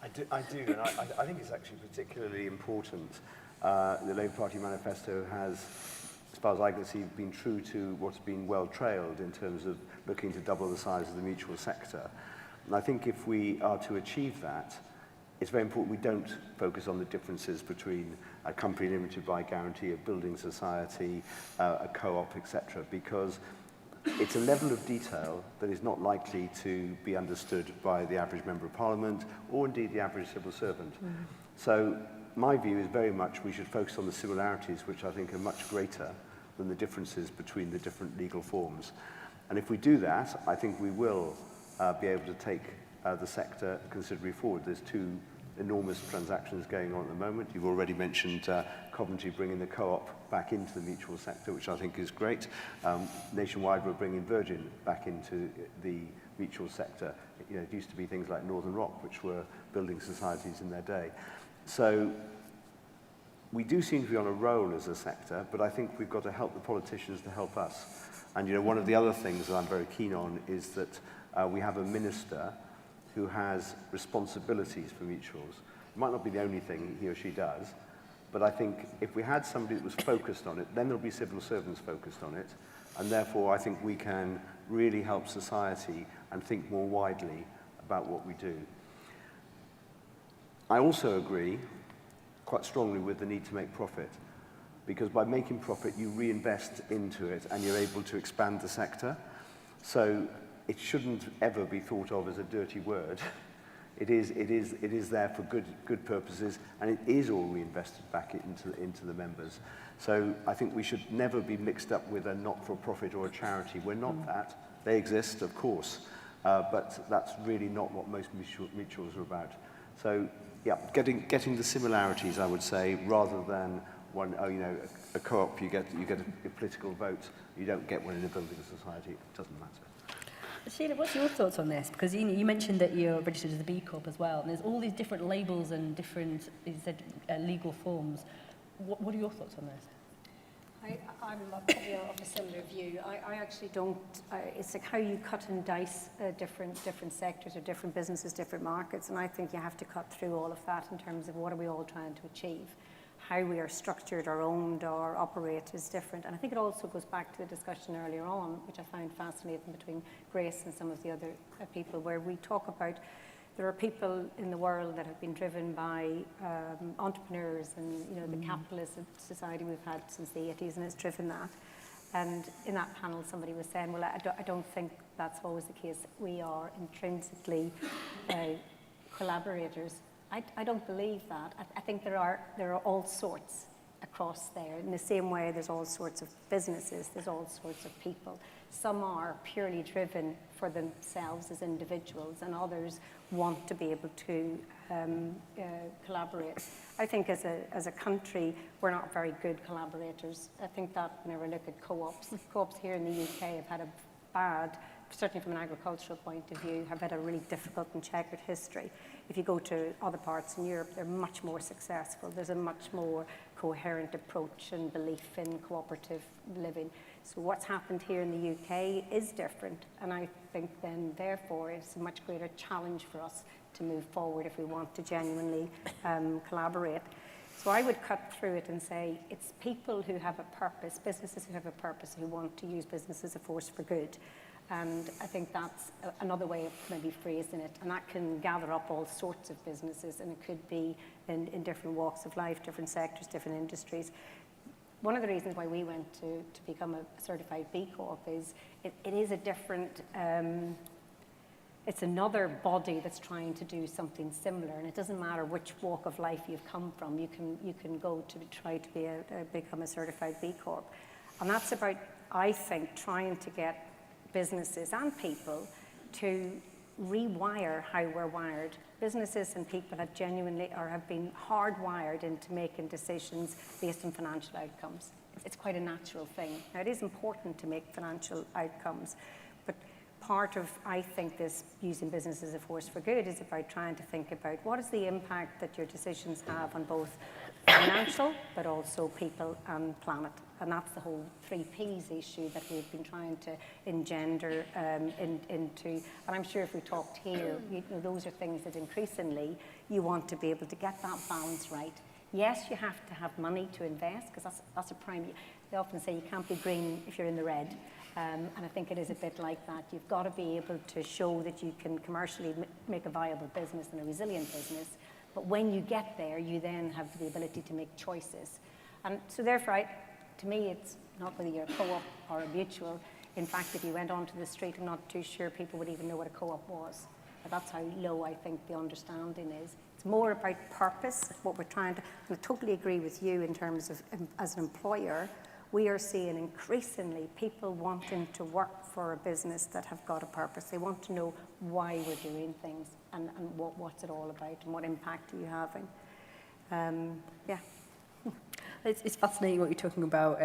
I do, and I think it's actually particularly important. The Labour Party manifesto has, as far as I can see, been true to what's been well trailed in terms of looking to double the size of the mutual sector. And I think if we are to achieve that, it's very important we don't focus on the differences between a company limited by guarantee, a building society, a co-op, etc., because it's a level of detail that is not likely to be understood by the average member of parliament or indeed the average civil servant. So my view is very much we should focus on the similarities, which I think are much greater than the differences between the different legal forms. And if we do that, I think we will be able to take the sector considerably forward. There's two enormous transactions going on at the moment. You've already mentioned Coventry bringing the co-op back into the mutual sector, which I think is great. Nationwide, we're bringing Virgin back into the mutual sector. You know, it used to be things like Northern Rock, which were building societies in their day. So we do seem to be on a roll as a sector, but I think we've got to help the politicians to help us. And you know, one of the other things that I'm very keen on is that we have a minister who has responsibilities for mutuals. It might not be the only thing he or she does, but I think if we had somebody that was focused on it, then there'll be civil servants focused on it, and therefore I think we can really help society and think more widely about what we do. I also agree quite strongly with the need to make profit, because by making profit you reinvest into it and you're able to expand the sector. So it shouldn't ever be thought of as a dirty word. It is there for good purposes, and it is all reinvested back into the members. So I think we should never be mixed up with a not-for-profit or a charity. We're not that. They exist, of course, but that's really not what most mutuals are about. So yeah, getting the similarities, I would say, rather than one, a co-op, you get a political vote. You don't get one in a building society. It doesn't matter. Sheila, what's your thoughts on this? Because you mentioned that you're registered as a B Corp as well, and there's all these different labels and different, you said, legal forms. What are your thoughts on this? I'm probably of a similar view. I actually don't. It's like how you cut and dice different sectors or different businesses, different markets, and I think you have to cut through all of that in terms of what are we all trying to achieve. How we are structured or owned or operate is different. And I think it also goes back to the discussion earlier on, which I found fascinating between Grace and some of the other people, where we talk about there are people in the world that have been driven by entrepreneurs and the capitalist society we've had since the 80s, and it's driven that. And in that panel, somebody was saying, well, I don't think that's always the case. We are intrinsically collaborators. I don't believe that. I think there are all sorts across there. In the same way, there's all sorts of businesses, there's all sorts of people. Some are purely driven for themselves as individuals, and others want to be able to collaborate. I think as a country, we're not very good collaborators. I think that whenever I look at co-ops here in the UK have had a bad, certainly from an agricultural point of view, have had a really difficult and checkered history. If you go to other parts in Europe, they're much more successful. There's a much more coherent approach and belief in cooperative living. So what's happened here in the UK is different, and I think then, therefore, it's a much greater challenge for us to move forward if we want to genuinely collaborate. So I would cut through it and say it's people who have a purpose, businesses who have a purpose, who want to use business as a force for good. And I think that's another way of maybe phrasing it. And that can gather up all sorts of businesses, and it could be in different walks of life, different sectors, different industries. One of the reasons why we went to become a certified B Corp is it is a different, it's another body that's trying to do something similar, and it doesn't matter which walk of life you've come from. You can go to try to be become a certified B Corp. And that's about, I think, trying to get businesses and people to rewire how we're wired. Businesses and people have genuinely or have been hardwired into making decisions based on financial outcomes. It's quite a natural thing. Now, it is important to make financial outcomes, but part of, I think, this using business as a force for good is about trying to think about what is the impact that your decisions have on both financial, but also people and planet. And that's the whole 3 Ps issue that we've been trying to engender into. And I'm sure if we talked here, those are things that increasingly you want to be able to get that balance right. Yes, you have to have money to invest, because that's a prime. They often say you can't be green if you're in the red. And I think it is a bit like that. You've got to be able to show that you can commercially make a viable business and a resilient business. But when you get there, you then have the ability to make choices. And so therefore, to me, it's not whether you're a co-op or a mutual. In fact, if you went onto the street, I'm not too sure people would even know what a co-op was. But that's how low I think the understanding is. It's more about purpose, what we're trying to, and I totally agree with you in terms of, as an employer, we are seeing increasingly people wanting to work for a business that have got a purpose. They want to know why we're doing things and what's it all about and what impact are you having. Yeah. It's fascinating what you're talking about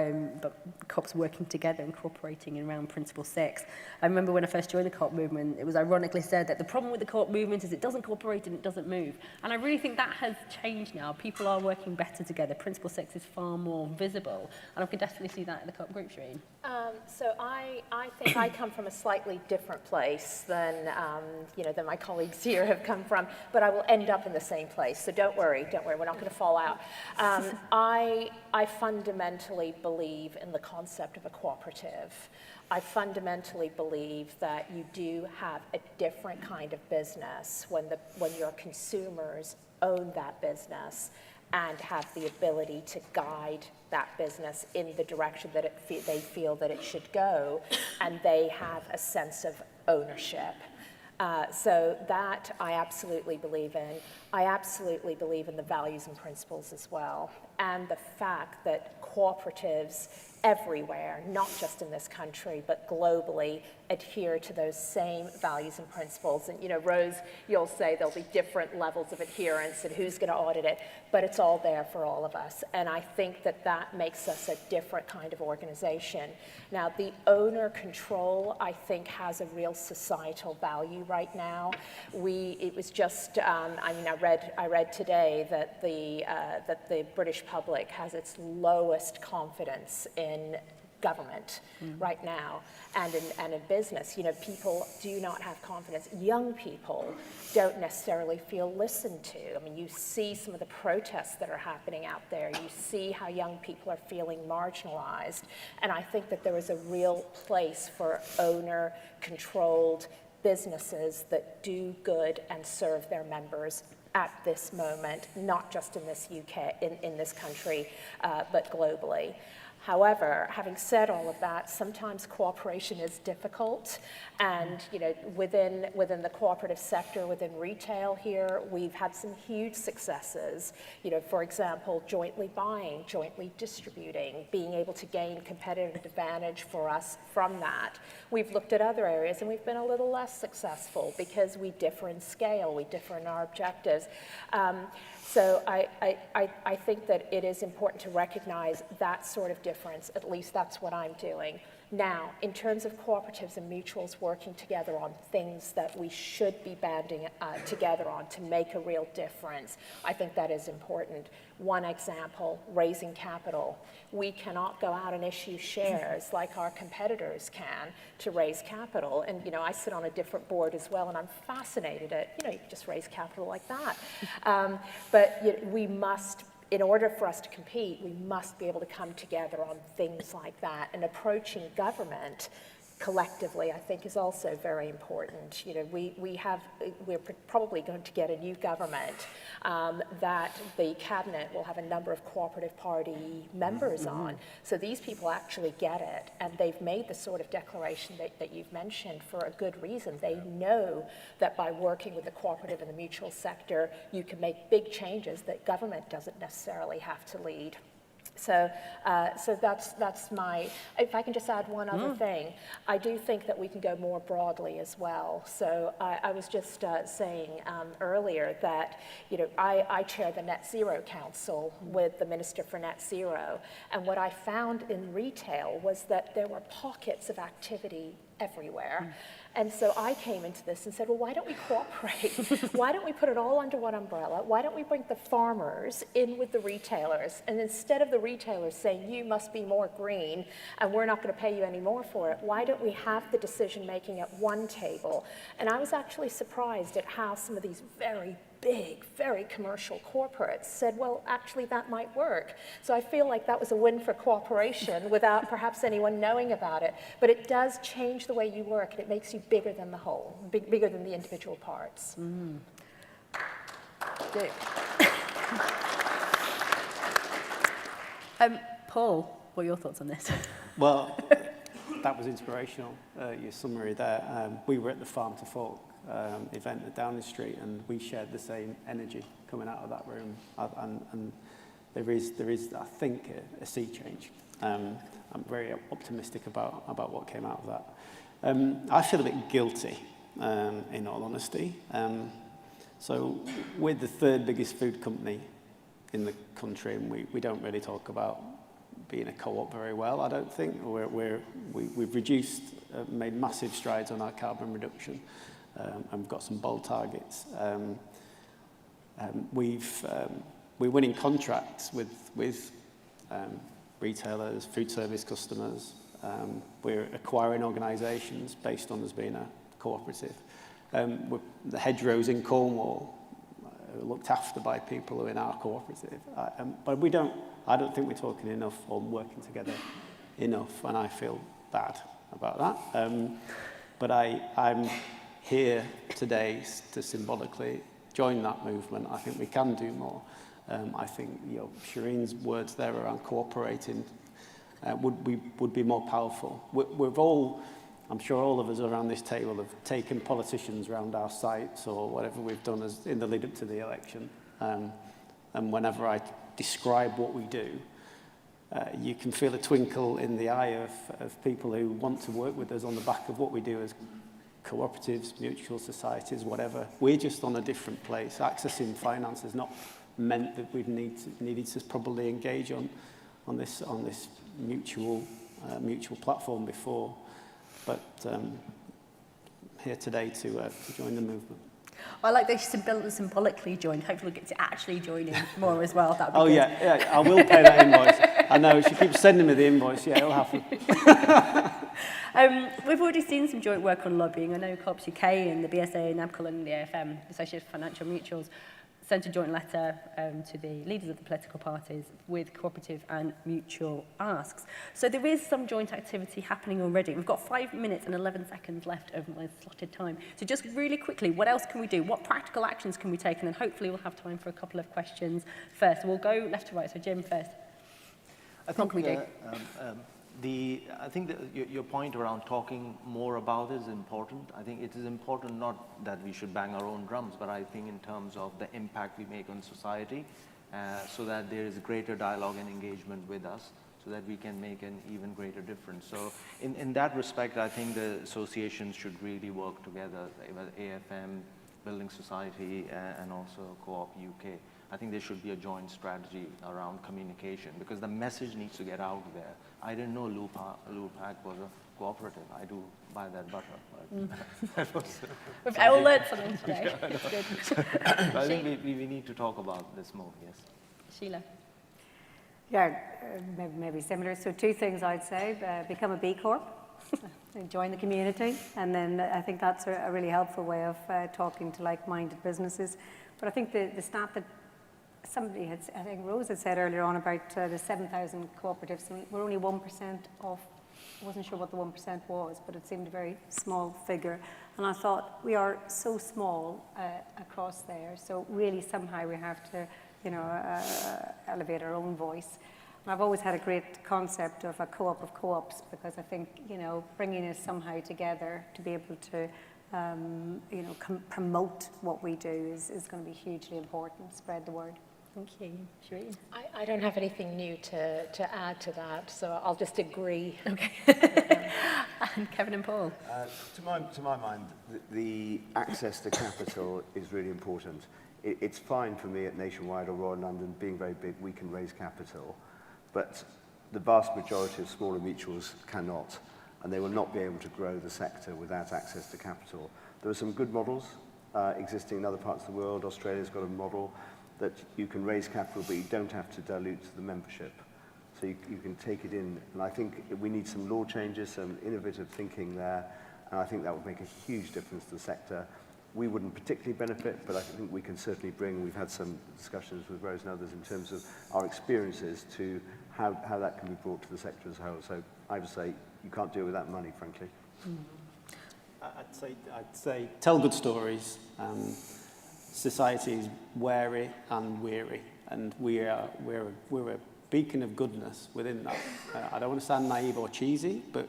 co-ops working together and cooperating around Principle 6. I remember when I first joined the co-op movement, it was ironically said that the problem with the co-op movement is it doesn't cooperate and it doesn't move. And I really think that has changed now. People are working better together. Principle 6 is far more visible. And I can definitely see that in the co-op group, Shireen. So I think I come from a slightly different place than my colleagues here have come from, but I will end up in the same place. So don't worry, we're not going to fall out. I fundamentally believe in the concept of a cooperative. I fundamentally believe that you do have a different kind of business when your consumers own that business and have the ability to guide that business in the direction that they feel that it should go, and they have a sense of ownership. So that I absolutely believe in. I absolutely believe in the values and principles as well, and the fact that cooperatives everywhere, not just in this country, but globally, adhere to those same values and principles. And, Rose, you'll say there'll be different levels of adherence and who's going to audit it, but it's all there for all of us. And I think that makes us a different kind of organization. Now, the owner control, I think, has a real societal value right now. It was just, I read today that the British public has its lowest confidence in government right now, and in business. People do not have confidence. Young people don't necessarily feel listened to. I mean, you see some of the protests that are happening out there. You see how young people are feeling marginalized. And I think that there is a real place for owner-controlled businesses that do good and serve their members at this moment, not just in this UK, in this country, but globally. However, having said all of that, sometimes cooperation is difficult, and within the cooperative sector, within retail here, we've had some huge successes. For example, jointly buying, jointly distributing, being able to gain competitive advantage for us from that. We've looked at other areas and we've been a little less successful because we differ in scale, we differ in our objectives. So I think that it is important to recognize that sort of difference. At least that's what I'm doing. Now, in terms of cooperatives and mutuals working together on things that we should be banding together on to make a real difference, I think that is important. One example, raising capital. We cannot go out and issue shares like our competitors can to raise capital. And, I sit on a different board as well, and I'm fascinated at, you can just raise capital like that. But we must, in order for us to compete, we must be able to come together on things like that. And approaching government collectively, I think, is also very important. We're probably going to get a new government that the cabinet will have a number of cooperative party members on. So these people actually get it, and they've made the sort of declaration that you've mentioned for a good reason. They know that by working with the cooperative and the mutual sector, you can make big changes that government doesn't necessarily have to lead. So that's my, if I can just add one other thing, I do think that we can go more broadly as well. So I was just saying earlier that, I chair the Net Zero Council with the Minister for Net Zero. And what I found in retail was that there were pockets of activity everywhere. And so I came into this and said, well, why don't we cooperate? Why don't we put it all under one umbrella? Why don't we bring the farmers in with the retailers? And instead of the retailers saying, you must be more green and we're not going to pay you any more for it, why don't we have the decision making at one table? And I was actually surprised at how some of these very big, very commercial corporates said, well, actually that might work. So I feel like that was a win for cooperation without perhaps anyone knowing about it. But it does change the way you work, and it makes you bigger than the whole, bigger than the individual parts. Paul, what are your thoughts on this? Well, that was inspirational, your summary there. We were at the Farm to Fork event at Downing Street, and we shared the same energy coming out of that room. And there is, I think, a sea change. I'm very optimistic about what came out of that. I feel a bit guilty, in all honesty. So we're the third biggest food company in the country, and we don't really talk about being a co-op very well, I don't think. We've reduced, made massive strides on our carbon reduction, and we've got some bold targets. We're winning contracts with retailers, food service customers. We're acquiring organisations based on us being a cooperative. The hedgerows in Cornwall are looked after by people who are in our cooperative. But I don't think we're talking enough or working together enough, and I feel bad about that. But I'm here today to symbolically join that movement. I think we can do more. I think Shireen's words there around cooperating would be more powerful. We've all, I'm sure all of us around this table have taken politicians around our sites or whatever we've done in the lead up to the election. And whenever I describe what we do, you can feel a twinkle in the eye of people who want to work with us on the back of what we do as cooperatives, mutual societies, whatever. We're just on a different place. Accessing finance has not meant that we've needed to probably engage on this mutual platform before. But here today to join the movement. I like that you symbolically joined. Hopefully we'll get to actually join in more as well. That'd be good. Yeah, I will pay that invoice. I know, she keeps sending me the invoice. Yeah, it'll happen. We've already seen some joint work on lobbying. I know Co-ops UK and the BSA, NABCL and the AFM, Associated Financial Mutuals, sent a joint letter to the leaders of the political parties with cooperative and mutual asks. So there is some joint activity happening already. We've got 5 minutes and 11 seconds left of my slotted time. So just really quickly, what else can we do? What practical actions can we take? And then hopefully we'll have time for a couple of questions first. We'll go left to right. So Jim first. I think I think that your point around talking more about it is important. I think it is important not that we should bang our own drums, but I think in terms of the impact we make on society, so that there is greater dialogue and engagement with us, so that we can make an even greater difference. So in that respect, I think the associations should really work together, AFM, Building Society, and also Co-op UK. I think there should be a joint strategy around communication, because the message needs to get out there. I didn't know Lupac was a cooperative. I do buy that butter. We've all learned something today. It's good. I think we need to talk about this more, yes. Sheila. Yeah, maybe similar. So 2 things I'd say. Become a B Corp, join the community, and then I think that's a really helpful way of talking to like-minded businesses. But I think the stat that somebody had, I think Rose had said earlier on about the 7,000 cooperatives, and we're only 1% of, I wasn't sure what the 1% was, but it seemed a very small figure. And I thought, we are so small across there, so really somehow we have to, elevate our own voice. And I've always had a great concept of a co-op of co-ops, because I think, bringing us somehow together to be able to promote what we do is going to be hugely important, spread the word. Thank you. Shireen? I don't have anything new to add to that, so I'll just agree. Okay. And Kevin and Paul? To my mind, the access to capital is really important. It's fine for me at Nationwide or Royal London, being very big, we can raise capital, but the vast majority of smaller mutuals cannot, and they will not be able to grow the sector without access to capital. There are some good models existing in other parts of the world. Australia's got a model that you can raise capital, but you don't have to dilute the membership. So you can take it in, and I think we need some law changes, some innovative thinking there, and I think that would make a huge difference to the sector. We wouldn't particularly benefit, but I think we can certainly bring, we've had some discussions with Rose and others in terms of our experiences to how that can be brought to the sector as a whole. So I would say you can't do it without money, frankly. I'd say tell good stories. Society is wary and weary, and we're a beacon of goodness within that. I don't want to sound naive or cheesy, but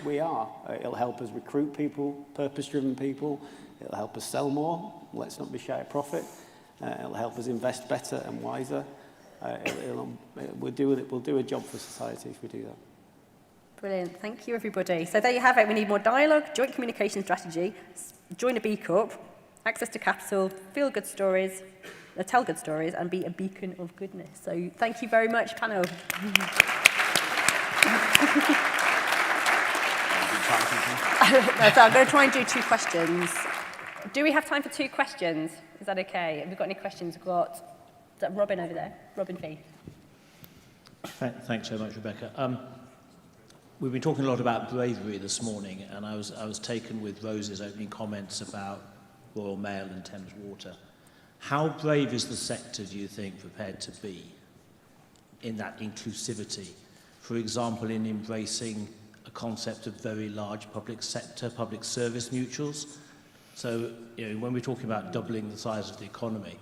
we are. It'll help us recruit people, purpose-driven people. It'll help us sell more. Let's not be shy of profit. It'll help us invest better and wiser. We'll do a job for society if we do that. Brilliant. Thank you, everybody. So there you have it. We need more dialogue, joint communication strategy, join a B Corp, access to capital, feel good stories, tell good stories, and be a beacon of goodness. So thank you very much, panel. So I'm going to try and do 2 questions. Do we have time for 2 questions? Is that okay? Have we got any questions? We've got, is that Robin over there? Robin Fee. Thanks so much, Rebecca. We've been talking a lot about bravery this morning, and I was taken with Rose's opening comments about Royal Mail and Thames Water. How brave is the sector, do you think, prepared to be in that inclusivity? For example, in embracing a concept of very large public sector, public service mutuals. So, when we're talking about doubling the size of the economy,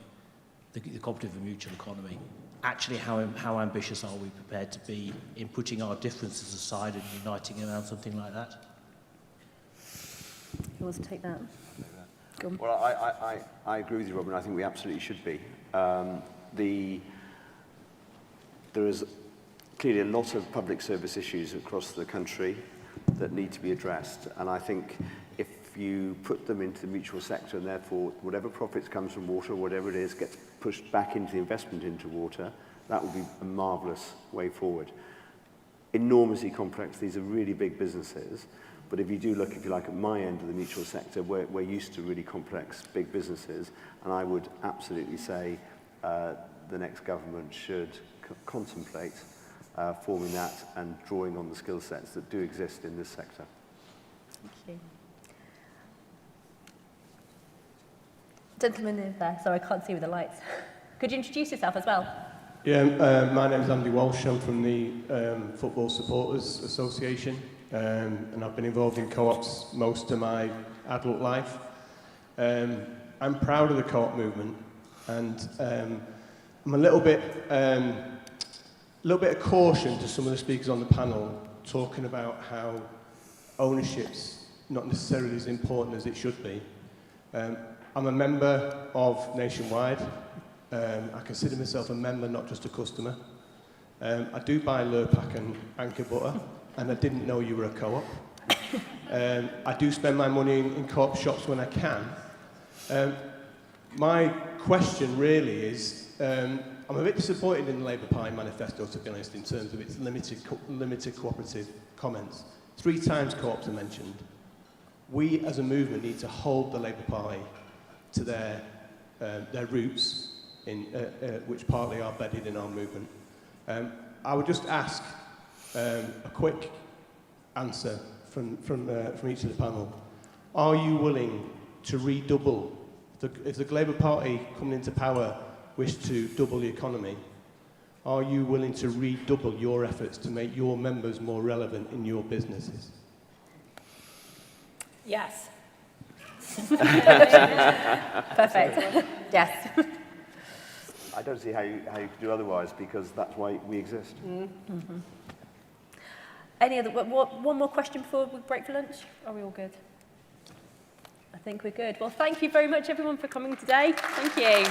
the cooperative and mutual economy, actually how ambitious are we prepared to be in putting our differences aside and uniting around something like that? Who wants to take that? Go on. Well, I agree with you, Robin. I think we absolutely should be. There is clearly a lot of public service issues across the country that need to be addressed, and I think if you put them into the mutual sector, and therefore whatever profits comes from water, whatever it is, gets pushed back into the investment into water, that would be a marvellous way forward. Enormously complex. These are really big businesses. But if you do look, if you like, at my end of the mutual sector, we're used to really complex, big businesses, and I would absolutely say the next government should contemplate forming that and drawing on the skill sets that do exist in this sector. Thank you. Gentleman in there, sorry, I can't see with the lights. Could you introduce yourself as well? Yeah, my name's Andy Walsh. I'm from the Football Supporters Association, and I've been involved in co-ops most of my adult life. I'm proud of the co-op movement, and I'm a little bit little bit of caution to some of the speakers on the panel talking about how ownership's not necessarily as important as it should be. I'm a member of Nationwide. I consider myself a member, not just a customer. I do buy Lurpak and Anchor butter, and I didn't know you were a co-op. I do spend my money in co-op shops when I can. My question really is, I'm a bit disappointed in the Labour Party manifesto, to be honest, in terms of its limited cooperative comments. 3 times co-ops are mentioned. We as a movement need to hold the Labour Party to their roots, which partly are bedded in our movement. I would just ask a quick answer from each of the panel. Are you willing to redouble, if the Labour Party coming into power wish to double the economy, are you willing to redouble your efforts to make your members more relevant in your businesses? Yes. Perfect. Yes. I don't see how you could do otherwise, because that's why we exist. Mm-hmm. Any other, one more question before we break for lunch? Are we all good? I think we're good. Well, thank you very much, everyone, for coming today. Thank you.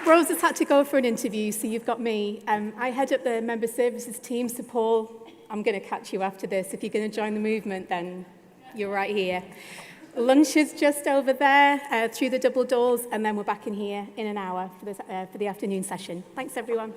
Rose has had to go for an interview, so you've got me. I head up the member services team, so Paul, I'm going to catch you after this. If you're going to join the movement, then you're right here. Lunch is just over there, through the double doors, and then we're back in here in an hour for the afternoon session. Thanks, everyone.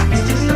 It's just a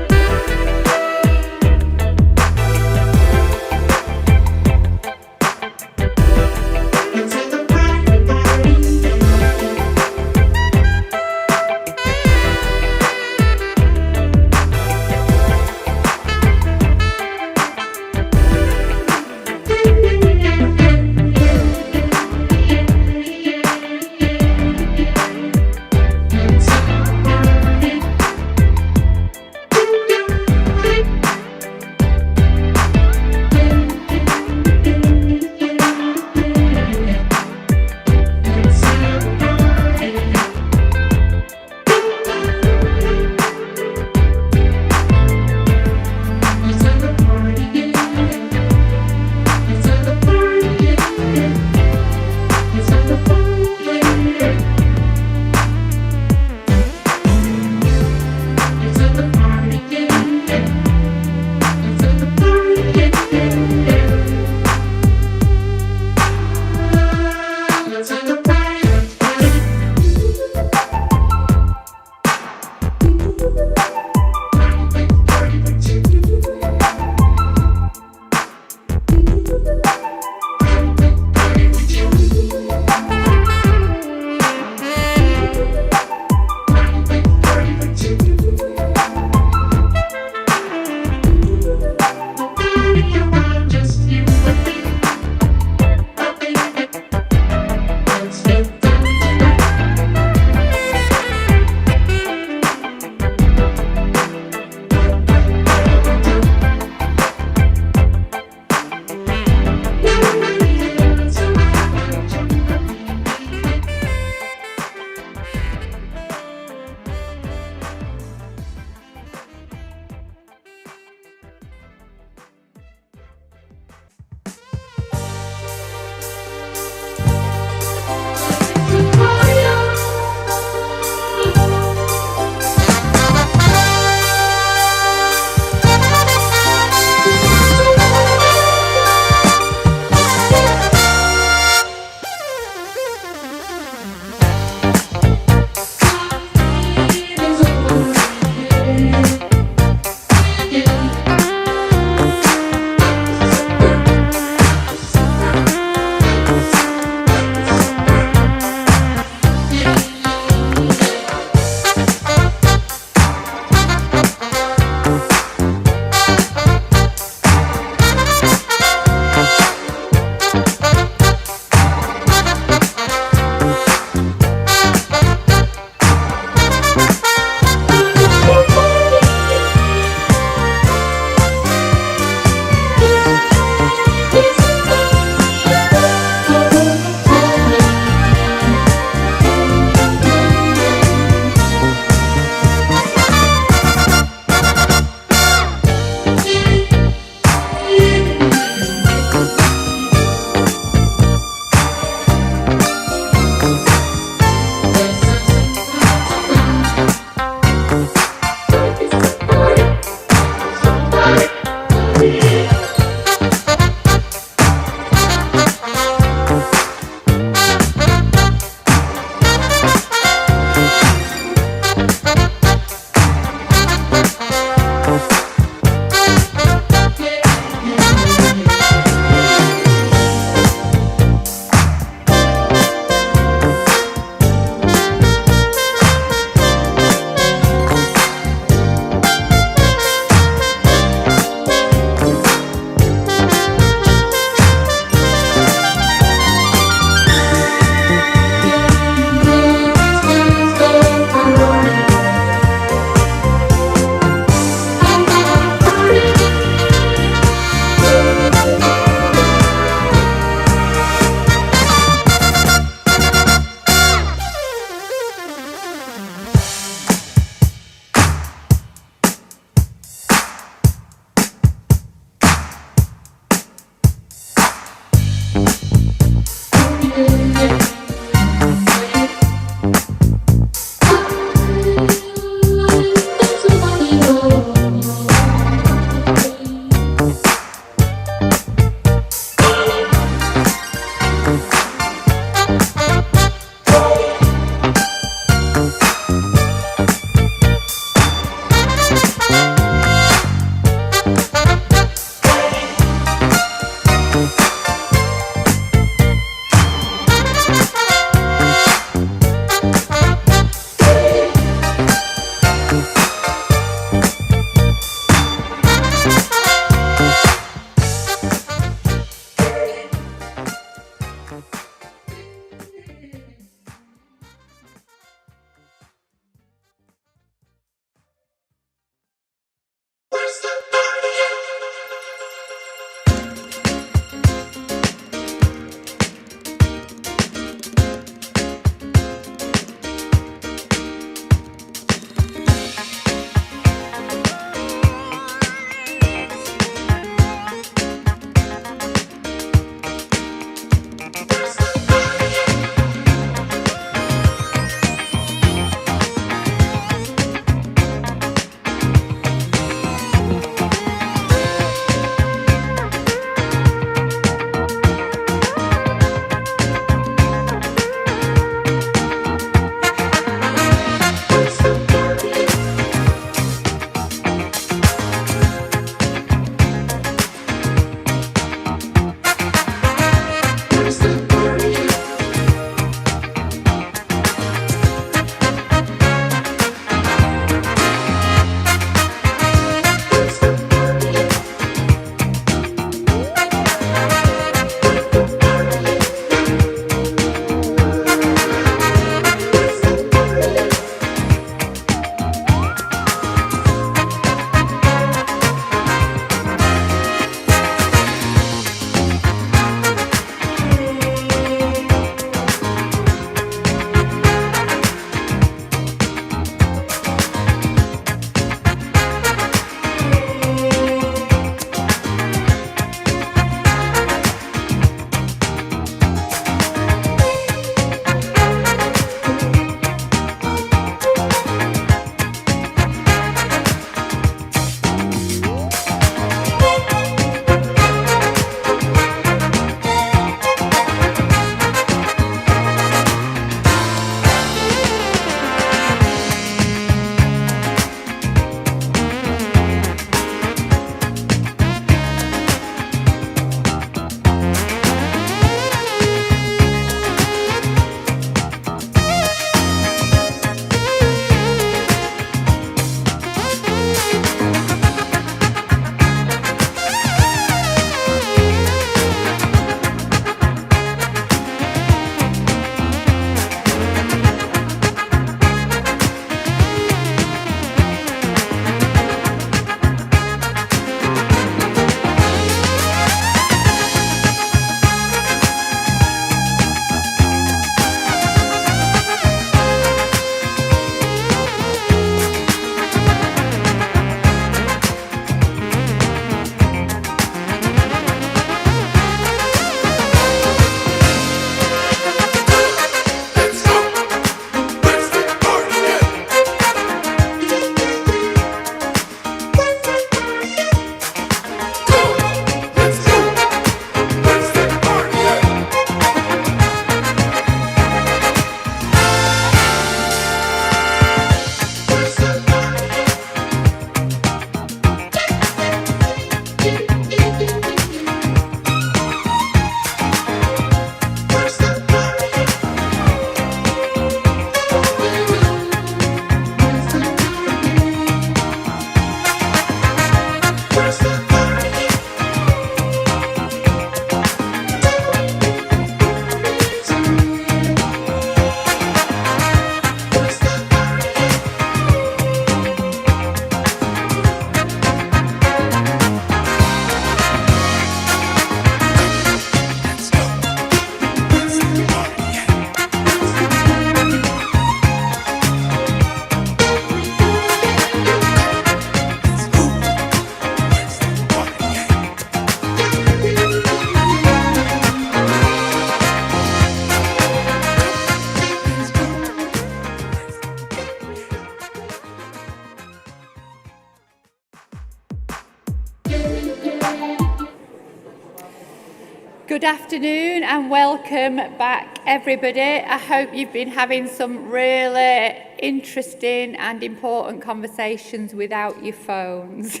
Good afternoon and welcome back, everybody. I hope you've been having some really interesting and important conversations without your phones.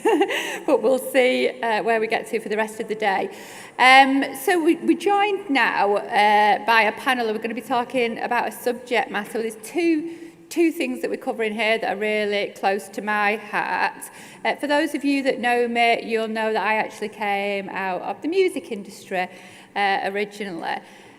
But we'll see where we get to for the rest of the day. So we're joined now by a panel. We're going to be talking about a subject matter. There's two things that we're covering here that are really close to my heart. For those of you that know me, you'll know that I actually came out of the music industry originally.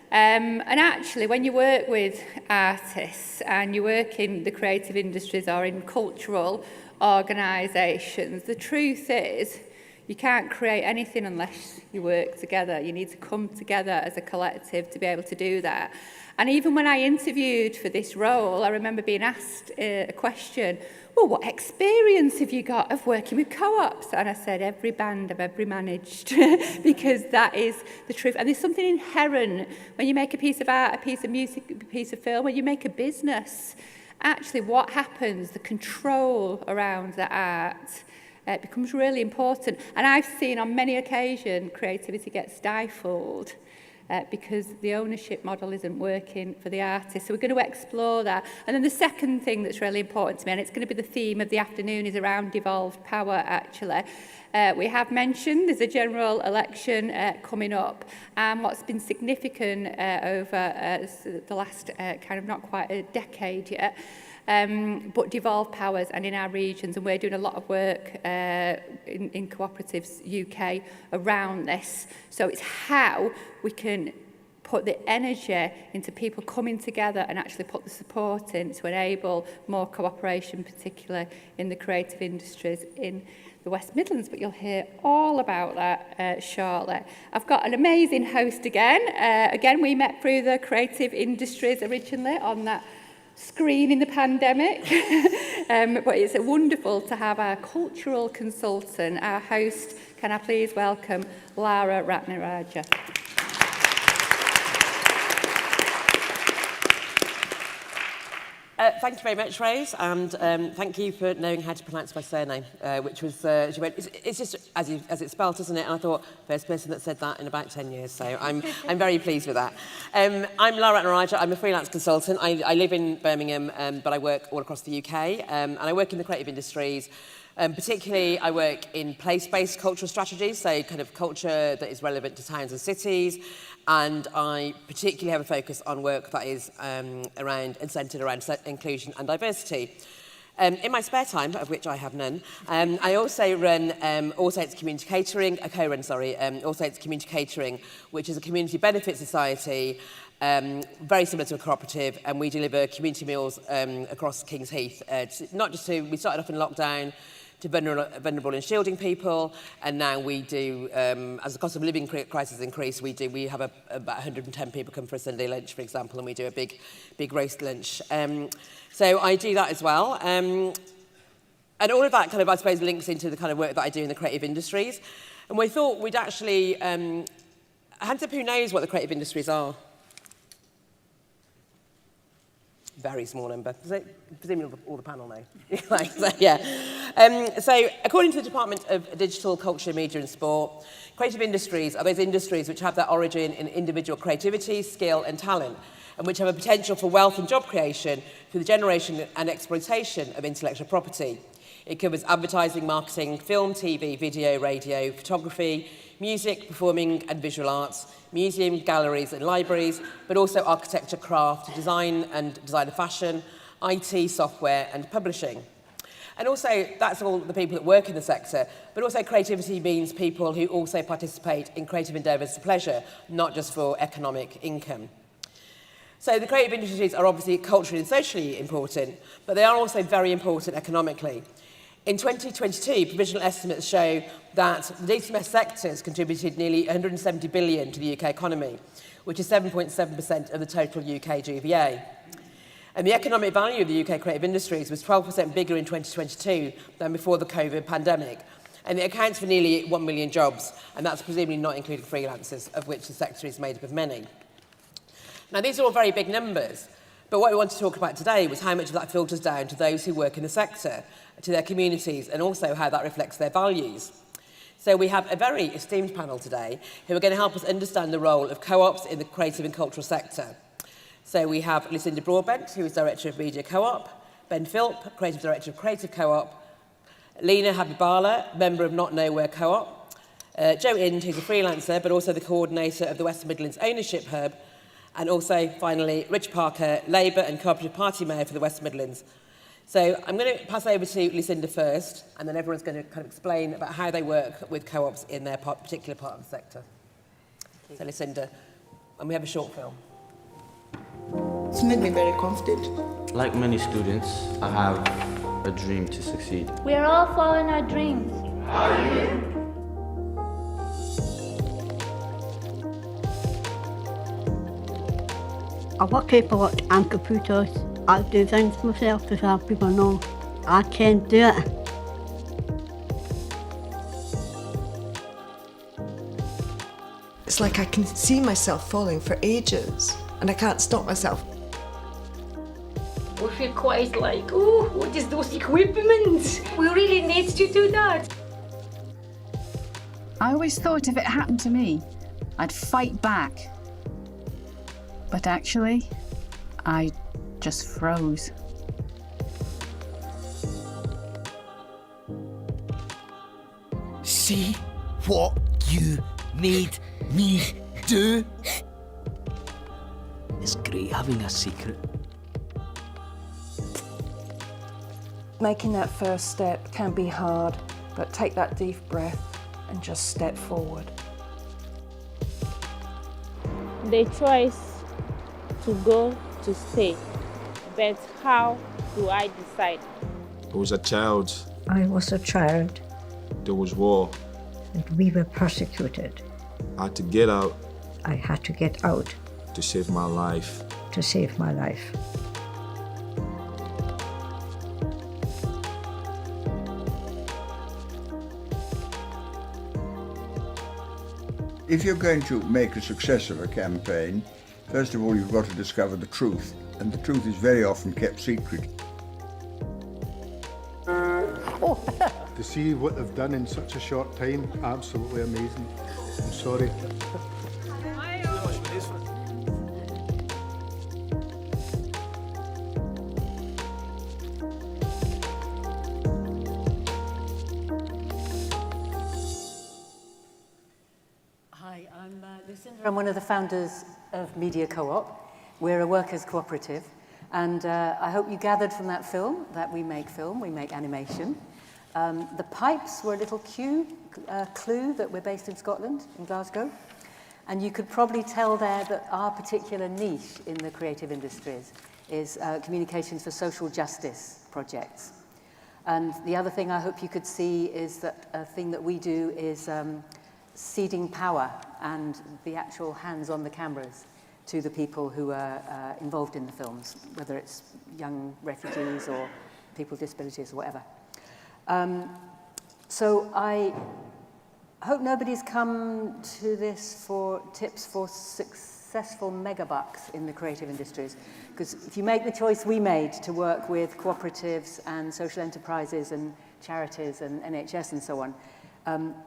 And actually, when you work with artists and you work in the creative industries or in cultural organisations, the truth is you can't create anything unless you work together. You need to come together as a collective to be able to do that. And even when I interviewed for this role, I remember being asked a question, well, what experience have you got of working with co-ops? And I said, every band I've ever managed, because that is the truth. And there's something inherent when you make a piece of art, a piece of music, a piece of film, when you make a business. Actually, what happens, the control around the art, it becomes really important. And I've seen on many occasions creativity get stifled because the ownership model isn't working for the artist. So we're going to explore that. And then the second thing that's really important to me, and it's going to be the theme of the afternoon, is around devolved power, actually. We have mentioned there's a general election coming up, and what's been significant over the last kind of not quite a decade yet, but devolved powers and in our regions, and we're doing a lot of work in Co-operatives UK around this. So it's how we can put the energy into people coming together and actually put the support in to enable more cooperation, particularly in the creative industries in the West Midlands, but you'll hear all about that shortly. I've got an amazing host again. Again, we met through the creative industries originally on that screen in the pandemic, but it's wonderful to have our cultural consultant, our host. Can I please welcome Lara Ratnaraja? Thank you very much, Rose, and thank you for knowing how to pronounce my surname, which was, she went, it's just as it's spelt, isn't it? And I thought, first person that said that in about 10 years, so I'm very pleased with that. I'm Lara Ratnaraja, I'm a freelance consultant. I live in Birmingham, but I work all across the UK, and I work in the creative industries. Particularly, I work in place-based cultural strategies, so kind of culture that is relevant to towns and cities. And I particularly have a focus on work that is around and centred around inclusion and diversity. In my spare time, of which I have none, I also run All Saints Community Catering, All Saints Community Catering, which is a community benefit society, very similar to a cooperative, and we deliver community meals across King's Heath. Not just to, we started off in lockdown, to vulnerable and shielding people, and now we do, as the cost of living crisis increase, we have about 110 people come for a Sunday lunch, for example, and we do a big roast lunch. So I do that as well. And all of that kind of, I suppose, links into the kind of work that I do in the creative industries. And we thought we'd actually, hands up who knows what the creative industries are? Very small number. Presumably all the panel know. So according to the Department of Digital, Culture, Media and Sport, creative industries are those industries which have their origin in individual creativity, skill and talent, and which have a potential for wealth and job creation through the generation and exploitation of intellectual property. It covers advertising, marketing, film, TV, video, radio, photography, music, performing and visual arts, museums, galleries and libraries, but also architecture, craft, design and fashion, IT, software and publishing. And also, that's all the people that work in the sector, but also creativity means people who also participate in creative endeavours for pleasure, not just for economic income. So the creative industries are obviously culturally and socially important, but they are also very important economically. In 2022, provisional estimates show that the DCMS sectors contributed nearly 170 billion to the UK economy, which is 7.7% of the total UK GVA. And the economic value of the UK creative industries was 12% bigger in 2022 than before the COVID pandemic. And it accounts for nearly 1 million jobs, and that's presumably not including freelancers, of which the sector is made up of many. Now, these are all very big numbers, but what we want to talk about today was how much of that filters down to those who work in the sector, to their communities, and also how that reflects their values. So we have a very esteemed panel today who are going to help us understand the role of co-ops in the creative and cultural sector. So we have Lucinda Broadbent, who is Director of Media Co-op, Ben Philp, Creative Director of Creative Co-op, Lena Habibala, member of Not Nowhere Co-op, Joe Ind, who's a freelancer but also the coordinator of the West Midlands Ownership Hub, and also, finally, Rich Parker, Labour and Cooperative Party Mayor for the West Midlands. So I'm going to pass over to Lucinda first, and then everyone's going to kind of explain about how they work with co-ops in their particular part of the sector. So Lucinda, and we have a short film. It's made me very confident. Like many students, I have a dream to succeed. We are all following our dreams. I work out a lot on computers. I do things myself to help people know I can do it. It's like I can see myself falling for ages and I can't stop myself. We feel quite like, oh, what is those equipment? We really need to do that. I always thought if it happened to me, I'd fight back. But actually, I just froze. See what you made me do? It's great having a secret. Making that first step can be hard, but take that deep breath and just step forward. The choice to go, to stay, but how do I decide? I was a child. I was a child. There was war. And we were persecuted. I had to get out. I had to get out. To save my life. To save my life. If you're going to make a success of a campaign, first of all, you've got to discover the truth, and the truth is very often kept secret. To see what they've done in such a short time, absolutely amazing. I'm sorry. Hi, I'm Lucinda. I'm one of the founders of Media Co-op. We're a workers' cooperative. And I hope you gathered from that film that we make animation. The pipes were a little clue that we're based in Scotland, in Glasgow. And you could probably tell there that our particular niche in the creative industries is communications for social justice projects. And the other thing I hope you could see is that a thing that we do is ceding power and the actual hands on the cameras to the people who are involved in the films, whether it's young refugees or people with disabilities or whatever. So I hope nobody's come to this for tips for successful megabucks in the creative industries, because if you make the choice we made to work with cooperatives and social enterprises and charities and NHS and so on,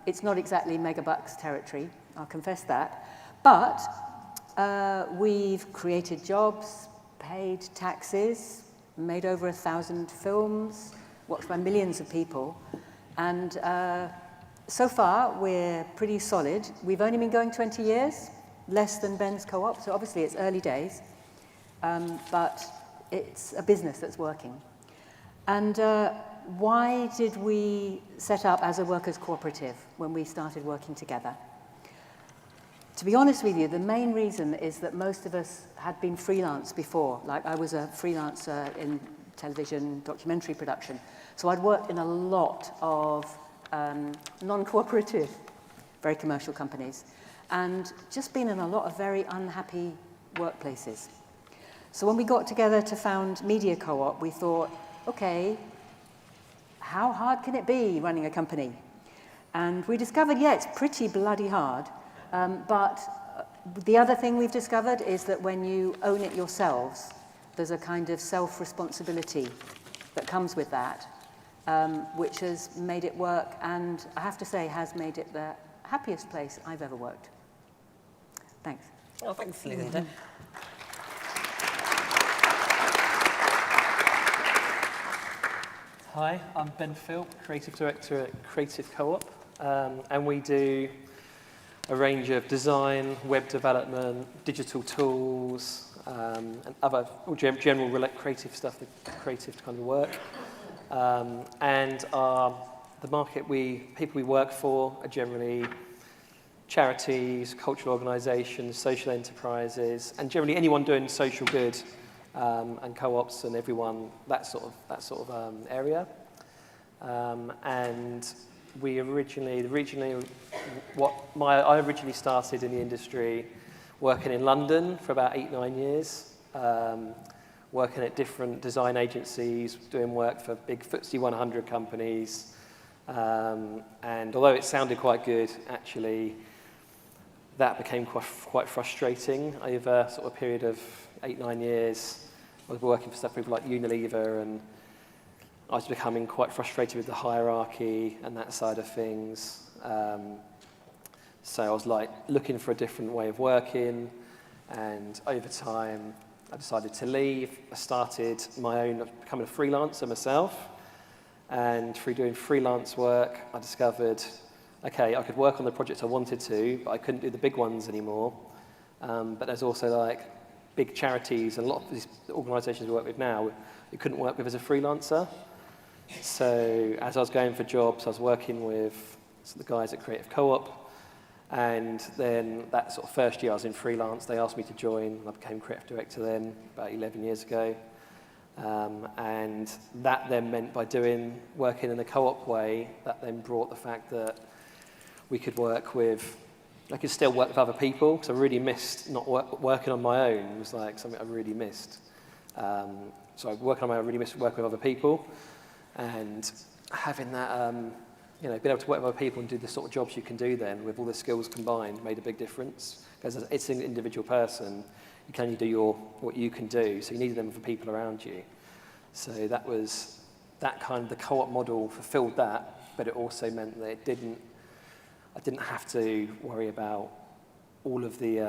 it's not exactly megabucks territory, I'll confess that, but we've created jobs, paid taxes, made over 1,000 films, watched by millions of people, and so far we're pretty solid. We've only been going 20 years, less than Ben's co-op, so obviously it's early days, but it's a business that's working. And why did we set up as a workers' cooperative when we started working together? To be honest with you, the main reason is that most of us had been freelance before. Like I was a freelancer in television documentary production. So I'd worked in a lot of non-cooperative, very commercial companies, and just been in a lot of very unhappy workplaces. So when we got together to found Media Co-op, we thought, okay, how hard can it be running a company? And we discovered, yeah, it's pretty bloody hard. But the other thing we've discovered is that when you own it yourselves, there's a kind of self-responsibility that comes with that. which has made it work, and I have to say has made it the happiest place I've ever worked. Thanks. Oh, thanks, Linda. Hi, I'm Ben Philp, Creative Director at Creative Co-op, and we do a range of design, web development, digital tools, and other general creative stuff, the creative kind of work. And the market people we work for are generally charities, cultural organisations, social enterprises, and generally anyone doing social good, and co-ops and everyone, that sort of area. And I originally started in the industry working in London for about 8-9 years, working at different design agencies, doing work for big FTSE 100 companies. And although it sounded quite good, actually, that became quite frustrating over sort of a period of 8-9 years. I was working for stuff people like Unilever, and I was becoming quite frustrated with the hierarchy and that side of things. So I was like looking for a different way of working, and over time I decided to leave. I started becoming a freelancer myself, and through doing freelance work I discovered, okay, I could work on the projects I wanted to, but I couldn't do the big ones anymore. But there's also like big charities and a lot of these organisations we work with now you couldn't work with as a freelancer. So as I was going for jobs, I was working with the guys at Creative Co-op, and then that sort of first year I was in freelance, they asked me to join. I became creative director then, about 11 years ago. And that then meant by working in the co-op way, that then brought the fact that I could still work with other people, because I really missed not working on my own. It was like something I really missed. So working on my own, I really missed working with other people. And having that, being able to work with other people and do the sort of jobs you can do then, with all the skills combined, made a big difference. Because it's an individual person, you can only do what you can do, so you needed them other people around you. So that was that kind of, the co-op model fulfilled that, but it also meant that I didn't have to worry about all of the,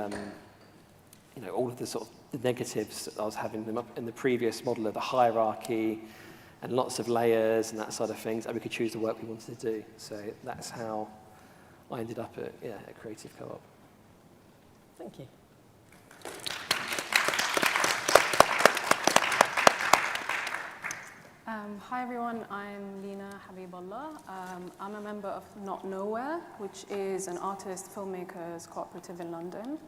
all of the sort of the negatives that I was having in the previous model of the hierarchy and lots of layers and that sort of things, and we could choose the work we wanted to do. So that's how I ended up at Creative Co-op. Thank you. Hi everyone, I'm Lina Habibullah. I'm a member of Not Nowhere, which is an artist filmmakers cooperative in London.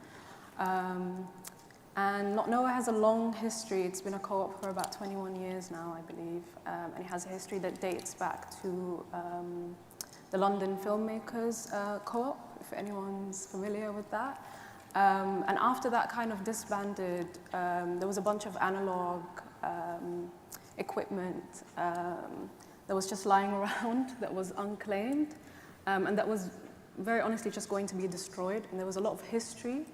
And Not Nowhere has a long history. It's been a co-op for about 21 years now, I believe. And it has a history that dates back to the London Filmmakers Co-op, if anyone's familiar with that. And after that kind of disbanded, there was a bunch of analog equipment that was just lying around, that was unclaimed, and that was very honestly just going to be destroyed. And there was a lot of history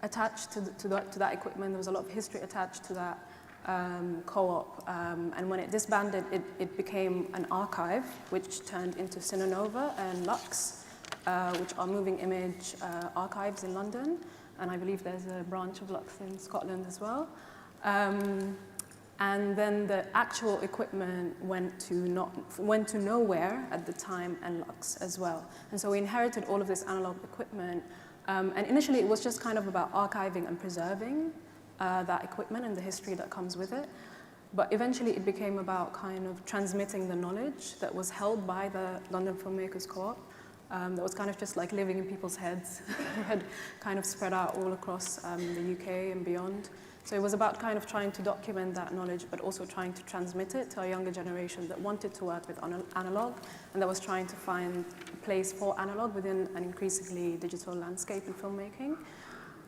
attached to that equipment. There was a lot of history attached to that co-op. And when it disbanded, it became an archive, which turned into Cinenova and Lux, which are moving image archives in London. And I believe there's a branch of Lux in Scotland as well. And then the actual equipment went to Nowhere at the time, and Lux as well. And so we inherited all of this analog equipment. And initially, it was just kind of about archiving and preserving that equipment and the history that comes with it. But eventually, it became about kind of transmitting the knowledge that was held by the London Filmmakers Co-op. That was kind of just like living in people's heads, had kind of spread out all across the UK and beyond. So it was about kind of trying to document that knowledge, but also trying to transmit it to a younger generation that wanted to work with analog, and that was trying to find a place for analog within an increasingly digital landscape in filmmaking.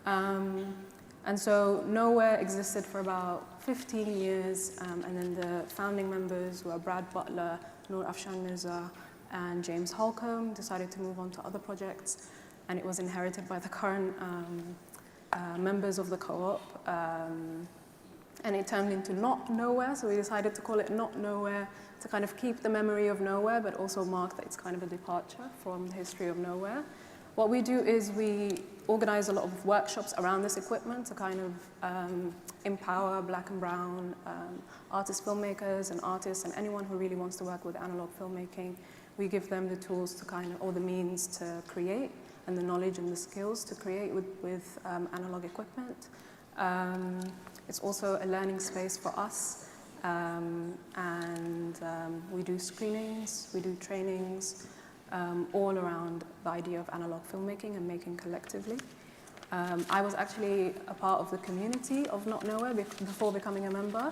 And so Nowhere existed for about 15 years, and then the founding members were Brad Butler, Noor Afshan Mirza, and James Holcomb decided to move on to other projects, and it was inherited by the current members of the co-op. and it turned into Not Nowhere, so we decided to call it Not Nowhere to kind of keep the memory of nowhere, but also mark that it's kind of a departure from the history of nowhere. What we do is we organize a lot of workshops around this equipment to kind of empower black and brown artist filmmakers and artists and anyone who really wants to work with analog filmmaking. We give them the tools to kind of, or the means to create, and the knowledge and the skills to create with analog equipment. It's also a learning space for us, and we do screenings, we do trainings, all around the idea of analog filmmaking and making collectively. I was actually a part of the community of Not Nowhere before becoming a member.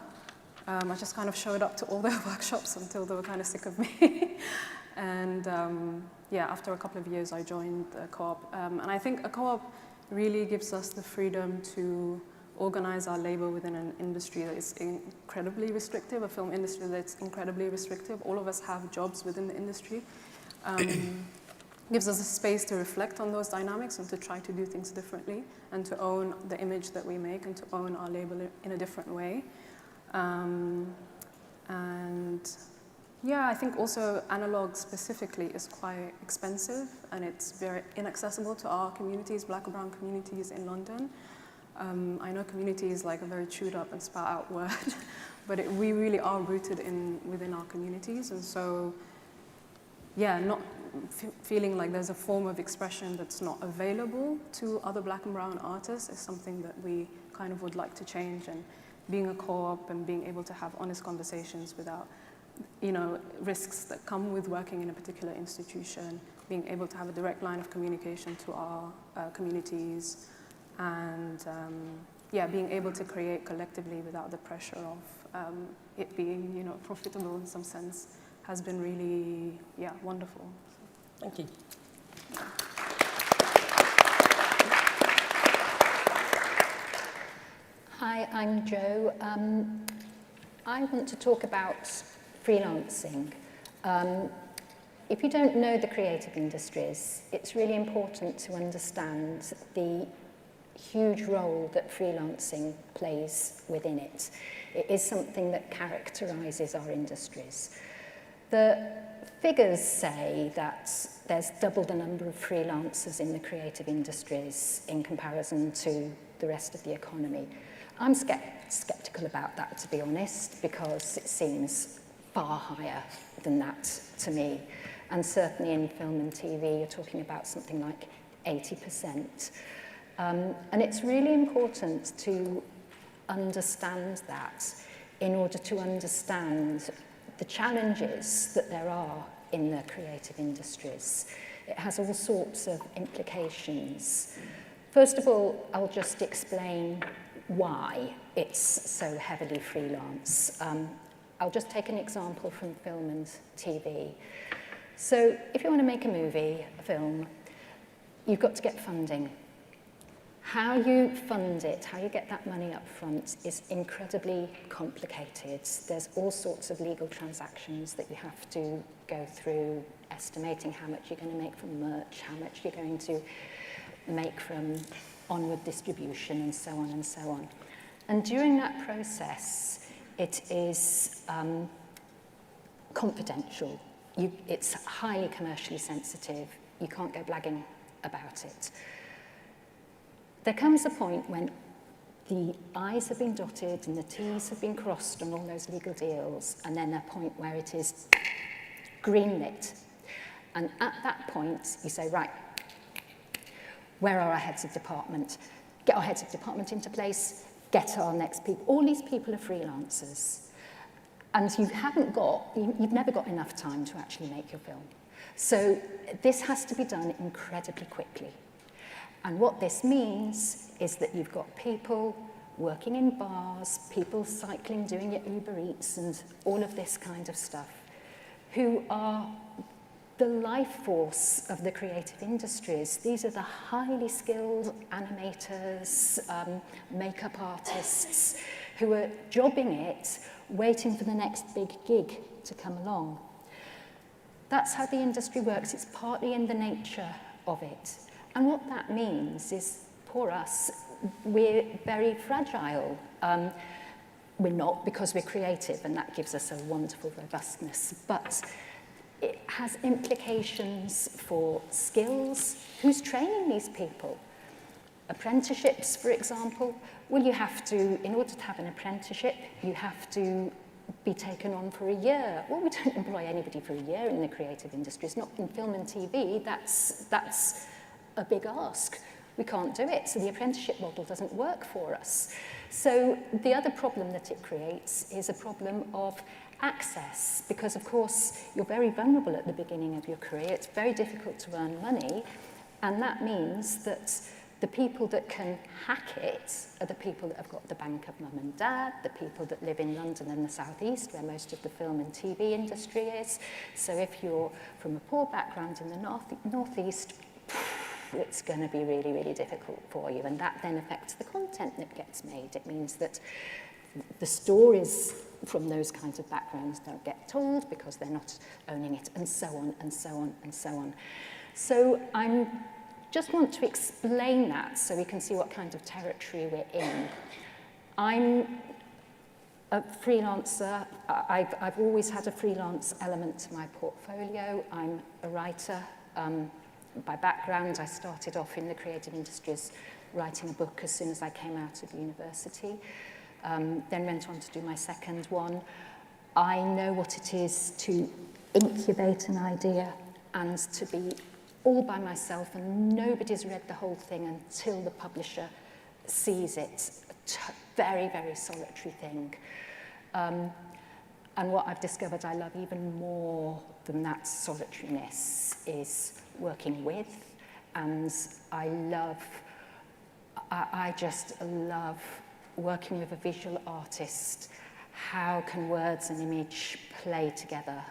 I just kind of showed up to all their workshops until they were kind of sick of me. And yeah, after a couple of years, I joined the co-op. And I think a co-op really gives us the freedom to organize our labor within an industry that is incredibly restrictive, a film industry that's incredibly restrictive. All of us have jobs within the industry. Gives us a space to reflect on those dynamics and to try to do things differently and to own the image that we make and to own our label in a different way. And yeah, I think also analog specifically is quite expensive and it's very inaccessible to our communities, black and brown communities in London. I know community is like a very chewed up and spat out word, but we really are rooted within our communities. And so, yeah, not feeling like there's a form of expression that's not available to other black and brown artists is something that we kind of would like to change. And being a co-op and being able to have honest conversations without, you know, risks that come with working in a particular institution, being able to have a direct line of communication to our communities, and yeah, being able to create collectively without the pressure of it being, you know, profitable in some sense has been really, yeah, wonderful. Thank you. Hi, I'm Jo. I want to talk about freelancing. If you don't know the creative industries, it's really important to understand the huge role that freelancing plays within it. It is something that characterises our industries. The figures say that there's double the number of freelancers in the creative industries in comparison to the rest of the economy. I'm sceptical about that, to be honest, because it seems far higher than that to me. And certainly in film and TV, you're talking about something like 80%. And it's really important to understand that in order to understand the challenges that there are in the creative industries. It has all sorts of implications. First of all, I'll just explain why it's so heavily freelance. I'll just take an example from film and TV. So if you want to make a movie, a film, you've got to get funding. How you fund it, how you get that money up front is incredibly complicated. There's all sorts of legal transactions that you have to go through, estimating how much you're going to make from merch, how much you're going to make from onward distribution, and so on and so on. And during that process, it is confidential. It's highly commercially sensitive. You can't go blagging about it. There comes a point when the I's have been dotted and the T's have been crossed on all those legal deals, and then a point where it is greenlit. And at that point, you say, right, where are our heads of department? Get our heads of department into place, get our next people. All these people are freelancers. And you've never got enough time to actually make your film. So this has to be done incredibly quickly. And what this means is that you've got people working in bars, people cycling, doing your Uber Eats and all of this kind of stuff, who are the life force of the creative industries. These are the highly skilled animators, makeup artists, who are jobbing it, waiting for the next big gig to come along. That's how the industry works. It's partly in the nature of it. And what that means is, poor us, we're very fragile. we're not, because we're creative, and that gives us a wonderful robustness. But it has implications for skills. Who's training these people? Apprenticeships, for example. Well, you have to, in order to have an apprenticeship, you have to be taken on for a year. Well, we don't employ anybody for a year in the creative industries, not in film and TV. That's a big ask. We can't do it, so the apprenticeship model doesn't work for us. So the other problem that it creates is a problem of access, because of course you're very vulnerable at the beginning of your career. It's very difficult to earn money, and that means that the people that can hack it are the people that have got the bank of mum and dad, the people that live in London and the South East, where most of the film and TV industry is. So if you're from a poor background in the North East, it's going to be really, really difficult for you. And that then affects the content that gets made. It means that the stories from those kinds of backgrounds don't get told because they're not owning it, and so on, and so on, and so on. So I just want to explain that so we can see what kind of territory we're in. I'm a freelancer. I've always had a freelance element to my portfolio. I'm a writer. By background, I started off in the creative industries writing a book as soon as I came out of university, then went on to do my second one. I know what it is to incubate an idea and to be all by myself, and nobody's read the whole thing until the publisher sees it. A very, very solitary thing. And what I've discovered I love even more than that solitariness is working with, and I just love working with a visual artist. How can words and image play together?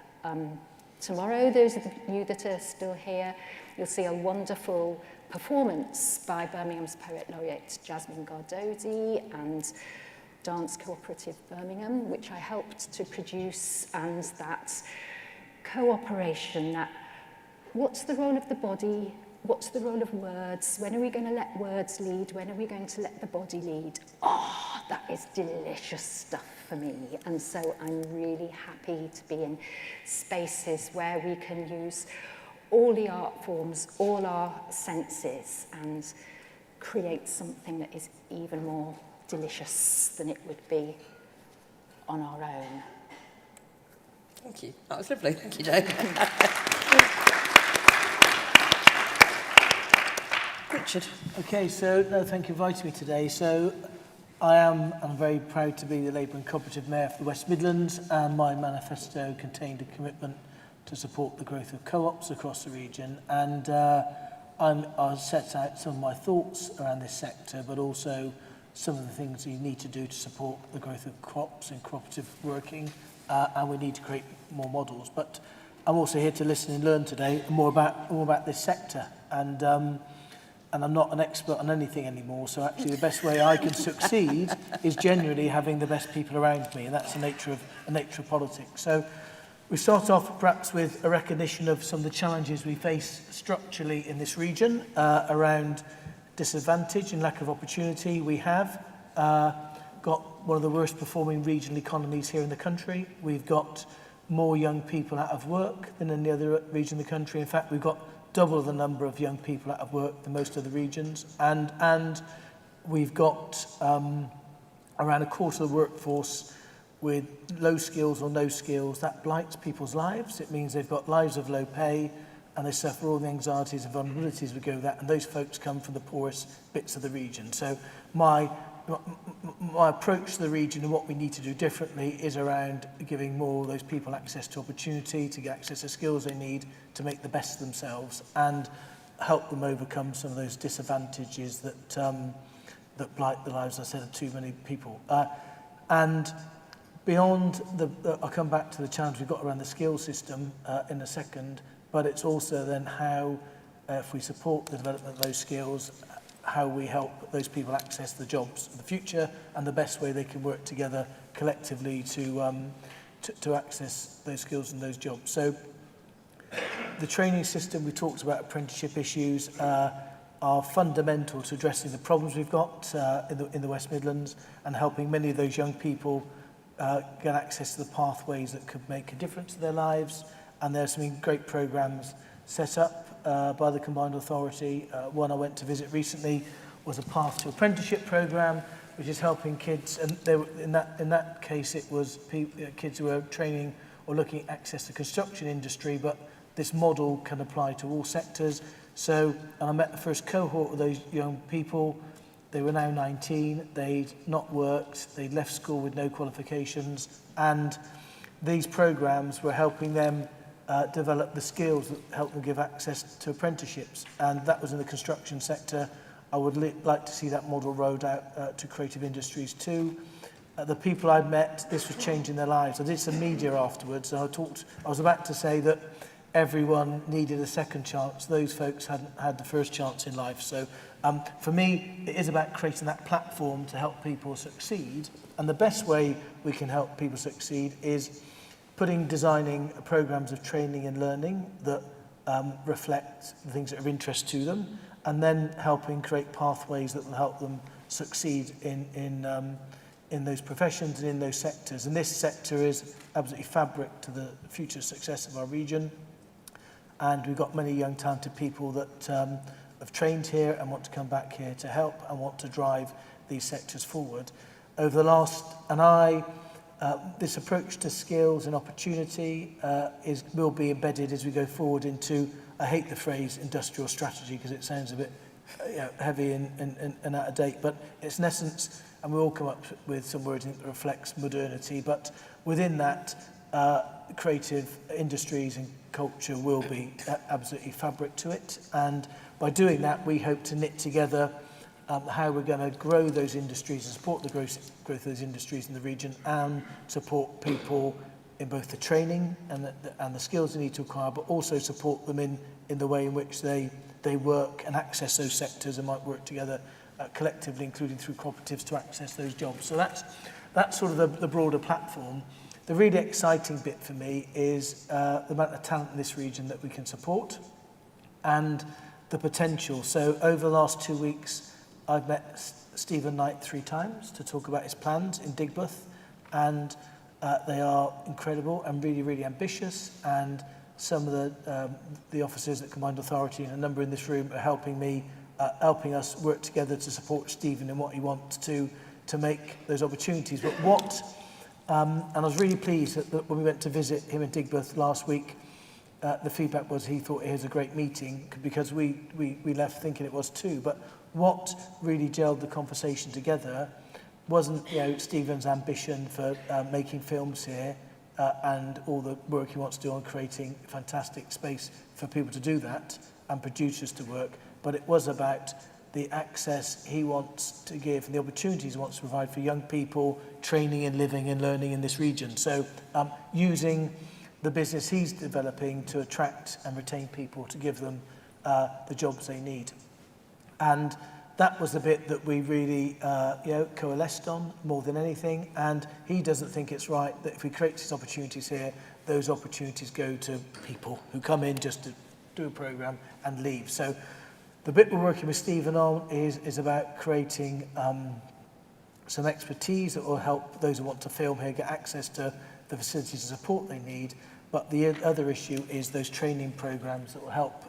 Tomorrow, those of you that are still here, you'll see a wonderful performance by Birmingham's Poet Laureate Jasmine Gardodi and Dance Co-operative Birmingham, which I helped to produce, and that cooperation, that what's the role of the body, what's the role of words, when are we going to let words lead, when are we going to let the body lead? Oh, that is delicious stuff for me, and so I'm really happy to be in spaces where we can use all the art forms, all our senses, and create something that is even more delicious than it would be on our own. Thank you. That was lovely. Thank you, Jane. Richard. Okay, so no, thank you for inviting me today. So I'm very proud to be the Labour and Cooperative Mayor for the West Midlands, and my manifesto contained a commitment to support the growth of co-ops across the region. And I'll set out some of my thoughts around this sector, but also some of the things you need to do to support the growth of co-ops and cooperative working, and we need to create more models. But I'm also here to listen and learn today more about this sector. And I'm not an expert on anything anymore, so actually the best way I can succeed is genuinely having the best people around me, and that's the nature of politics. So we start off perhaps with a recognition of some of the challenges we face structurally in this region around disadvantage and lack of opportunity. We have got one of the worst performing regional economies here in the country. We've got more young people out of work than any other region in the country. In fact, we've got double the number of young people out of work than most other regions. And we've got around a quarter of the workforce with low skills or no skills. That blights people's lives. It means they've got lives of low pay, and they suffer all the anxieties and vulnerabilities we go with that, and those folks come from the poorest bits of the region. So my approach to the region and what we need to do differently is around giving more of those people access to opportunity, to get access to skills they need to make the best of themselves, and help them overcome some of those disadvantages that blight the lives, as I said, of too many people. And beyond I'll come back to the challenge we've got around the skills system in a second, but it's also then how, if we support the development of those skills, how we help those people access the jobs of the future and the best way they can work together collectively to access those skills and those jobs. So the training system, we talked about apprenticeship issues, are fundamental to addressing the problems we've got in the West Midlands and helping many of those young people get access to the pathways that could make a difference to their lives. And there's some great programs set up by the Combined Authority. One I went to visit recently was a Path to Apprenticeship program, which is helping kids, and they were, in that case it was kids who were training or looking at access to the construction industry, but this model can apply to all sectors. So, and I met the first cohort of those young people. They were now 19, they'd not worked, they'd left school with no qualifications, and these programs were helping them develop the skills that help them give access to apprenticeships. And that was in the construction sector. I would like to see that model rolled out to creative industries too. The people I'd met, this was changing their lives. I did some media afterwards, and I was about to say that everyone needed a second chance. Those folks hadn't had the first chance in life. So for me, it is about creating that platform to help people succeed. And the best way we can help people succeed is designing programs of training and learning that reflect the things that are of interest to them, and then helping create pathways that will help them succeed in those professions and in those sectors. And this sector is absolutely fabric to the future success of our region. And we've got many young talented people that have trained here and want to come back here to help and want to drive these sectors forward. Over the last, this approach to skills and opportunity will be embedded as we go forward into, I hate the phrase industrial strategy because it sounds a bit heavy and out of date, but it's in essence, and we all come up with some words that reflects modernity, but within that, creative industries and culture will be absolutely fabric to it. And by doing that, we hope to knit together how we're going to grow those industries and support the growth of those industries in the region, and support people in both the training and the skills they need to acquire, but also support them in the way in which they work and access those sectors and might work together collectively, including through cooperatives, to access those jobs. So that's sort of the broader platform. The really exciting bit for me is the amount of talent in this region that we can support and the potential. So over the last 2 weeks, I've met Stephen Knight 3 times to talk about his plans in Digbeth, and they are incredible and really, really ambitious. And some of the officers at Combined Authority and a number in this room are helping us work together to support Stephen in what he wants to make those opportunities. But and I was really pleased that when we went to visit him in Digbeth last week, the feedback was he thought it was a great meeting, because we left thinking it was too. But what really gelled the conversation together wasn't Stephen's ambition for making films here and all the work he wants to do on creating fantastic space for people to do that and producers to work, but it was about the access he wants to give and the opportunities he wants to provide for young people training and living and learning in this region. So using the business he's developing to attract and retain people, to give them the jobs they need. And that was the bit that we really coalesced on more than anything. And he doesn't think it's right that if we create these opportunities here, those opportunities go to people who come in just to do a program and leave. So the bit we're working with Stephen on is about creating some expertise that will help those who want to film here get access to the facilities and support they need. But the other issue is those training programs that will help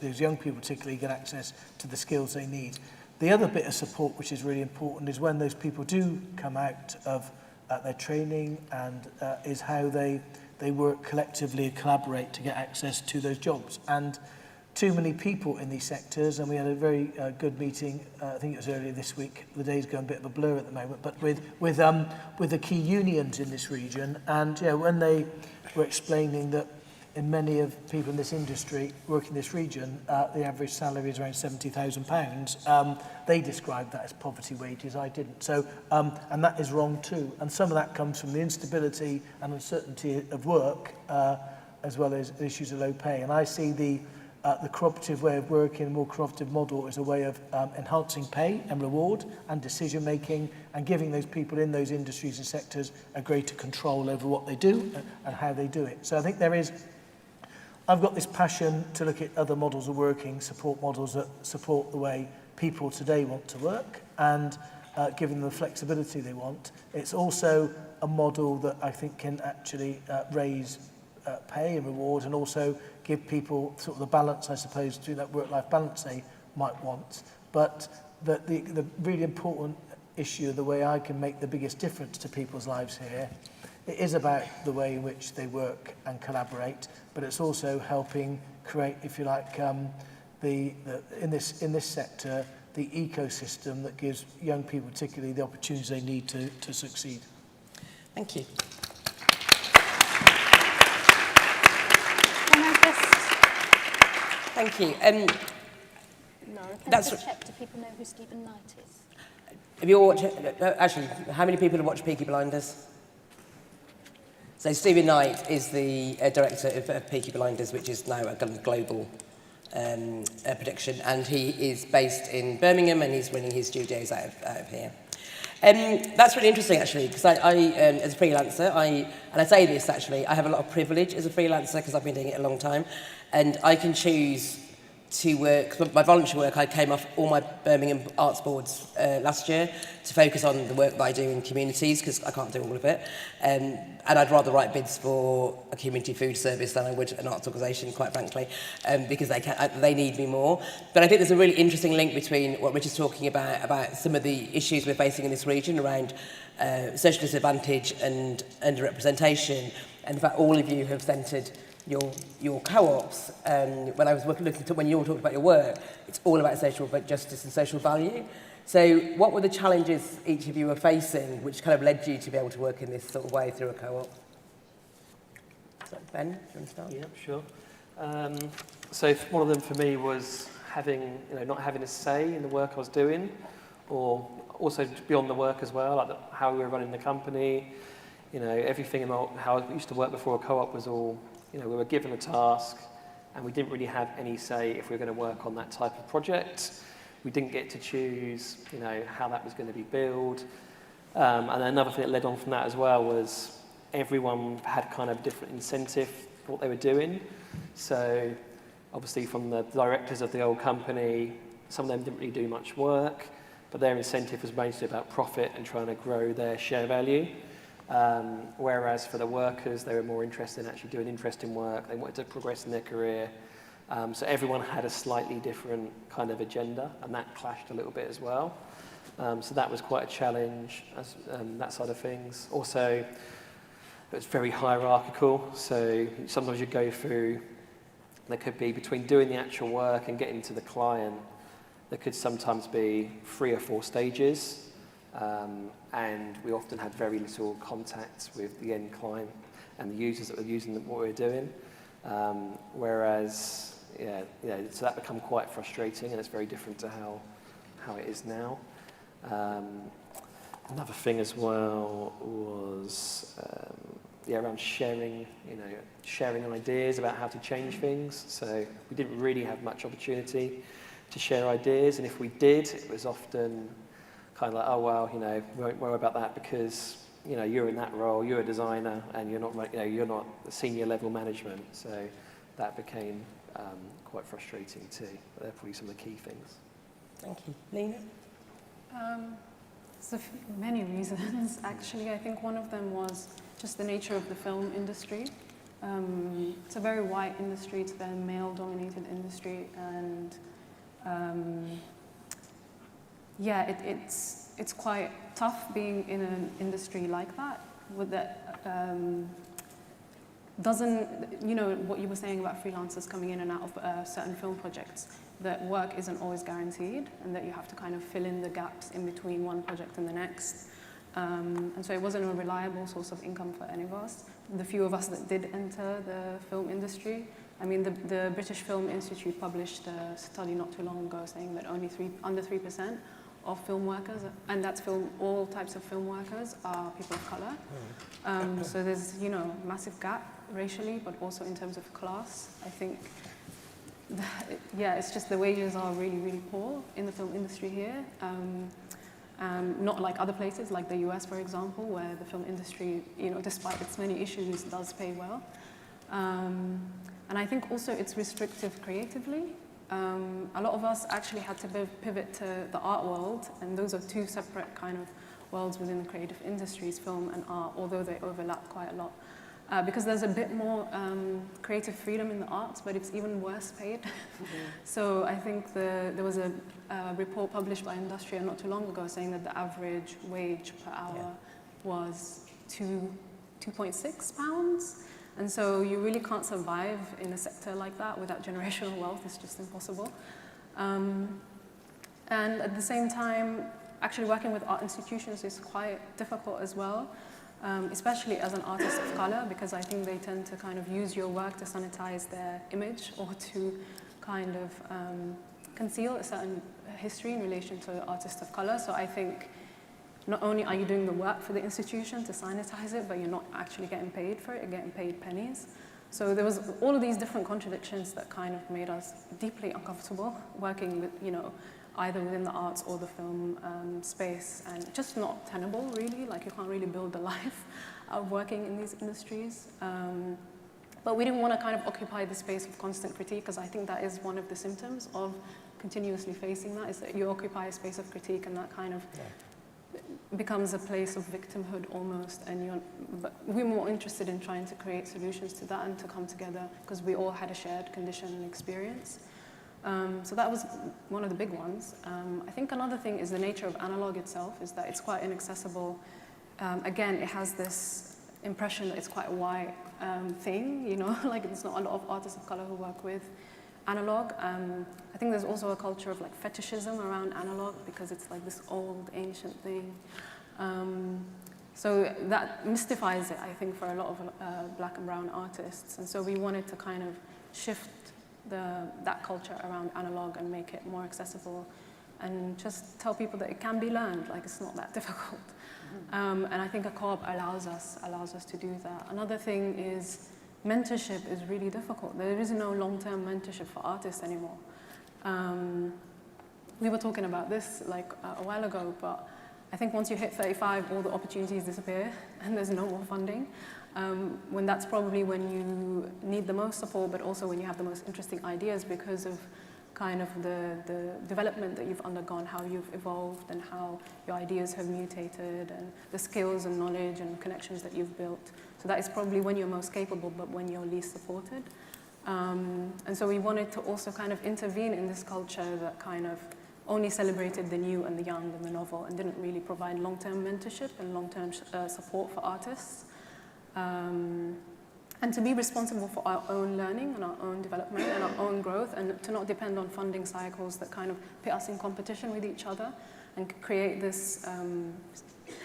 those young people particularly get access to the skills they need. The other bit of support which is really important is when those people do come out of their training, and is how they work collectively and collaborate to get access to those jobs. And too many people in these sectors, and we had a very good meeting, I think it was earlier this week, the day's going a bit of a blur at the moment, but with the key unions in this region. And when they were explaining that in many of people in this industry working in this region, the average salary is around £70,000, they described that as poverty wages. I didn't. So, and that is wrong too. And some of that comes from the instability and uncertainty of work, as well as issues of low pay. And I see the cooperative way of working, a more cooperative model, is a way of enhancing pay and reward and decision making, and giving those people in those industries and sectors a greater control over what they do and how they do it. So I think I've got this passion to look at other models of working, support models that support the way people today want to work, and giving them the flexibility they want. It's also a model that I think can actually raise pay and reward, and also give people sort of the balance, I suppose, to that work-life balance they might want. But the really important issue, the way I can make the biggest difference to people's lives here, it is about the way in which they work and collaborate, but it's also helping create, if you like, in this sector, the ecosystem that gives young people particularly the opportunities they need to succeed. Thank you. Can I just... Thank you. That's check, do people know who Stephen Knight is? Have you all watched, actually, how many people have watched Peaky Blinders? So Stephen Knight is the director of Peaky Blinders, which is now a global production, and he is based in Birmingham, and he's running his studios out of here. That's really interesting, actually, because I as a freelancer, and I say this, actually, I have a lot of privilege as a freelancer because I've been doing it a long time, and I can choose to work, my voluntary work, I came off all my Birmingham Arts Boards last year to focus on the work that I do in communities, because I can't do all of it. And I'd rather write bids for a community food service than I would an arts organisation, quite frankly, because they need me more. But I think there's a really interesting link between what Rich is talking about some of the issues we're facing in this region around social disadvantage and underrepresentation, and the fact all of you have centred your co-ops. When I was when you all talked about your work, it's all about social justice and social value. So what were the challenges each of you were facing which kind of led you to be able to work in this sort of way through a co-op? So Ben, do you want to start? Yeah, sure. So one of them for me was not having a say in the work I was doing, or also beyond the work as well, like how we were running the company. Everything about how I used to work before a co-op was all, we were given a task and we didn't really have any say if we were going to work on that type of project. We didn't get to choose, how that was going to be billed. And another thing that led on from that as well was everyone had kind of different incentive for what they were doing. So obviously from the directors of the old company, some of them didn't really do much work, but their incentive was mostly about profit and trying to grow their share value. Whereas for the workers, they were more interested in actually doing interesting work. They wanted to progress in their career. So everyone had a slightly different kind of agenda, and that clashed a little bit as well. So that was quite a challenge, that side of things. Also, it was very hierarchical. So sometimes you go through, there could be between doing the actual work and getting to the client, there could sometimes be 3 or 4 stages. And we often had very little contact with the end client and the users that were using what we were doing. Whereas, so that became quite frustrating, and it's very different to how it is now. Another thing as well was around sharing ideas about how to change things. So we didn't really have much opportunity to share ideas, and if we did, it was often kind of like, oh well, we won't worry about that because you're in that role, you're a designer, and you're not senior level management. So that became quite frustrating too. But they're probably some of the key things. Thank you, Nina. So many reasons actually. I think one of them was just the nature of the film industry. It's a very white industry. It's a very male-dominated industry, and it's quite tough being in an industry like that. With that, doesn't, what you were saying about freelancers coming in and out of certain film projects, that work isn't always guaranteed, and that you have to kind of fill in the gaps in between one project and the next. And so it wasn't a reliable source of income for any of us. The few of us that did enter the film industry, I mean, the British Film Institute published a study not too long ago saying that only under 3% of film workers, and that's all types of film workers, are people of colour. So there's, massive gap racially, but also in terms of class. I think, it's just the wages are really, really poor in the film industry here. Not like other places, like the US, for example, where the film industry, despite its many issues, does pay well. And I think also it's restrictive creatively. a lot of us actually had to pivot to the art world, and those are two separate kind of worlds within the creative industries, film and art, although they overlap quite a lot. Because there's a bit more creative freedom in the arts, but it's even worse paid. So I think there was a report published by Industria not too long ago saying that the average wage per hour was £2.6. And so you really can't survive in a sector like that without generational wealth. It's just impossible. And at the same time, actually working with art institutions is quite difficult as well. Especially as an artist of color, because I think they tend to kind of use your work to sanitize their image or to kind of conceal a certain history in relation to artists of color. So I think not only are you doing the work for the institution to sanitize it, but you're not actually getting paid for it, you're getting paid pennies. So there was all of these different contradictions that kind of made us deeply uncomfortable working with, you know, either within the arts or the film space, and just not tenable, really. Like, you can't really build a life out of working in these industries. But we didn't want to kind of occupy the space of constant critique, because I think that is one of the symptoms of continuously facing that, is that you occupy a space of critique, and that kind of becomes a place of victimhood almost. And but we're more interested in trying to create solutions to that and to come together, because we all had a shared condition and experience. So that was one of the big ones. I think another thing is the nature of analog itself, is that it's quite inaccessible. Again, it has this impression that it's quite a white thing, you know, like there's not a lot of artists of color who work with analog. I think there's also a culture of like fetishism around analog, because it's like this old, ancient thing. So that mystifies it, I think, for a lot of black and brown artists. And so we wanted to kind of shift that culture around analog and make it more accessible, and just tell people that it can be learned, like it's not that difficult. And I think a co-op allows us to do that. Another thing is mentorship is really difficult. There is no long-term mentorship for artists anymore. We were talking about this like a while ago, but I think once you hit 35, all the opportunities disappear and there's no more funding. When that's probably when you need the most support, but also when you have the most interesting ideas, because of kind of the development that you've undergone, how you've evolved and how your ideas have mutated, and the skills and knowledge and connections that you've built. So that is probably when you're most capable, but when you're least supported. And so we wanted to also kind of intervene in this culture that kind of only celebrated the new and the young and the novel, and didn't really provide long-term mentorship and long-term support for artists. And to be responsible for our own learning and our own development and our own growth, and to not depend on funding cycles that kind of put us in competition with each other and create this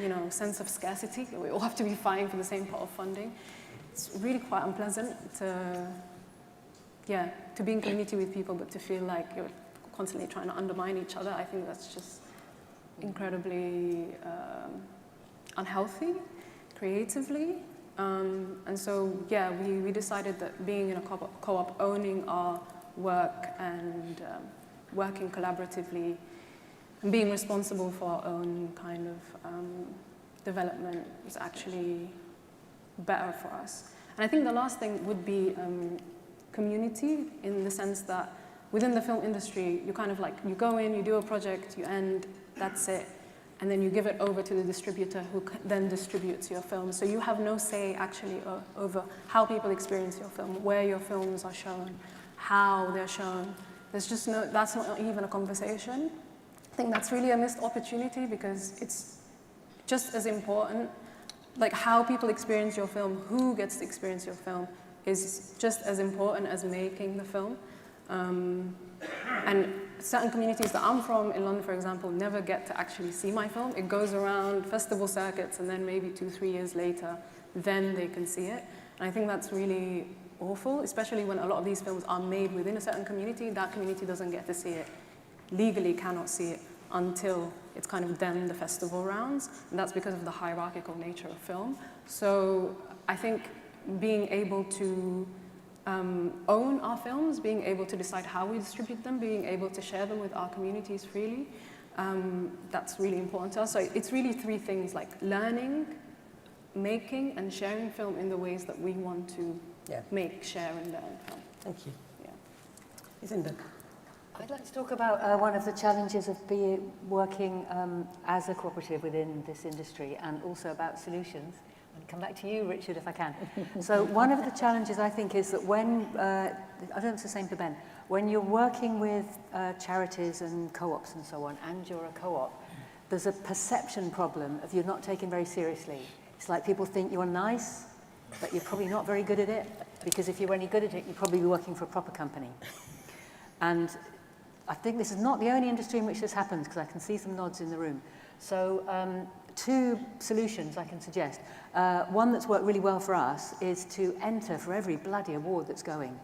you know, sense of scarcity, that we all have to be fighting for the same pot of funding. It's really quite unpleasant to be in community with people, but to feel like you're constantly trying to undermine each other. I think that's just incredibly unhealthy, creatively. And so, yeah, we decided that being in a co-op, owning our work and working collaboratively and being responsible for our own kind of development was actually better for us. And I think the last thing would be community, in the sense that within the film industry, you kind of like, you go in, you do a project, you end, that's it. And then you give it over to the distributor, who then distributes your film. So you have no say actually over how people experience your film, where your films are shown, how they're shown. There's just that's not even a conversation. I think that's really a missed opportunity, because it's just as important, like how people experience your film, who gets to experience your film, is just as important as making the film. And certain communities that I'm from, in London, for example, never get to actually see my film. It goes around festival circuits, and then maybe 2-3 years later, then they can see it. And I think that's really awful, especially when a lot of these films are made within a certain community. That community doesn't get to see it, legally cannot see it, until it's kind of done the festival rounds. And that's because of the hierarchical nature of film. So I think being able to own our films, being able to decide how we distribute them, being able to share them with our communities freely, that's really important to us. So it's really 3 things, like learning, making, and sharing film in the ways that we want to make, share, and learn film. Thank you. Yeah. Lucinda. I'd like to talk about one of the challenges of working as a cooperative within this industry, and also about solutions. I'll come back to you, Richard, if I can. So one of the challenges, I think, is that when, I don't know if it's the same for Ben, when you're working with charities and co-ops and so on, and you're a co-op, there's a perception problem of you're not taken very seriously. It's like people think you're nice, but you're probably not very good at it, because if you were any good at it, you'd probably be working for a proper company. And I think this is not the only industry in which this happens, because I can see some nods in the room. So two solutions I can suggest. One that's worked really well for us is to enter for every bloody award that's going.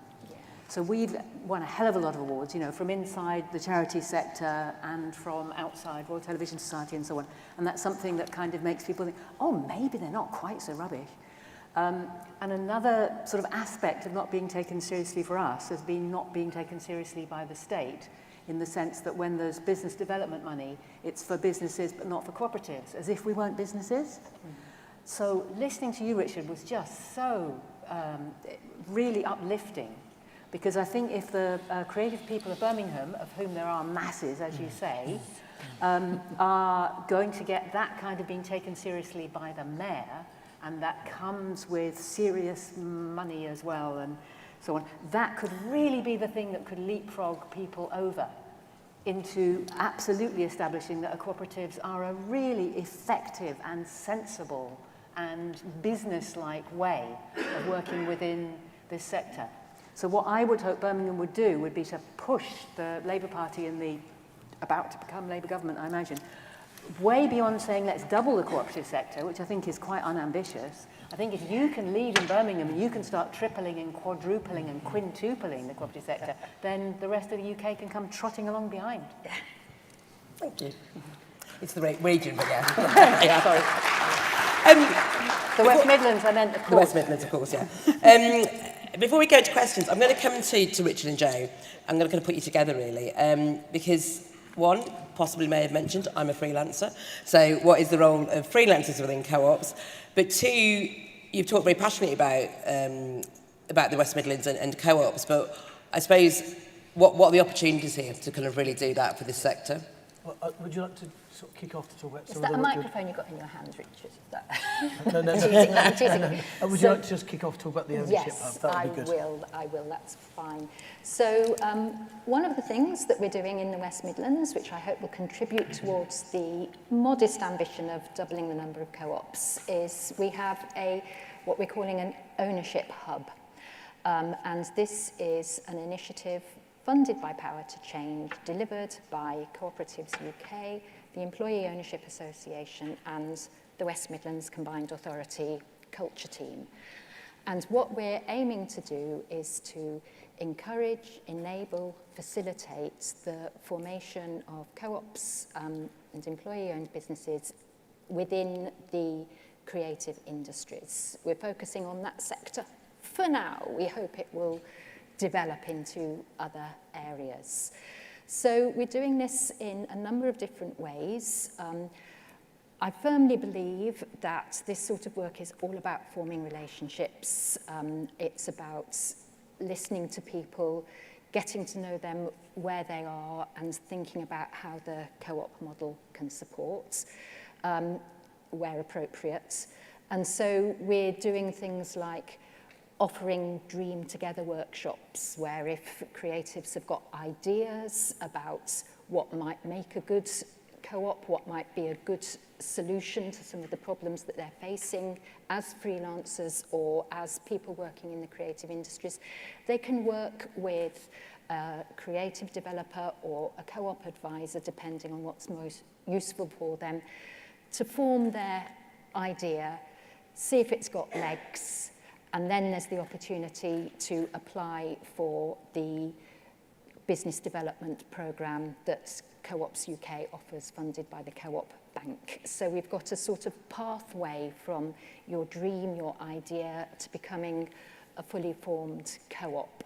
So we've won a hell of a lot of awards, you know, from inside the charity sector and from outside Royal Television Society and so on. And that's something that kind of makes people think, oh, maybe they're not quite so rubbish. And another sort of aspect of not being taken seriously for us has been not being taken seriously by the state, in the sense that when there's business development money, it's for businesses but not for cooperatives, as if we weren't businesses. So listening to you, Richard, was just so really uplifting, because I think if the creative people of Birmingham, of whom there are masses, as you say, are going to get that kind of being taken seriously by the mayor, and that comes with serious money as well and so on, that could really be the thing that could leapfrog people over into absolutely establishing that cooperatives are a really effective and sensible and business-like way of working within this sector. So what I would hope Birmingham would do would be to push the Labour Party in the about to become Labour government, I imagine, way beyond saying let's double the cooperative sector, which I think is quite unambitious. I think if you can lead in Birmingham and you can start tripling and quadrupling and quintupling the cooperative sector, then the rest of the UK can come trotting along behind. Yeah. Thank you. It's the region, but yeah. Yeah, sorry. The West Midlands, I meant, of course. The West Midlands, of course, yeah. Before we go to questions, I'm going to come to Richard and Joe. I'm going to kind of put you together, really, because one, possibly may have mentioned, I'm a freelancer. So what is the role of freelancers within co-ops? But two, you've talked very passionately about the West Midlands and co-ops, but I suppose what are the opportunities here to kind of really do that for this sector? Well, would you like to sort of kick off to talk about Is some that of a the microphone you've got in your hand, Richard? No. I'm teasing. Would you like to just kick off to talk about the ownership Yes, hub? That would be good. I will, that's fine. So one of the things that we're doing in the West Midlands, which I hope will contribute towards the modest ambition of doubling the number of co-ops, is we have what we're calling an ownership hub. And this is an initiative funded by Power to Change, delivered by Co-operatives UK, the Employee Ownership Association and the West Midlands Combined Authority Culture Team. And what we're aiming to do is to encourage, enable, facilitate the formation of co-ops and employee-owned businesses within the creative industries. We're focusing on that sector for now. We hope it will develop into other areas. So we're doing this in a number of different ways. I firmly believe that this sort of work is all about forming relationships. It's about listening to people, getting to know them where they are, and thinking about how the co-op model can support, where appropriate. And so we're doing things like offering Dream Together workshops, where if creatives have got ideas about what might make a good co-op, what might be a good solution to some of the problems that they're facing as freelancers or as people working in the creative industries, they can work with a creative developer or a co-op advisor, depending on what's most useful for them, to form their idea, see if it's got legs, and then there's the opportunity to apply for the business development programme that Co-ops UK offers, funded by the Co-op Bank. So we've got a sort of pathway from your dream, your idea, to becoming a fully formed co-op.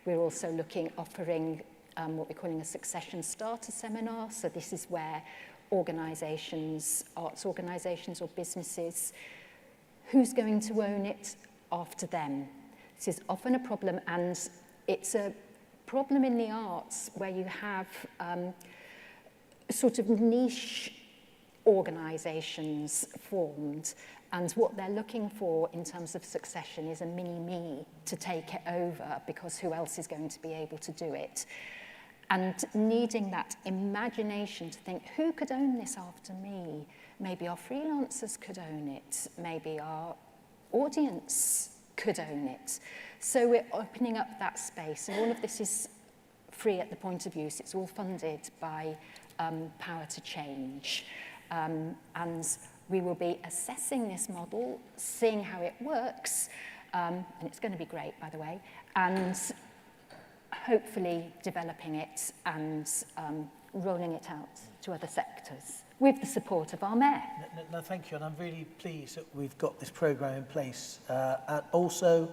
We're also offering what we're calling a succession starter seminar. So this is where organisations, arts organisations or businesses, who's going to own it after them? This is often a problem, and it's a problem in the arts where you have sort of niche organisations formed, and what they're looking for in terms of succession is a mini-me to take it over, because who else is going to be able to do it? And needing that imagination to think, who could own this after me? Maybe our freelancers could own it. Maybe our audience could own it. So we're opening up that space. And all of this is free at the point of use. It's all funded by Power to Change. And we will be assessing this model, seeing how it works, and it's going to be great, by the way, and hopefully developing it and rolling it out to other sectors with the support of our mayor. No, thank you, and I'm really pleased that we've got this programme in place. And also,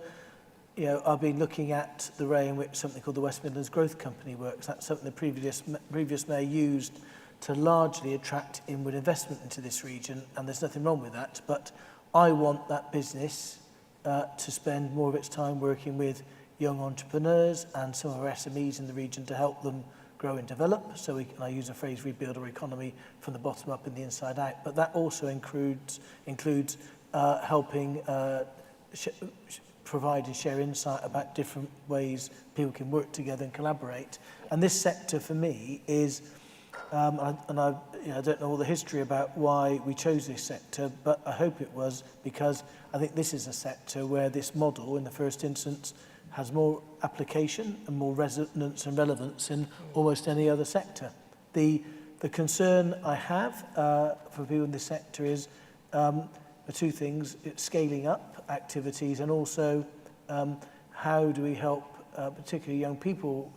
you know, I've been looking at the way in which something called the West Midlands Growth Company works. That's something the previous mayor used to largely attract inward investment into this region, and there's nothing wrong with that, but I want that business to spend more of its time working with young entrepreneurs and some of our SMEs in the region to help them grow and develop. So I use a phrase, rebuild our economy from the bottom up and the inside out. But that also includes helping provide and share insight about different ways people can work together and collaborate. And this sector for me is, I don't know all the history about why we chose this sector, but I hope it was because I think this is a sector where this model in the first instance has more application and more resonance and relevance in almost any other sector. The concern I have for people in this sector is two things: it's scaling up activities, and also how do we help particularly young people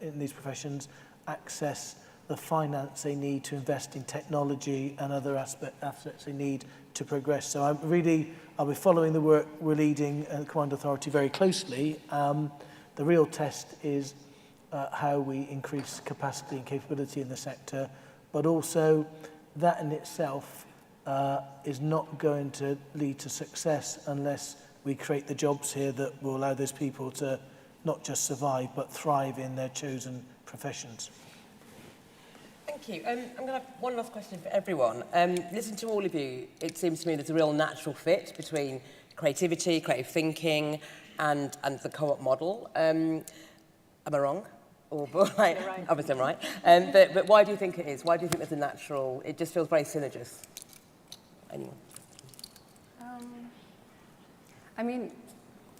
in these professions access the finance they need to invest in technology and other aspects they need to progress. So I'll be following the work we're leading at the Combined Authority very closely. The real test is how we increase capacity and capability in the sector, but also that in itself is not going to lead to success unless we create the jobs here that will allow those people to not just survive but thrive in their chosen professions. Thank you. I'm going to have one last question for everyone. Listening to all of you, it seems to me there's a real natural fit between creativity, creative thinking, and the co-op model. Am I wrong? Or right? You're right. Obviously I'm right. But why do you think it is? Why do you think there's a natural? It just feels very synergist. Anyone? I mean,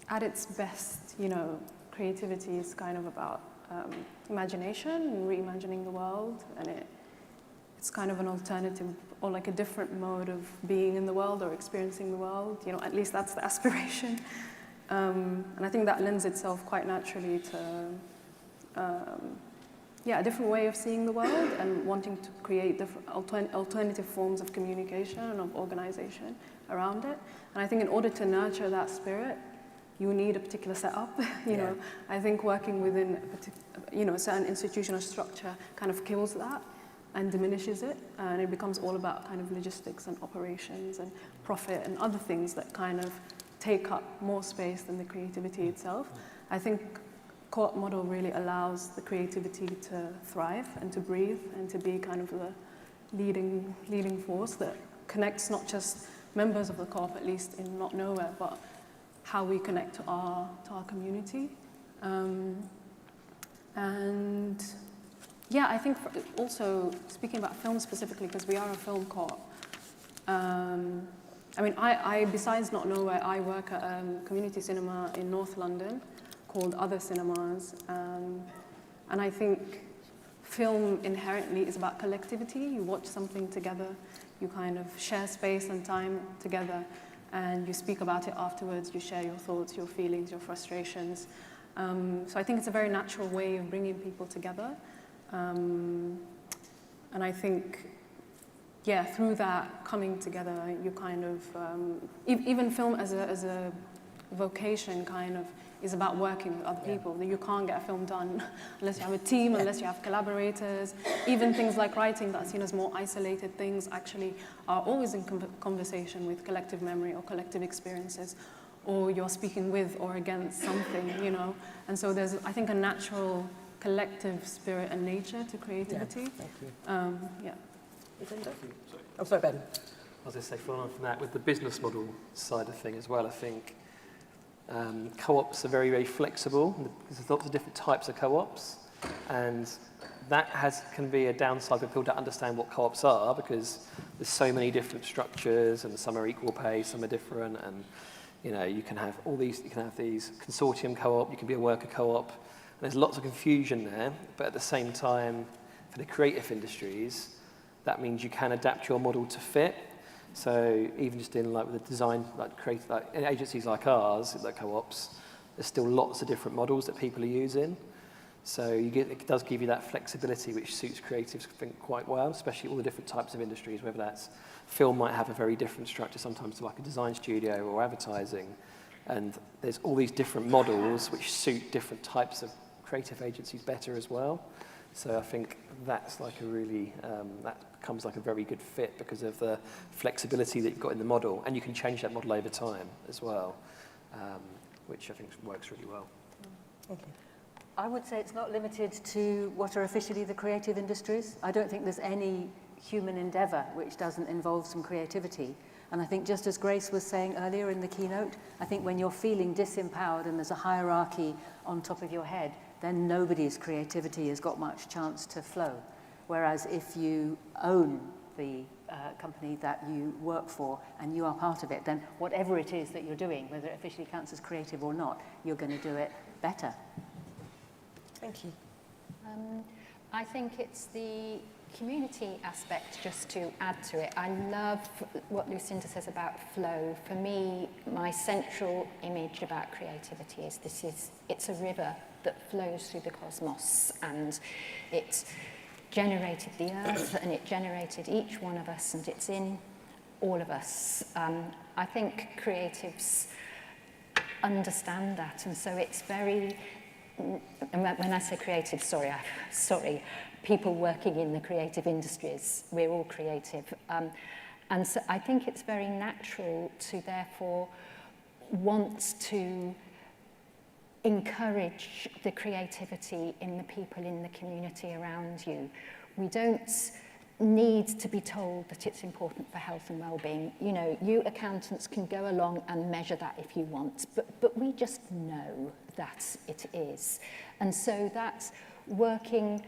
at its best, you know, creativity is kind of about imagination and reimagining the world, and it's kind of an alternative or like a different mode of being in the world or experiencing the world. You know, at least that's the aspiration. And I think that lends itself quite naturally to a different way of seeing the world and wanting to create different alternative forms of communication and of organization around it. And I think in order to nurture that spirit, you need a particular setup. You know, I think working within a certain institutional structure kind of kills that and diminishes it, and it becomes all about kind of logistics and operations and profit and other things that kind of take up more space than the creativity itself. I think co-op model really allows the creativity to thrive and to breathe and to be kind of the leading force that connects not just members of the co-op, at least in Not Nowhere, but how we connect to our community. And yeah, I think also speaking about film specifically, because we are a film co-op, I mean, I besides Not Nowhere, I work at a community cinema in North London called Other Cinemas, and I think film inherently is about collectivity. You watch something together, you kind of share space and time together, and you speak about it afterwards, you share your thoughts, your feelings, your frustrations. So I think it's a very natural way of bringing people together. And I think, yeah, through that coming together, you kind of, even film as a vocation kind of is about working with other people. You can't get a film done unless you have a team, unless you have collaborators. Even things like writing that are seen as more isolated things actually are always in conversation with collective memory or collective experiences, or you're speaking with or against something, you know. And so there's, I think, a natural collective spirit and nature to creativity. Yeah, thank you. Yeah. Oh, sorry, Ben. I was going to say, following on from that, with the business model side of thing as well, I think co-ops are very, very flexible. There's lots of different types of co-ops, and that can be a downside for people to understand what co-ops are, because there's so many different structures, and some are equal pay, some are different, and you can have all these. You can have these consortium co-op, you can be a worker co-op, and there's lots of confusion there. But at the same time, for the creative industries, that means you can adapt your model to fit. So even just in with the design, creative, in agencies like ours, like co-ops, there's still lots of different models that people are using. So it does give you that flexibility, which suits creatives, I think, quite well, especially all the different types of industries, whether that's film might have a very different structure sometimes to like a design studio or advertising. And there's all these different models which suit different types of creative agencies better as well. So I think that's like a really, that becomes like a very good fit because of the flexibility that you've got in the model, and you can change that model over time as well, which I think works really well. Okay. I would say it's not limited to what are officially the creative industries. I don't think there's any human endeavour which doesn't involve some creativity. And I think just as Grace was saying earlier in the keynote, I think when you're feeling disempowered and there's a hierarchy on top of your head, then nobody's creativity has got much chance to flow. Whereas if you own the company that you work for and you are part of it, then whatever it is that you're doing, whether it officially counts as creative or not, you're going to do it better. Thank you. I think it's the community aspect, just to add to it. I love what Lucinda says about flow. For me, my central image about creativity is it's a river that flows through the cosmos, and it generated the earth and it generated each one of us, and it's in all of us. I think creatives understand that, and so it's very, and when I say creative, sorry, people working in the creative industries, we're all creative. And so I think it's very natural to therefore want to encourage the creativity in the people in the community around you. We don't need to be told that it's important for health and well-being. You accountants can go along and measure that if you want, but we just know that it is. And so that working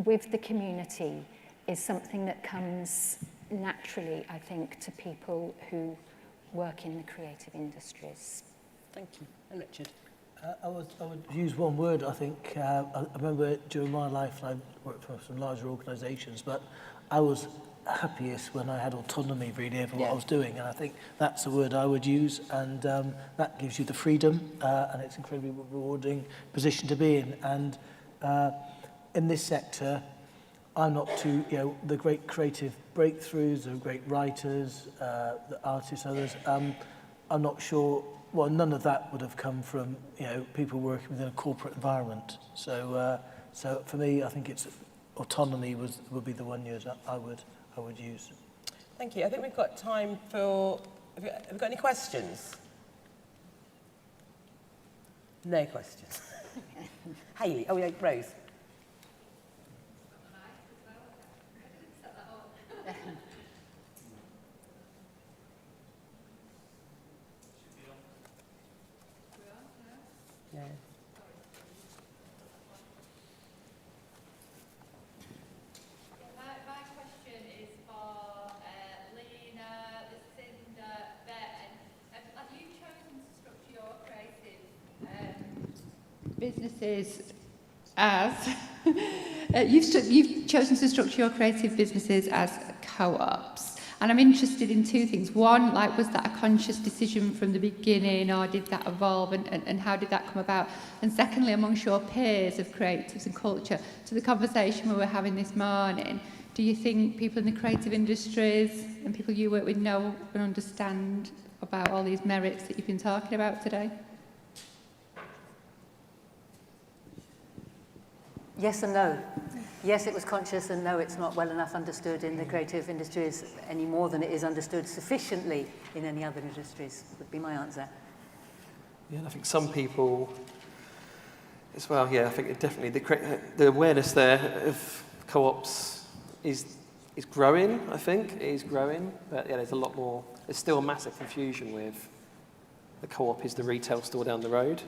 with the community is something that comes naturally, I think, to people who work in the creative industries. Thank you. And Richard? I would use one word, I think. I remember during my life, I worked for some larger organisations, but I was happiest when I had autonomy really over what I was doing, and I think that's the word I would use, and that gives you the freedom, and it's an incredibly rewarding position to be in. And in this sector, I'm not too, the great creative breakthroughs, the great writers, the artists, others, I'm not sure. Well, none of that would have come from people working within a corporate environment. So for me, I think it's autonomy would be the one word I would use. Thank you. I think we've got time for. Have you got any questions? No questions. Hayley. Oh, yeah, Rose. Yeah. My question is for Lena, Lucinda, Ben. Have you chosen to structure your creative businesses as you've chosen to structure your creative businesses as co-ops? And I'm interested in two things. One, was that a conscious decision from the beginning, or did that evolve, and how did that come about? And secondly, amongst your peers of creatives and culture, to the conversation we were having this morning, do you think people in the creative industries and people you work with know and understand about all these merits that you've been talking about today? Yes and no. Yes, it was conscious, and no, it's not well enough understood in the creative industries any more than it is understood sufficiently in any other industries, would be my answer. Yeah, I think some people, as well, yeah, I think definitely the awareness there of co-ops is growing, I think. It is growing, but yeah, there's a lot more. There's still a massive confusion with the co-op is the retail store down the road,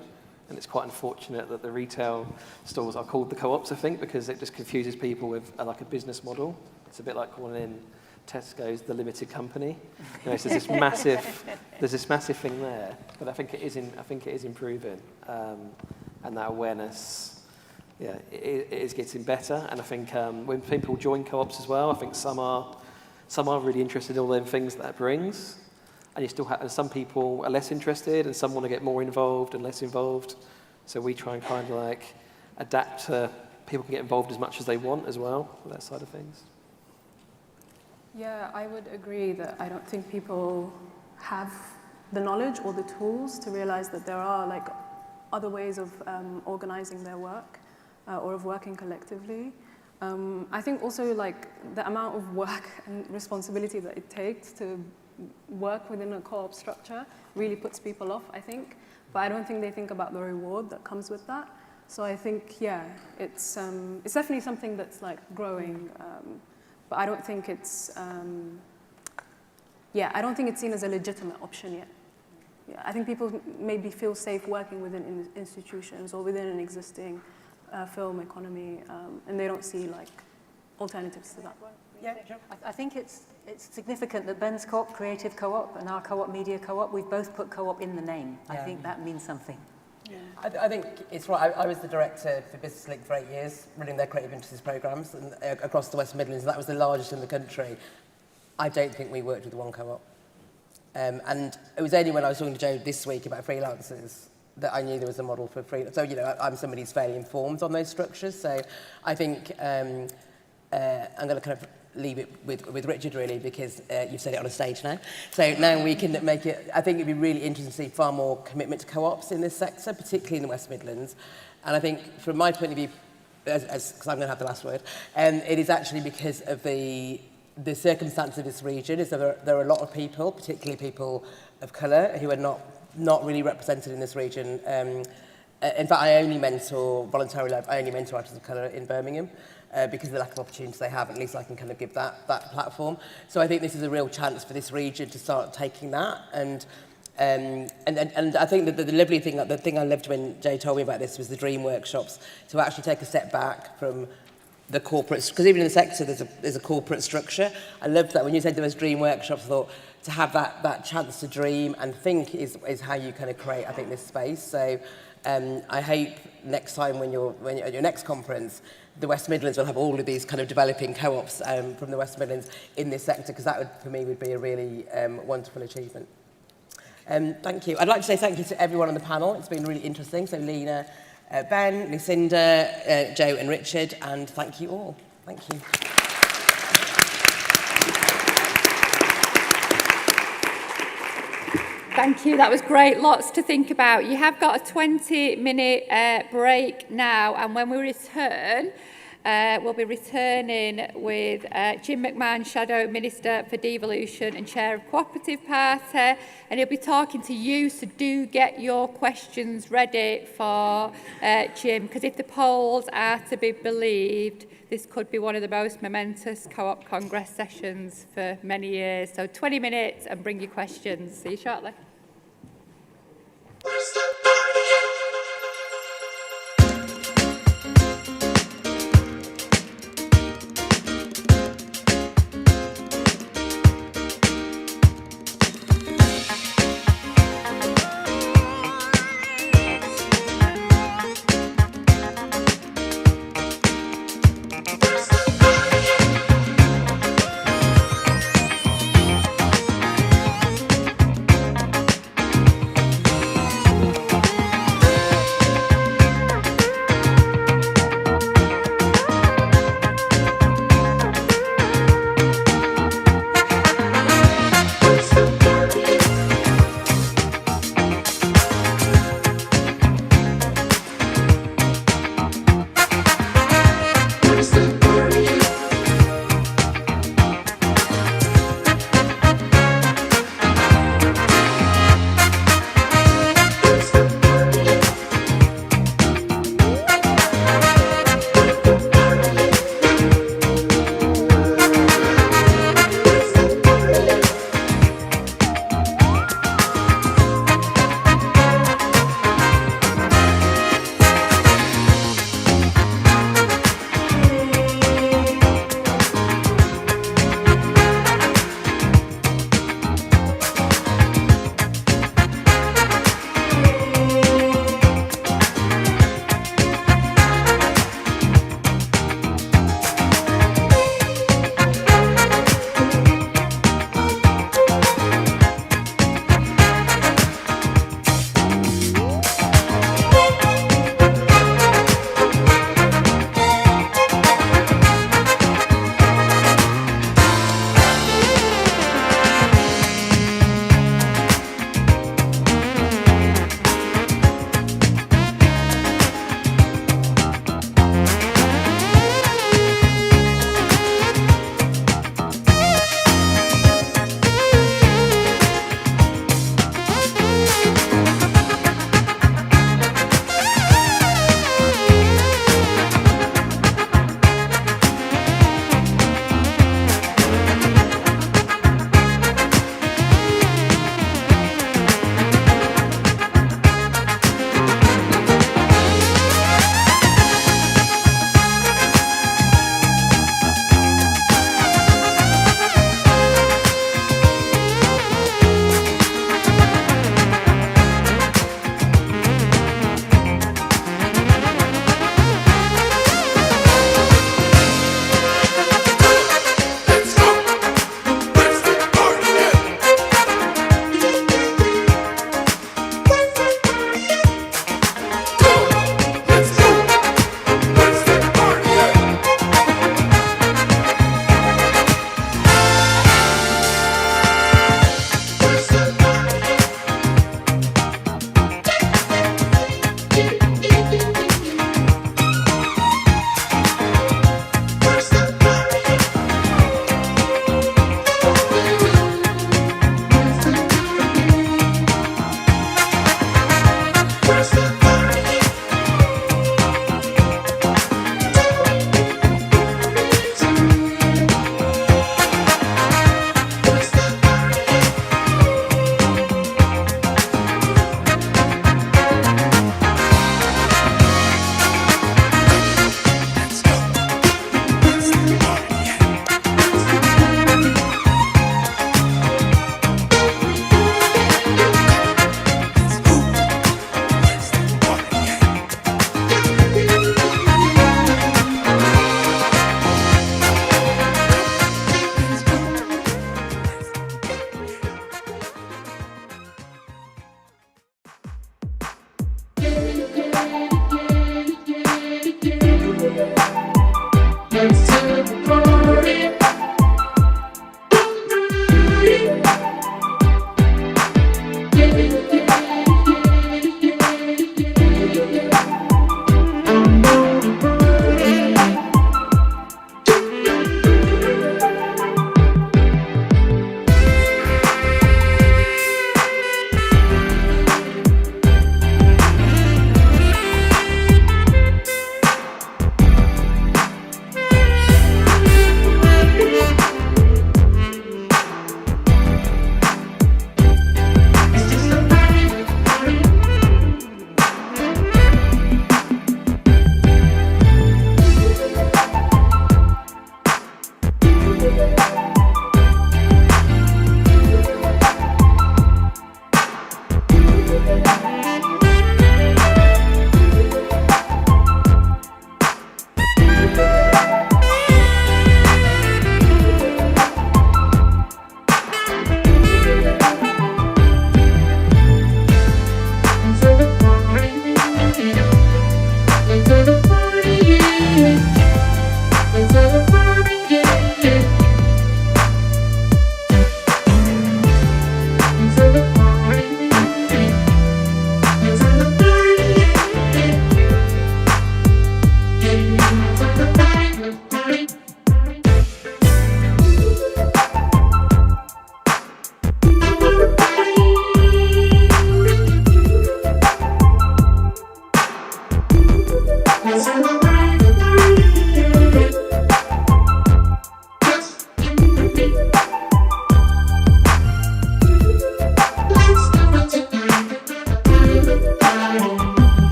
and it's quite unfortunate that the retail stores are called the co-ops, I think, because it just confuses people with like a business model. It's a bit like calling in Tesco's the limited company. You know, so there's this massive thing there, but I think it is improving, and that awareness, yeah, it is getting better. And I think when people join co-ops as well, I think some are really interested in all them things that brings, and you still have, and some people are less interested, and some want to get more involved and less involved. So we try and kind of like adapt to people can get involved as much as they want as well, with that side of things. Yeah, I would agree that I don't think people have the knowledge or the tools to realize that there are like other ways of organizing their work or of working collectively. I think also like the amount of work and responsibility that it takes to work within a co-op structure really puts people off, I think. But I don't think they think about the reward that comes with that. So I think, yeah, it's definitely something that's like growing. But I don't think it's, I don't think it's seen as a legitimate option yet. Yeah, I think people maybe feel safe working within institutions or within an existing film economy, and they don't see like alternatives to that. Yeah, I think it's significant that Ben's co-op, Creative Co-op, and our co-op, Media Co-op, we've both put co-op in the name. I think that means something. Yeah. I think it's right. I was the director for Business Link for 8 years, running their creative industries programmes across the West Midlands. That was the largest in the country. I don't think we worked with one co-op. And it was only when I was talking to Joe this week about freelancers that I knew there was a model for freelance. So, you know, I'm somebody who's fairly informed on those structures. So I think I'm going to kind of leave it with Richard, really, because you've said it on a stage now. So now we can make it, I think it'd be really interesting to see far more commitment to co-ops in this sector, particularly in the West Midlands. And I think from my point of view, because I'm going to have the last word, it is actually because of the circumstance of this region, is that there are a lot of people, particularly people of colour, who are not really represented in this region. In fact, I only mentor artists of colour in Birmingham because of the lack of opportunities they have. At least I can kind of give that platform. So I think this is a real chance for this region to start taking that. And I think that the lovely thing, the thing I loved when Jay told me about this was the dream workshops, to actually take a step back from the corporate, because even in the sector there's a corporate structure. I loved that when you said there was dream workshops. I thought to have that chance to dream and think is how you kind of create, I think, this space. So I hope next time when you're at your next conference, the West Midlands will have all of these kind of developing co-ops from the West Midlands in this sector, because that would, for me, would be a really wonderful achievement. Thank you. I'd like to say thank you to everyone on the panel. It's been really interesting. So Lena, Ben, Lucinda, Joe and Richard, and thank you all. Thank you. Thank you, that was great. Lots to think about. You have got a 20-minute break now, and when we return, we'll be returning with Jim McMahon, Shadow Minister for Devolution and Chair of Cooperative Party, and he'll be talking to you, so do get your questions ready for Jim, because if the polls are to be believed, this could be one of the most momentous Co-op Congress sessions for many years. So 20 minutes and bring your questions. See you shortly.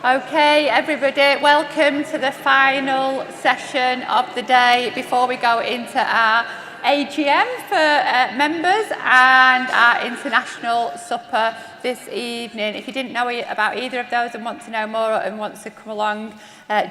Okay, everybody, welcome to the final session of the day before we go into our AGM for members and our international supper this evening. If you didn't know about either of those and want to know more and want to come along,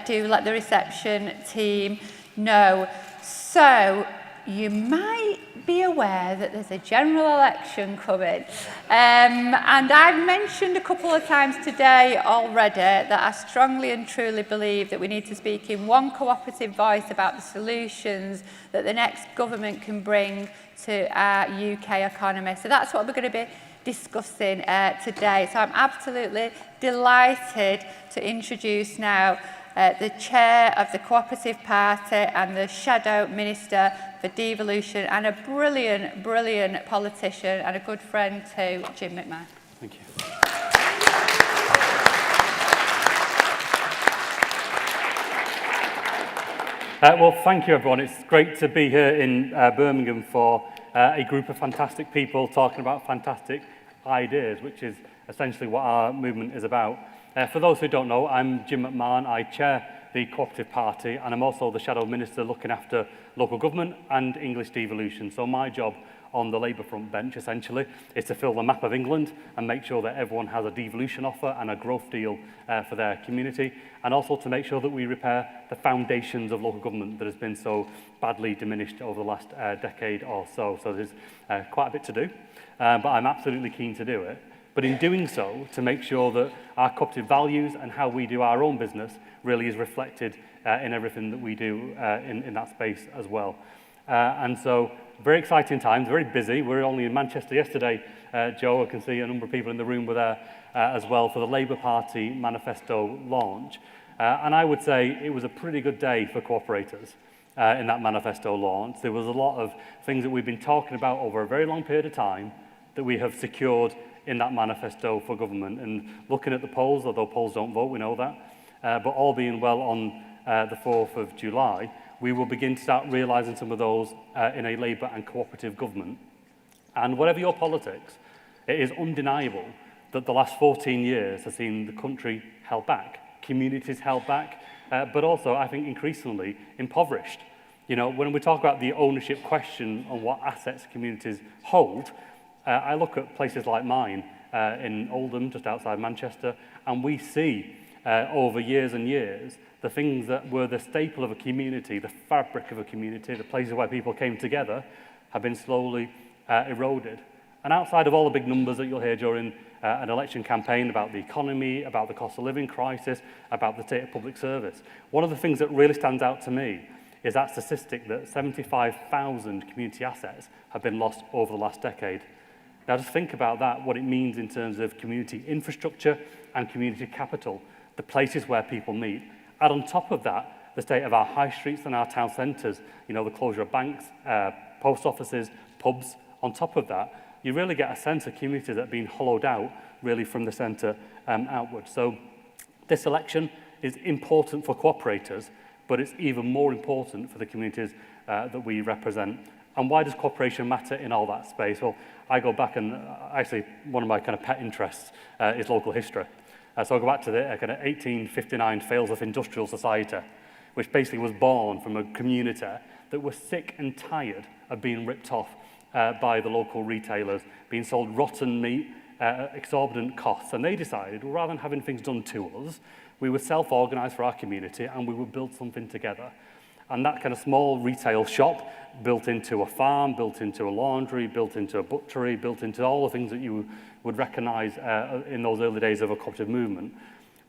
do let the reception team know. So, you might be aware that there's a general election coming. And I've mentioned a couple of times today already that I strongly and truly believe that we need to speak in one cooperative voice about the solutions that the next government can bring to our UK economy. So that's what we're going to be discussing today. So I'm absolutely delighted to introduce now the chair of the Cooperative Party and the Shadow Minister for Devolution and a brilliant, brilliant politician and a good friend too, Jim McMahon. Thank you. Well, thank you, everyone. It's great to be here in Birmingham for a group of fantastic people talking about fantastic ideas, which is essentially what our movement is about. For those who don't know, I'm Jim McMahon. I chair the Cooperative Party and I'm also the Shadow Minister looking after local government and English devolution. So my job on the Labour front bench essentially is to fill the map of England and make sure that everyone has a devolution offer and a growth deal for their community, and also to make sure that we repair the foundations of local government that has been so badly diminished over the last decade or so. So there's quite a bit to do, but I'm absolutely keen to do it. But in doing so, to make sure that our cooperative values and how we do our own business really is reflected in everything that we do in that space as well. And so, very exciting times, very busy. We were only in Manchester yesterday, Joe. I can see a number of people in the room were there as well for the Labour Party manifesto launch. And I would say it was a pretty good day for cooperators in that manifesto launch. There was a lot of things that we've been talking about over a very long period of time that we have secured in that manifesto for government. And looking at the polls, although polls don't vote, we know that, but all being well on the 4th of July, we will begin to start realising some of those in a Labour and cooperative government. And whatever your politics, it is undeniable that the last 14 years has seen the country held back, communities held back, but also, I think, increasingly impoverished. You know, when we talk about the ownership question on what assets communities hold, I look at places like mine in Oldham, just outside Manchester, and we see over years and years the things that were the staple of a community, the fabric of a community, the places where people came together, have been slowly eroded. And outside of all the big numbers that you'll hear during an election campaign about the economy, about the cost of living crisis, about the state of public service, one of the things that really stands out to me is that statistic that 75,000 community assets have been lost over the last decade. Now just think about that, what it means in terms of community infrastructure and community capital, the places where people meet. Add on top of that, the state of our high streets and our town centres, you know, the closure of banks, post offices, pubs. On top of that, you really get a sense of communities that have been hollowed out really from the centre outwards. So this election is important for cooperators, but it's even more important for the communities that we represent. And why does cooperation matter in all that space? Well, I go back and actually one of my kind of pet interests is local history. So I'll go back to the kind of 1859 Failsworth Industrial Society, which basically was born from a community that was sick and tired of being ripped off by the local retailers, being sold rotten meat at exorbitant costs. And they decided, well, rather than having things done to us, we would self-organise for our community and we would build something together. And that kind of small retail shop built into a farm, built into a laundry, built into a butchery, built into all the things that you would recognise in those early days of a cooperative movement.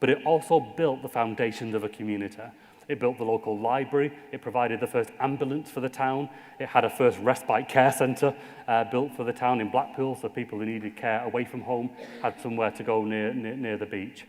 But it also built the foundations of a community. It built the local library, it provided the first ambulance for the town, it had a first respite care centre built for the town in Blackpool, so people who needed care away from home had somewhere to go near the beach.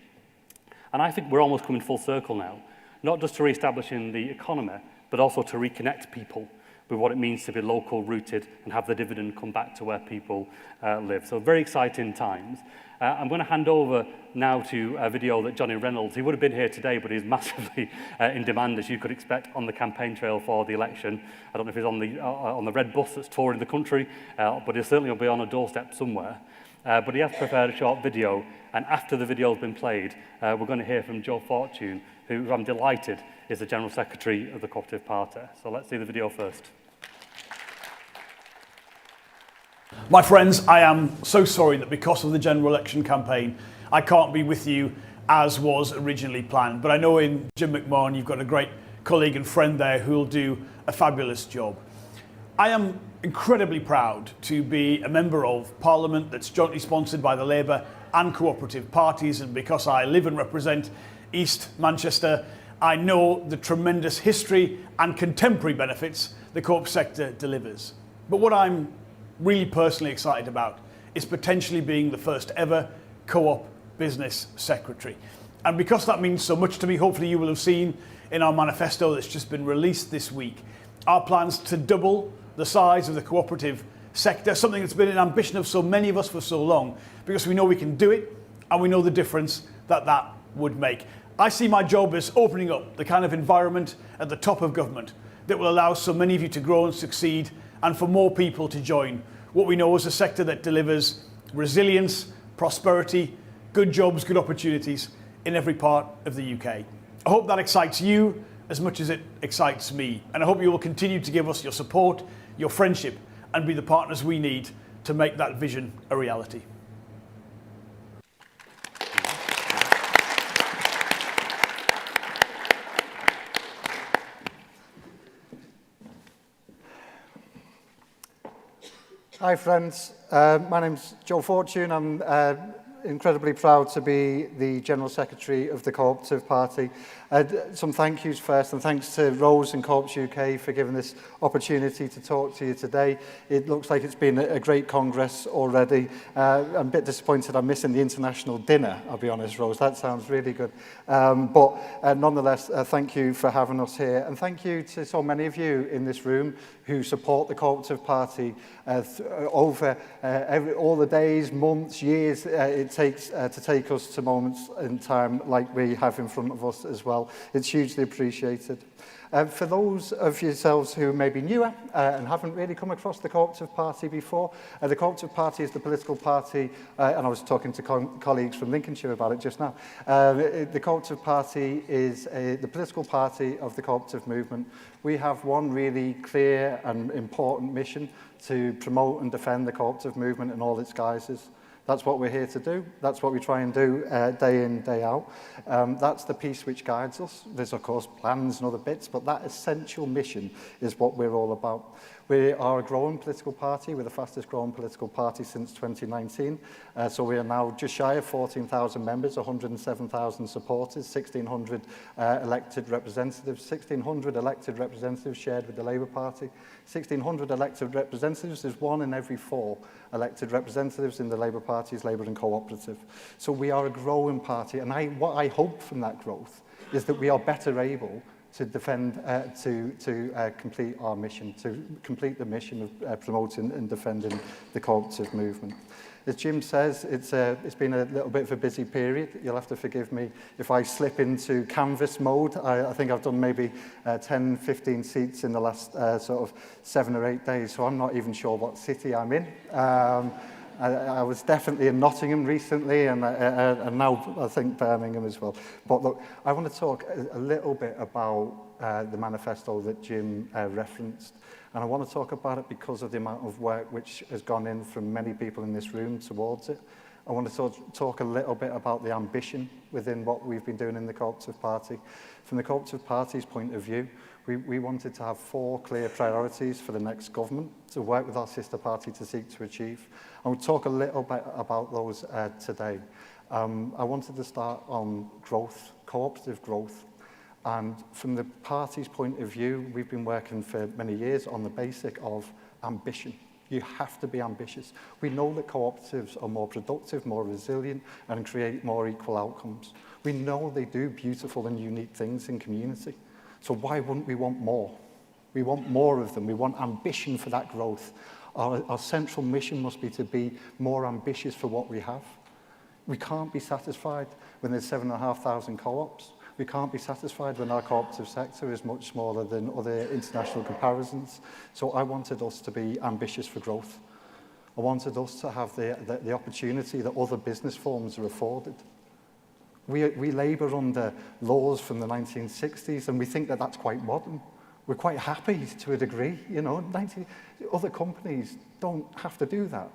And I think we're almost coming full circle now, not just to re-establishing the economy, but also to reconnect people with what it means to be local rooted and have the dividend come back to where people live. So very exciting times. I'm going to hand over now to a video that Johnny Reynolds, he would have been here today, but he's massively in demand, as you could expect, on the campaign trail for the election. I don't know if he's on the red bus that's touring the country, but he'll certainly be on a doorstep somewhere. but he has prepared a short video, and after the video has been played, we're going to hear from Joe Fortune, who I'm delighted is the General Secretary of the Co-operative Party. So let's see the video first. My friends, I am so sorry that because of the general election campaign, I can't be with you as was originally planned. But I know in Jim McMahon, you've got a great colleague and friend there who will do a fabulous job. I am incredibly proud to be a member of Parliament that's jointly sponsored by the Labour and cooperative parties, and because I live and represent East Manchester, I know the tremendous history and contemporary benefits the co-op sector delivers. But what I'm really personally excited about is potentially being the first ever co-op business secretary. And because that means so much to me, hopefully you will have seen in our manifesto that's just been released this week, our plans to double the size of the cooperative sector, something that's been an ambition of so many of us for so long, because we know we can do it and we know the difference that that would make. I see my job as opening up the kind of environment at the top of government that will allow so many of you to grow and succeed, and for more people to join what we know as a sector that delivers resilience, prosperity, good jobs, good opportunities in every part of the UK. I hope that excites you as much as it excites me, and I hope you will continue to give us your support, your friendship, and be the partners we need to make that vision a reality. Hi friends, my name's Joe Fortune. I'm incredibly proud to be the General Secretary of the Co-operative Party. Some thank yous first, and thanks to Rose and Co-ops UK for giving this opportunity to talk to you today. It looks like it's been a great congress already. I'm a bit disappointed I'm missing the international dinner, I'll be honest, Rose. That sounds really good. But nonetheless, thank you for having us here, and thank you to so many of you in this room who support the Co-operative Party over all the days, months, years it takes to take us to moments in time like we have in front of us as well. It's hugely appreciated. For those of yourselves who may be newer and haven't really come across the Co-operative Party before, the Co-operative Party is the political party, and I was talking to colleagues from Lincolnshire about it just now. The Co-operative Party is the political party of the cooperative movement. We have one really clear and important mission to promote and defend the cooperative movement in all its guises. That's what we're here to do. That's what we try and do day in, day out. That's the piece which guides us. There's, of course, plans and other bits, but that essential mission is what we're all about. We are a growing political party. We're the fastest growing political party since 2019. So we are now just shy of 14,000 members, 107,000 supporters, 1,600 elected representatives, 1,600 elected representatives shared with the Labour Party. 1,600 elected representatives is 1 in every 4 elected representatives in the Labour Party's Labour and Co-operative. So we are a growing party, and what I hope from that growth is that we are better able to defend, to complete our mission, to complete the mission of promoting and defending the cooperative movement. As Jim says, it's been a little bit of a busy period. You'll have to forgive me if I slip into canvas mode. I think I've done maybe 10, 15 seats in the last sort of 7 or 8 days, so I'm not even sure what city I'm in. I was definitely in Nottingham recently, and now I think Birmingham as well. But look, I want to talk a little bit about the manifesto that Jim referenced. And I want to talk about it because of the amount of work which has gone in from many people in this room towards it. I want to talk a little bit about the ambition within what we've been doing in the Co-operative Party. From the Co-operative Party's point of view, we wanted to have 4 clear priorities for the next government to work with our sister party to seek to achieve. And we'll talk a little bit about those today. I wanted to start on growth, cooperative growth. And from the party's point of view, we've been working for many years on the basic of ambition. You have to be ambitious. We know that cooperatives are more productive, more resilient, and create more equal outcomes. We know they do beautiful and unique things in community. So why wouldn't we want more? We want more of them. We want ambition for that growth. Our central mission must be to be more ambitious for what we have. We can't be satisfied when there's 7,500 co-ops. We can't be satisfied when our cooperative sector is much smaller than other international comparisons. So I wanted us to be ambitious for growth. I I wanted us to have the opportunity that other business forms are afforded. We labour under laws from the 1960s, and we think that that's quite modern. We're quite happy to a degree, you know. Other companies don't have to do that.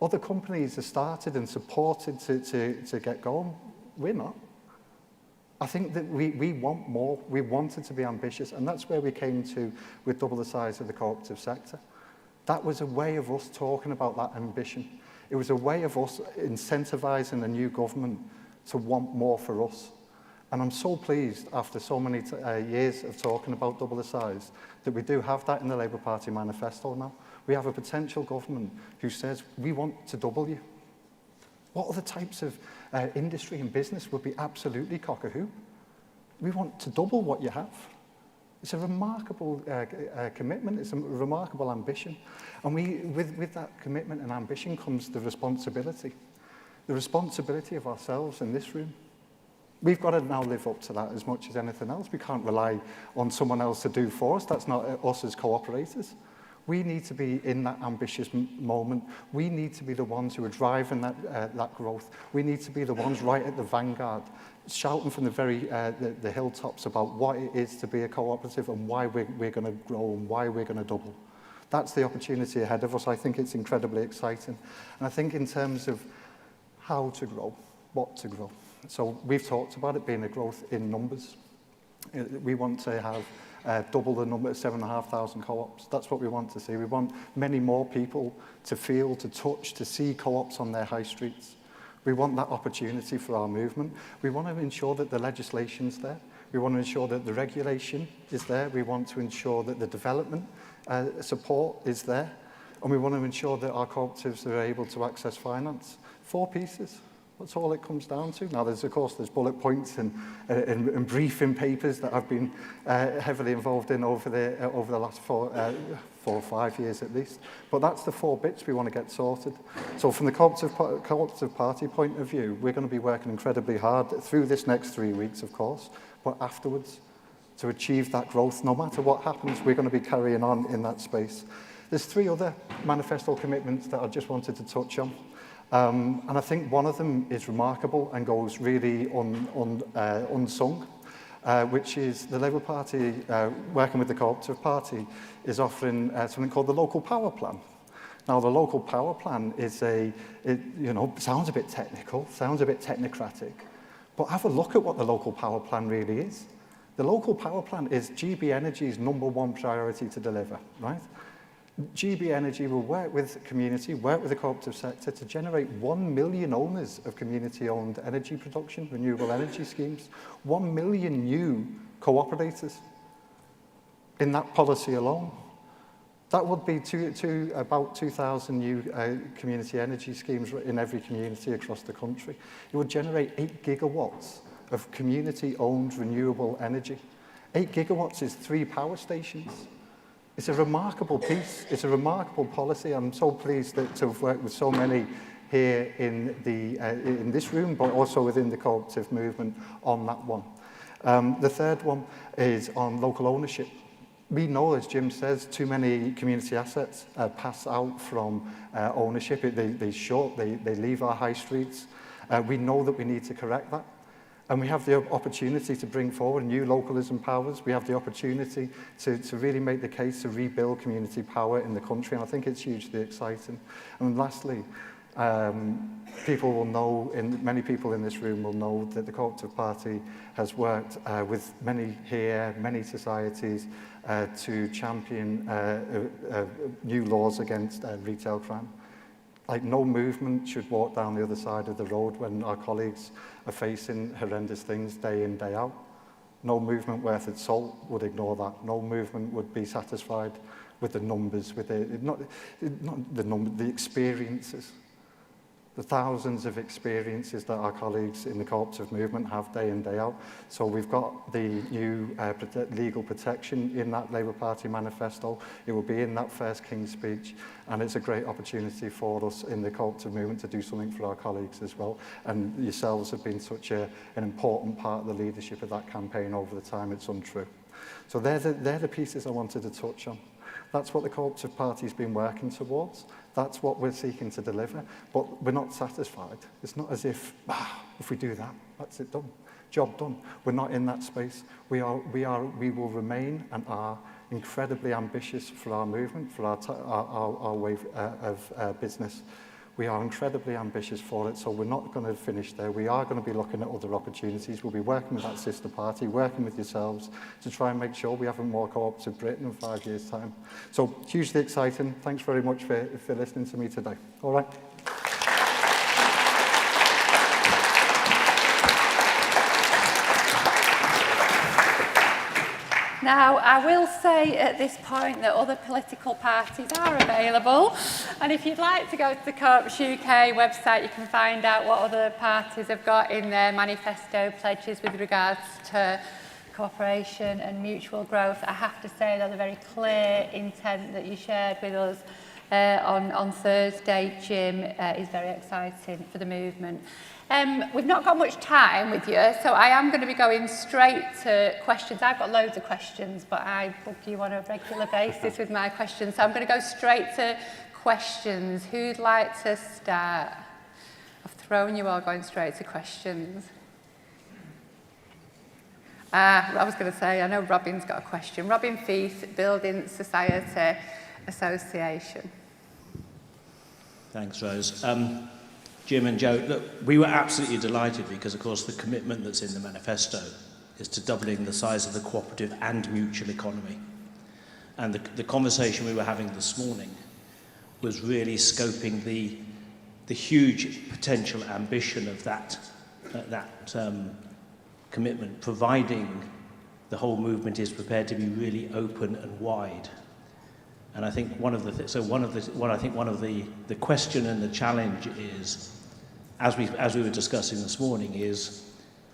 Other companies are started and supported to get going. We're not. I think that we want more. We wanted to be ambitious, and that's where we came to with double the size of the cooperative sector. That was a way of us talking about that ambition. It was a way of us incentivising the new government to want more for us. And I'm so pleased, after so many years of talking about double the size, that we do have that in the Labour Party manifesto now. We have a potential government who says, we want to double you. What other types of industry and business would be absolutely cock-a-hoop? We want to double what you have. It's a remarkable commitment. It's a remarkable ambition. And with that commitment and ambition comes the responsibility of ourselves in this room. We've got to now live up to that as much as anything else. We can't rely on someone else to do for us. That's not us as co-operators. We need to be in that ambitious moment. We need to be the ones who are driving that growth. We need to be the ones right at the vanguard, shouting from the hilltops about what it is to be a cooperative and why we're going to grow and why we're going to double. That's the opportunity ahead of us. I think it's incredibly exciting. And I think in terms of how to grow, what to grow. So we've talked about it being a growth in numbers. We want to have double the number of 7,500 co-ops. That's what we want to see. We want many more people to feel, to touch, to see co-ops on their high streets. We want that opportunity for our movement. We want to ensure that the legislation's there. We want to ensure that the regulation is there. We want to ensure that the development support is there. And we want to ensure that our cooperatives are able to access finance. 4 pieces. That's all it comes down to. Now, there's bullet points and briefing papers that I've been heavily involved in over the last 4 or 5 years at least. But that's the 4 bits we want to get sorted. So from the Cooperative Party point of view, we're going to be working incredibly hard through this next 3 weeks, of course, but afterwards to achieve that growth. No matter what happens, we're going to be carrying on in that space. There's 3 other manifesto commitments that I just wanted to touch on. And I think one of them is remarkable and goes really unsung, which is the Labour Party, working with the Cooperative Party, is offering something called the Local Power Plan. Now, the Local Power Plan is sounds a bit technical, sounds a bit technocratic, but have a look at what the Local Power Plan really is. The Local Power Plan is GB Energy's #1 priority to deliver, right? GB Energy will work with the community, work with the cooperative sector to generate 1 million owners of community-owned energy production, renewable energy schemes, 1 million new co-operators in that policy alone. That would be about 2,000 new community energy schemes in every community across the country. It would generate 8 gigawatts of community-owned renewable energy. 8 gigawatts is 3 power stations. It's a remarkable piece. It's a remarkable policy. I'm so pleased to have worked with so many here in this room, but also within the cooperative movement on that one. The third one is on local ownership. We know, as Jim says, too many community assets pass out from ownership. They leave our high streets. We know that we need to correct that. And we have the opportunity to bring forward new localism powers. We have the opportunity to really make the case to rebuild community power in the country, and I think it's hugely exciting. And lastly, people will know, many people in this room will know that the Cooperative Party has worked with many here, many societies, to champion new laws against retail crime. Like, no movement should walk down the other side of the road when our colleagues are facing horrendous things day in, day out. No movement worth its salt would ignore that. No movement would be satisfied with the numbers, with the experiences, the thousands of experiences that our colleagues in the cooperative movement have day in, day out. So we've got the new legal protection in that Labour Party manifesto. It will be in that first King's speech, and it's a great opportunity for us in the cooperative movement to do something for our colleagues as well. And yourselves have been such an important part of the leadership of that campaign over the time. It's untrue. So they're the pieces I wanted to touch on. That's what the Cooperative Party's been working towards. That's what we're seeking to deliver, but we're not satisfied. It's not as if we do that, that's it done, job done. We're not in that space. We will remain and are incredibly ambitious for our movement, for our way of business. We are incredibly ambitious for it, so we're not going to finish there. We are going to be looking at other opportunities. We'll be working with that sister party, working with yourselves to try and make sure we have a more cooperative Britain in 5 years' time. So hugely exciting. Thanks very much for listening to me today. All right. Now, I will say at this point that other political parties are available, and if you'd like to go to the Co-ops UK website, you can find out what other parties have got in their manifesto pledges with regards to cooperation and mutual growth. I have to say that the very clear intent that you shared with us on Thursday, Jim, is very exciting for the movement. We've not got much time with you, so I am going to be going straight to questions. I've got loads of questions, but I book you on a regular basis with my questions, so I'm going to go straight to questions. Who'd like to start? I've thrown you all going straight to questions. I was going to say, I know Robin's got a question. Robin Feith, Building Society Association. Thanks, Rose. Jim and Joe, look, we were absolutely delighted because, of course, the commitment that's in the manifesto is to doubling the size of the cooperative and mutual economy. And the conversation we were having this morning was really scoping the huge potential ambition of that commitment, providing the whole movement is prepared to be really open and wide. And I think one of the question and the challenge is, as we were discussing this morning, is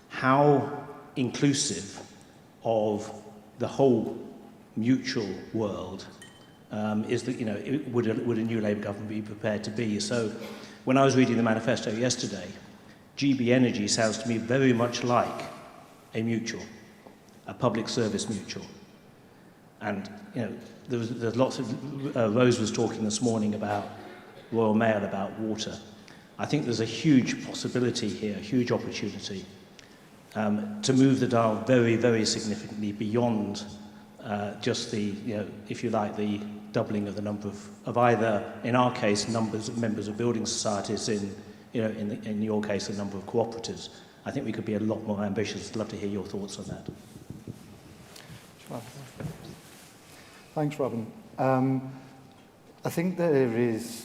how inclusive of the whole mutual world would a new Labour government be prepared to be? So, when I was reading the manifesto yesterday, GB Energy sounds to me very much like a mutual, a public service mutual, and there's lots of Rose was talking this morning about Royal Mail, about water. I think there's a huge possibility here, a huge opportunity to move the dial very, very significantly beyond just the, if you like, the doubling of the number of either, in our case, numbers of members of building societies, in your case, the number of cooperatives. I think we could be a lot more ambitious. I'd love to hear your thoughts on that. Thanks, Robin. I think there is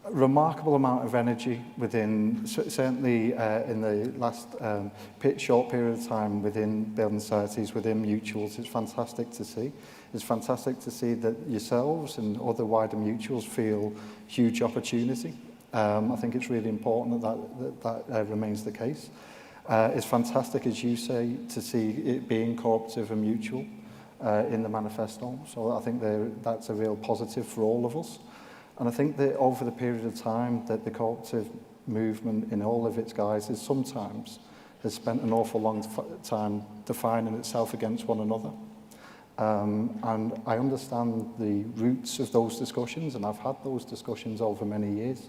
a remarkable amount of energy within, certainly in the last short period of time, within building societies, within mutuals. It's fantastic to see. It's fantastic to see that yourselves and other wider mutuals feel huge opportunity. I think it's really important that remains the case. It's fantastic, as you say, to see it being cooperative and mutual in the manifesto. So I think that's a real positive for all of us. And I think that over the period of time that the cooperative movement in all of its guises sometimes has spent an awful long time defining itself against one another. And I understand the roots of those discussions, and I've had those discussions over many years.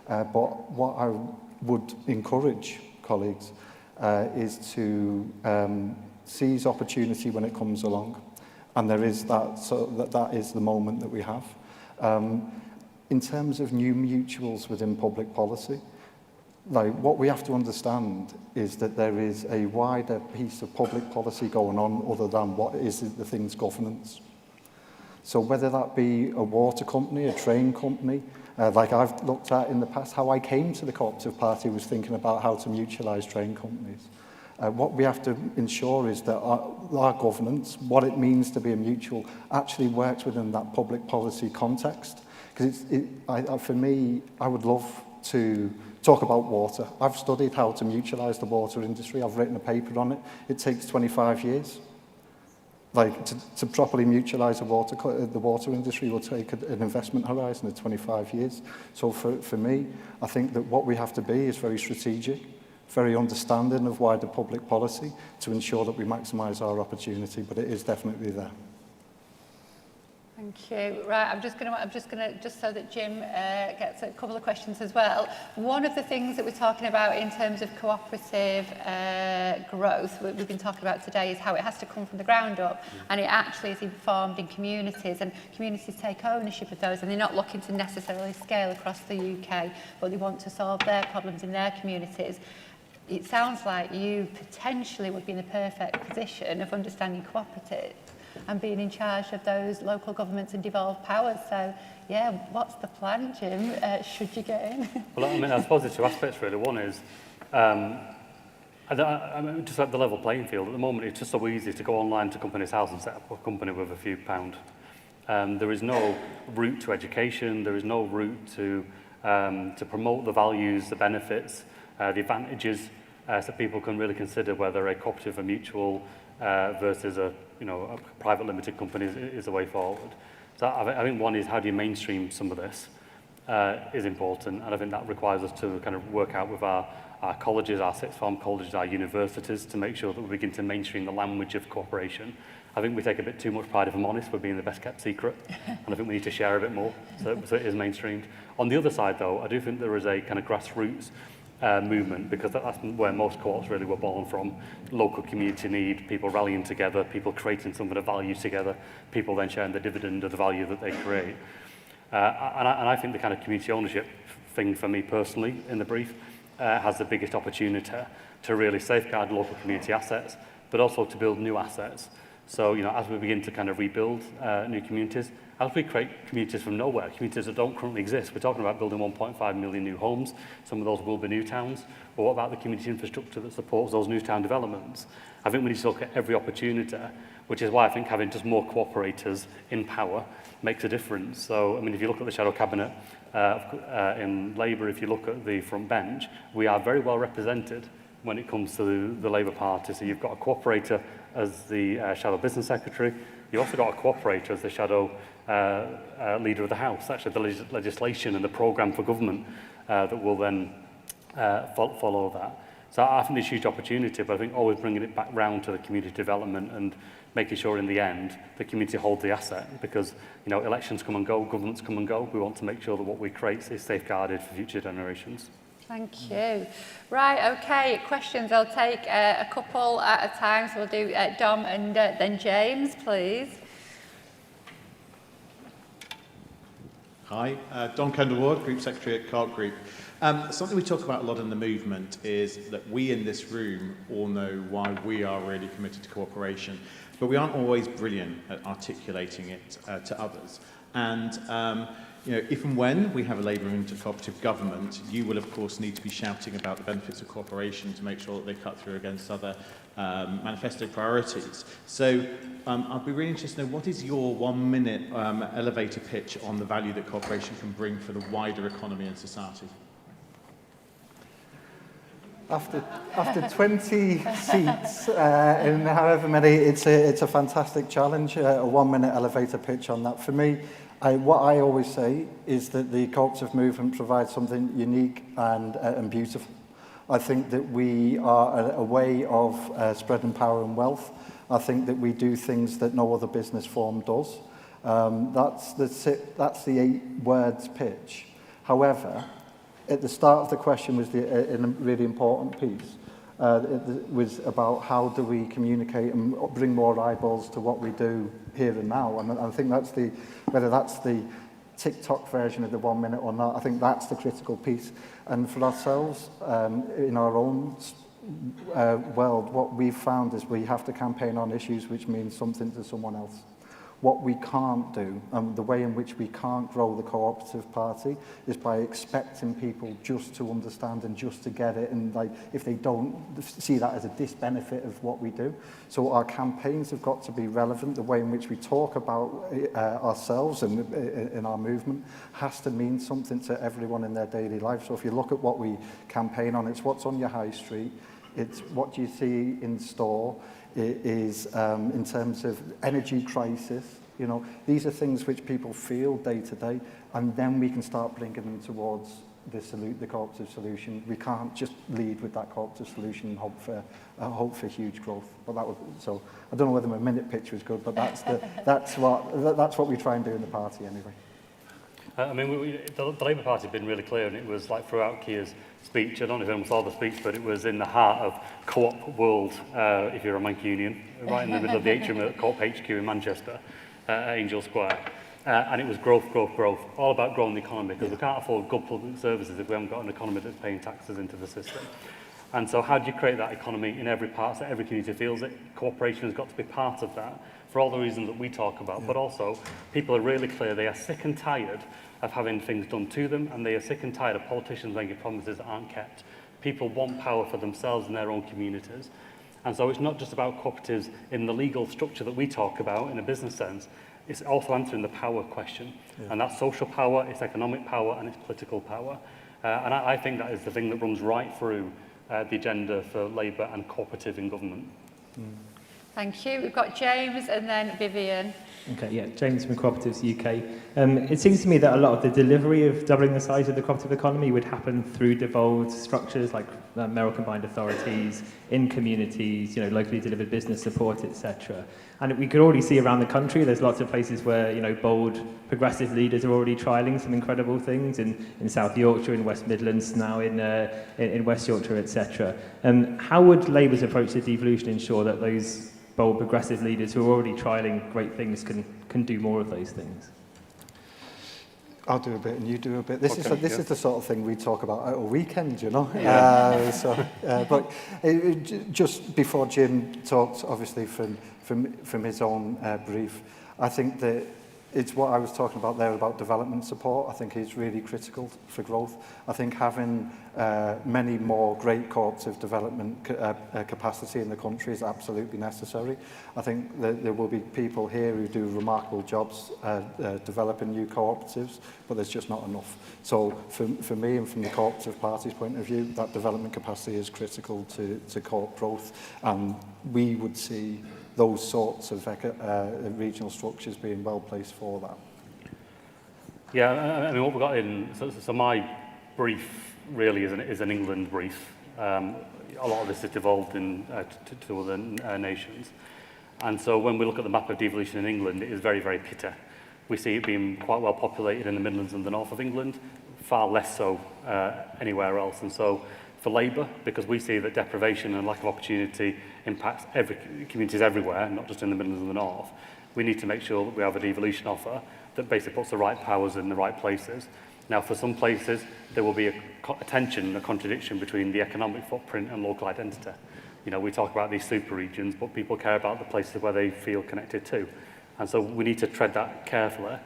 But what I would encourage colleagues is to seize opportunity when it comes along. And there is that, so that is the moment that we have. In terms of new mutuals within public policy, like what we have to understand is that there is a wider piece of public policy going on other than what is the thing's governance. So whether that be a water company, a train company, like I've looked at in the past, how I came to the Cooperative Party was thinking about how to mutualise train companies. What we have to ensure is that our governance, what it means to be a mutual, actually works within that public policy context. Because for me, I would love to talk about water. I've studied how to mutualise the water industry. I've written a paper on it. It takes 25 years. Like, to properly mutualise the water industry will take an investment horizon of 25 years. So for me, I think that what we have to be is very strategic, very understanding of wider public policy to ensure that we maximise our opportunity, but it is definitely there. Thank you. Right, I'm just going to, just so that Jim gets a couple of questions as well. One of the things that we're talking about in terms of cooperative growth, we've been talking about today, is how it has to come from the ground up, and it actually is informed in communities, and communities take ownership of those, and they're not looking to necessarily scale across the UK, but they want to solve their problems in their communities. It sounds like you potentially would be in the perfect position of understanding cooperatives and being in charge of those local governments and devolved powers. So, yeah, what's the plan, Jim, should you get in? Well, I mean, I suppose there's two aspects, really. One is, I mean, just like the level playing field. At the moment, it's just so easy to go online to Companies House and set up a company with a few pound. There is no route to education. There is no route to promote the values, the benefits, the advantages, so people can really consider whether a cooperative or mutual versus a private limited company is the way forward. So I think one is, how do you mainstream some of this is important, and I think that requires us to kind of work out with our colleges, our sixth form colleges, our universities, to make sure that we begin to mainstream the language of cooperation. I think we take a bit too much pride, if I'm honest, with being the best kept secret, and I think we need to share a bit more so it is mainstreamed. On the other side, though, I do think there is a kind of grassroots movement, because that's where most co-ops really were born from. Local community need, people rallying together, people creating something of value together, people then sharing the dividend of the value that they create. And I think the kind of community ownership thing for me personally in the brief has the biggest opportunity to really safeguard local community assets, but also to build new assets. So, as we begin to kind of rebuild new communities, as we create communities from nowhere, communities that don't currently exist, we're talking about building 1.5 million new homes. Some of those will be new towns. But what about the community infrastructure that supports those new town developments? I think we need to look at every opportunity, which is why I think having just more cooperators in power makes a difference. So, I mean, if you look at the shadow cabinet in Labour, if you look at the front bench, we are very well represented when it comes to the Labour Party. So you've got a cooperator as the shadow business secretary. You've also got a cooperator as the shadow leader of the House, actually the legislation and the programme for government that will then follow that. So I think there's a huge opportunity, but I think always bringing it back round to the community development and making sure in the end the community holds the asset, because elections come and go, governments come and go. We want to make sure that what we create is safeguarded for future generations. Thank you. Right, okay, questions. I'll take a couple at a time. So we'll do Dom and then James, please. Hi, Don Kendall-Ward, Group Secretary at Co-op Group. Something we talk about a lot in the movement is that we in this room all know why we are really committed to cooperation, but we aren't always brilliant at articulating it to others. And if and when we have a Labour intercooperative government, you will of course need to be shouting about the benefits of cooperation to make sure that they cut through against other manifesto priorities. So I'd be really interested to know, what is your 1 minute elevator pitch on the value that cooperation can bring for the wider economy and society? After 20 seats in however many, it's a fantastic challenge, a 1 minute elevator pitch on that. For me, what I always say is that the cooperative movement provides something unique and beautiful. I think that we are a way of spreading power and wealth. I think that we do things that no other business form does. That's the 8 words pitch. However, at the start of the question was a really important piece. It was about how do we communicate and bring more eyeballs to what we do here and now. And I think whether that's the TikTok version of the 1 minute or not, I think that's the critical piece. And for ourselves, in our own world, what we've found is we have to campaign on issues which mean something to someone else. What we can't do, the way in which we can't grow the cooperative party, is by expecting people just to understand and just to get it, and if they don't see that as a disbenefit of what we do. So our campaigns have got to be relevant. The way in which we talk about ourselves and in our movement has to mean something to everyone in their daily life. So if you look at what we campaign on, it's what's on your high street, it's what you see in store. It is in terms of energy crisis. These are things which people feel day to day, and then we can start bringing them towards the cooperative solution. We can't just lead with that cooperative solution and hope for huge growth. But that would, so I don't know whether my minute picture is good, but that's what we try and do in the party anyway. I mean, the Labour Party have been really clear, and it was like throughout Keir's speech. I don't know if anyone saw the speech, but it was in the heart of co-op world, if you're a Manc Union, right in the middle of the atrium at Co-op HQ in Manchester, Angel Square. And it was growth, growth, growth, all about growing the economy, because we can't afford good public services if we haven't got an economy that's paying taxes into the system. And so how do you create that economy in every part so every community feels it? Cooperation has got to be part of that for all the reasons that we talk about, but also people are really clear they are sick and tired of having things done to them, and they are sick and tired of politicians making promises that aren't kept. People want power for themselves and their own communities. And so it's not just about cooperatives in the legal structure that we talk about in a business sense, it's also answering the power question. Yeah. And that's social power, it's economic power, and it's political power. And I think that is the thing that runs right through the agenda for Labour and cooperative in government. Thank you. We've got James and then Vivian. Okay, yeah, James from Cooperatives UK. It seems to me that a lot of the delivery of doubling the size of the cooperative economy would happen through devolved structures like mayoral combined authorities, in communities, locally delivered business support, etc. And we could already see around the country, there's lots of places where, bold progressive leaders are already trialling some incredible things in South Yorkshire, in West Midlands, now in West Yorkshire, etc. How would Labour's approach to devolution ensure that those bold progressive leaders who are already trialling great things can do more of those things? I'll do a bit and you do a bit. This is the sort of thing we talk about at a weekend, Yeah. But just before Jim talked, obviously from his own brief, I think that it's what I was talking about there about development support. I think is really critical for growth. I think having many more great cooperative development capacity in the country is absolutely necessary. I think that there will be people here who do remarkable jobs developing new cooperatives, but there's just not enough. So for me and from the Cooperative Party's point of view, that development capacity is critical to co-op growth, and we would see those sorts of regional structures being well placed for that. Yeah, I mean, what we've got in, so my brief really is an England brief. A lot of this is devolved to other nations. And so when we look at the map of devolution in England, it is very, very pitta. We see it being quite well populated in the Midlands and the north of England, far less so anywhere else. And so for Labour, because we see that deprivation and lack of opportunity impacts communities everywhere, not just in the Midlands and the north, we need to make sure that we have a devolution offer that basically puts the right powers in the right places. Now, for some places, there will be a tension, a contradiction between the economic footprint and local identity. We talk about these super regions, but people care about the places where they feel connected to. And so we need to tread that carefully.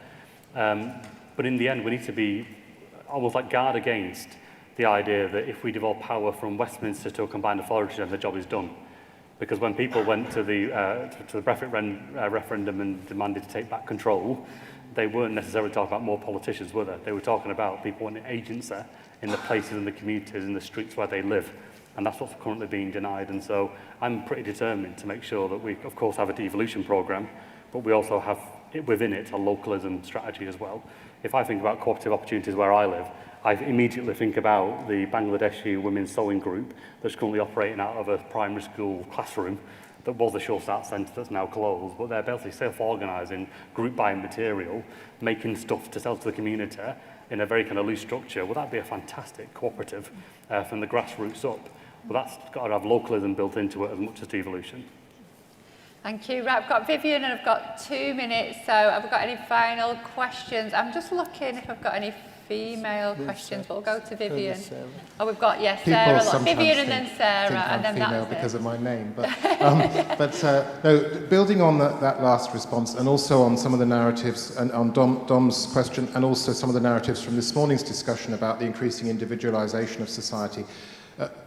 But in the end, we need to be almost like guard against the idea that if we devolve power from Westminster to a combined authority, then the job is done. Because when people went to the Brexit referendum and demanded to take back control, they weren't necessarily talking about more politicians, were they? They were talking about people wanting agency in the places and the communities, in the streets where they live. And that's what's currently being denied. And so I'm pretty determined to make sure that we, of course, have a devolution programme, but we also have within it a localism strategy as well. If I think about cooperative opportunities where I live, I immediately think about the Bangladeshi women's sewing group that's currently operating out of a primary school classroom that was the Sure Start Centre that's now closed, but they're basically self-organising, group buying material, making stuff to sell to the community in a very kind of loose structure. Well, that'd be a fantastic cooperative from the grassroots up. But that's got to have localism built into it as much as devolution. Thank you. Right, I've got Vivian and I've got 2 minutes, so have we got any final questions? I'm just looking if I've got any female questions, but we'll go to Vivian. Oh, we've got, yes, Sarah. Vivian and then Sarah, and then female that's because of my name. But, no, building on that last response, and also on some of the narratives, and on Dom's question, and also some of the narratives from this morning's discussion about the increasing individualisation of society.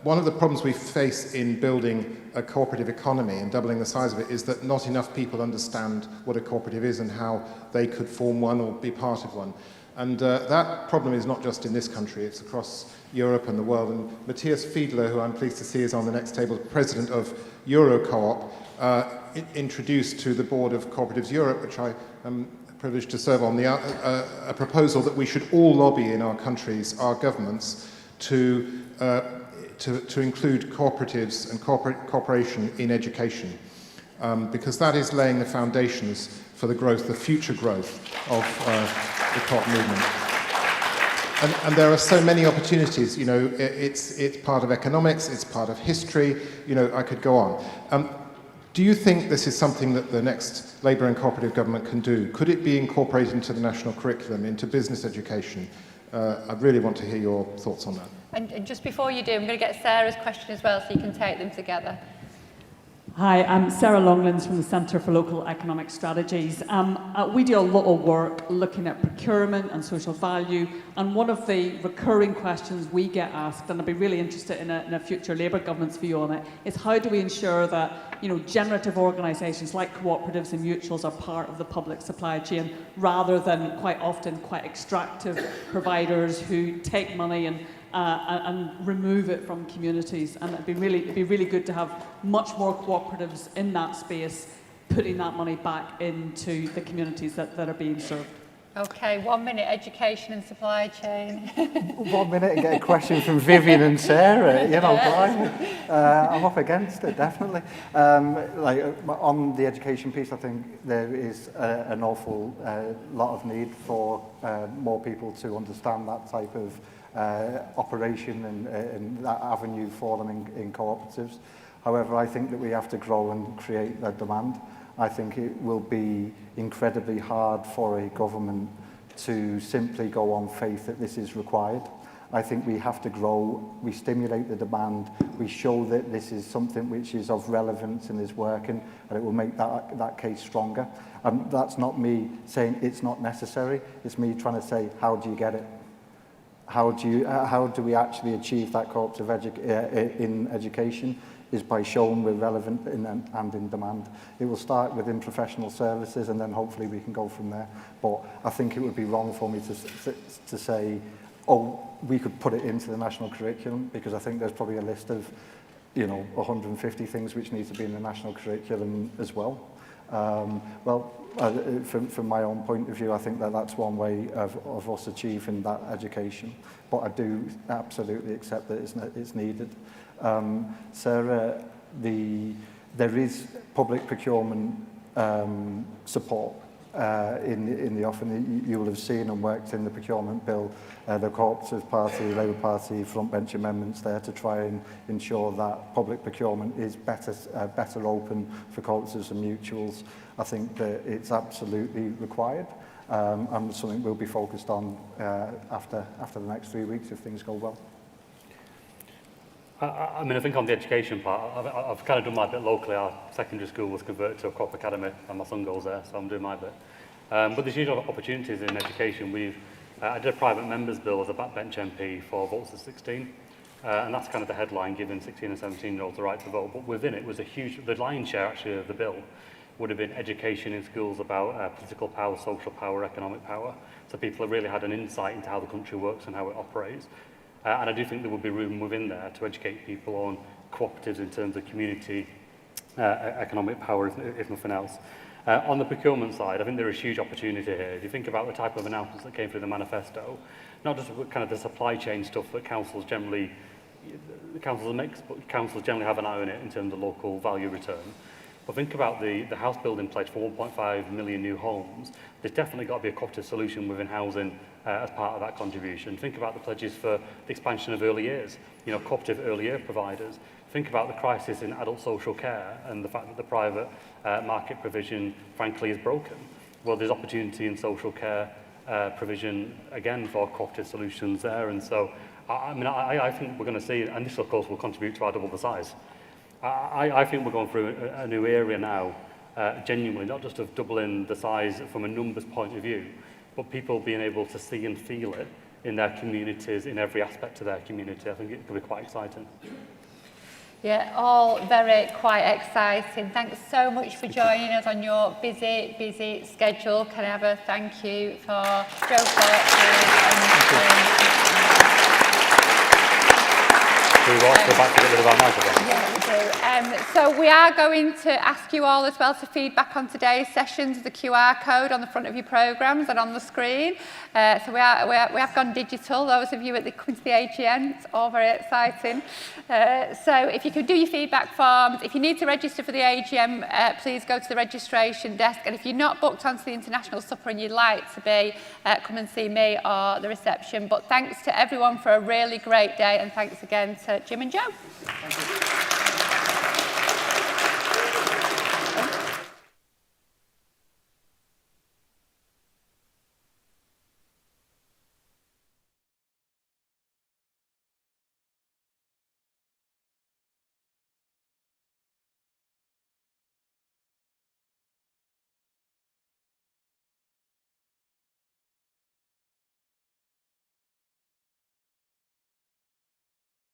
One of the problems we face in building a cooperative economy and doubling the size of it is that not enough people understand what a cooperative is and how they could form one or be part of one. And that problem is not just in this country, it's across Europe and the world. And Matthias Fiedler, who I'm pleased to see is on the next table, president of Euro Co-op, introduced to the board of Cooperatives Europe, which I privileged to serve on, a proposal that we should all lobby in our countries, our governments, to include cooperatives and cooperation in education, because that is laying the foundations for the growth, the future growth of the co-op movement. And there are so many opportunities, you know, it's part of economics, it's part of history, you know, I could go on. Do you think this is something that the next Labour and cooperative government can do? Could it be incorporated into the national curriculum, into business education? I really want to hear your thoughts on that. And just before you do, I'm going to get Sarah's question as well, so you can take them together. Hi, I'm Sarah Longlands from the Centre for Local Economic Strategies. We do a lot of work looking at procurement and social value, and one of the recurring questions we get asked, and I'd be really interested in a future Labour government's view on it, is how do we ensure that, you know, generative organisations like cooperatives and mutuals are part of the public supply chain, rather than quite often quite extractive providers who take money and remove it from communities. And it'd be really good to have much more cooperatives in that space, putting that money back into the communities that are being served. Okay, 1 minute, education and supply chain. 1 minute and get a question from Vivian and Sarah, you know, I'm up against it, definitely. Like on the education piece, I think there is an awful lot of need for more people to understand that type of operation and that avenue for them in cooperatives. However, I think that we have to grow and create the demand. I think it will be incredibly hard for a government to simply go on faith that this is required. I think we have to grow, we stimulate the demand, we show that this is something which is of relevance and is working, and it will make that case stronger. That's not me saying it's not necessary, it's me trying to say, how do you get it? How do we actually achieve that cooperative in education? Is by showing we're relevant and in demand. It will start within professional services, and then hopefully we can go from there. But I think it would be wrong for me to say, oh, we could put it into the national curriculum, because I think there's probably a list of, you know, 150 things which need to be in the national curriculum as well. From my own point of view, I think that's one way of us achieving that education. But I do absolutely accept that it's needed. Sarah, there is public procurement support in the offing. You will have seen and worked in the procurement bill, the Cooperative Party, Labour Party front-bench amendments there to try and ensure that public procurement is better open for cooperatives and mutuals. I think that it's absolutely required, and something we'll be focused on after the next 3 weeks if things go well. I mean, I think on the education part, I've kind of done my bit locally. Our secondary school was converted to a co-op academy, and my son goes there, so I'm doing my bit. But there's huge opportunities in education. I did a private members bill as a backbench MP for votes at 16, and that's kind of the headline, giving 16 and 17-year-olds the right to vote. But within it was the lion's share actually of the bill would have been education in schools about political power, social power, economic power. So people have really had an insight into how the country works and how it operates. And I do think there would be room within there to educate people on cooperatives in terms of community, economic power, if nothing else. On the procurement side, I think there is huge opportunity here. If you think about the type of announcements that came through the manifesto, not just kind of the supply chain stuff that councils generally have an eye on it in terms of local value return. But think about the house building pledge for 1.5 million new homes. There's definitely got to be a cooperative solution within housing as part of that contribution. Think about the pledges for the expansion of early years, you know, cooperative early year providers. Think about the crisis in adult social care and the fact that the private market provision, frankly, is broken. Well, there's opportunity in social care provision, again, for cooperative solutions there. And so, I think we're going to see, and this, of course, will contribute to our double the size. I think we're going through a new area now, genuinely, not just of doubling the size from a numbers point of view, but people being able to see and feel it in their communities, in every aspect of their community. I think it could be quite exciting. Yeah, all very quite exciting. Thanks so much for joining us on your busy schedule. Can I have a thank you for Joe Fortune and Do we want to go back to get rid of our microphone? Yeah, we do. So we are going to ask you all as well to feedback on today's sessions, the QR code on the front of your programmes and on the screen. So we have gone digital, those of you coming to the AGM, it's all very exciting. So if you could do your feedback forms, if you need to register for the AGM, please go to the registration desk. And if you're not booked onto the International Supper and you'd like to be, come and see me or the reception. But thanks to everyone for a really great day, and thanks again to Jim and Joe. Thank you.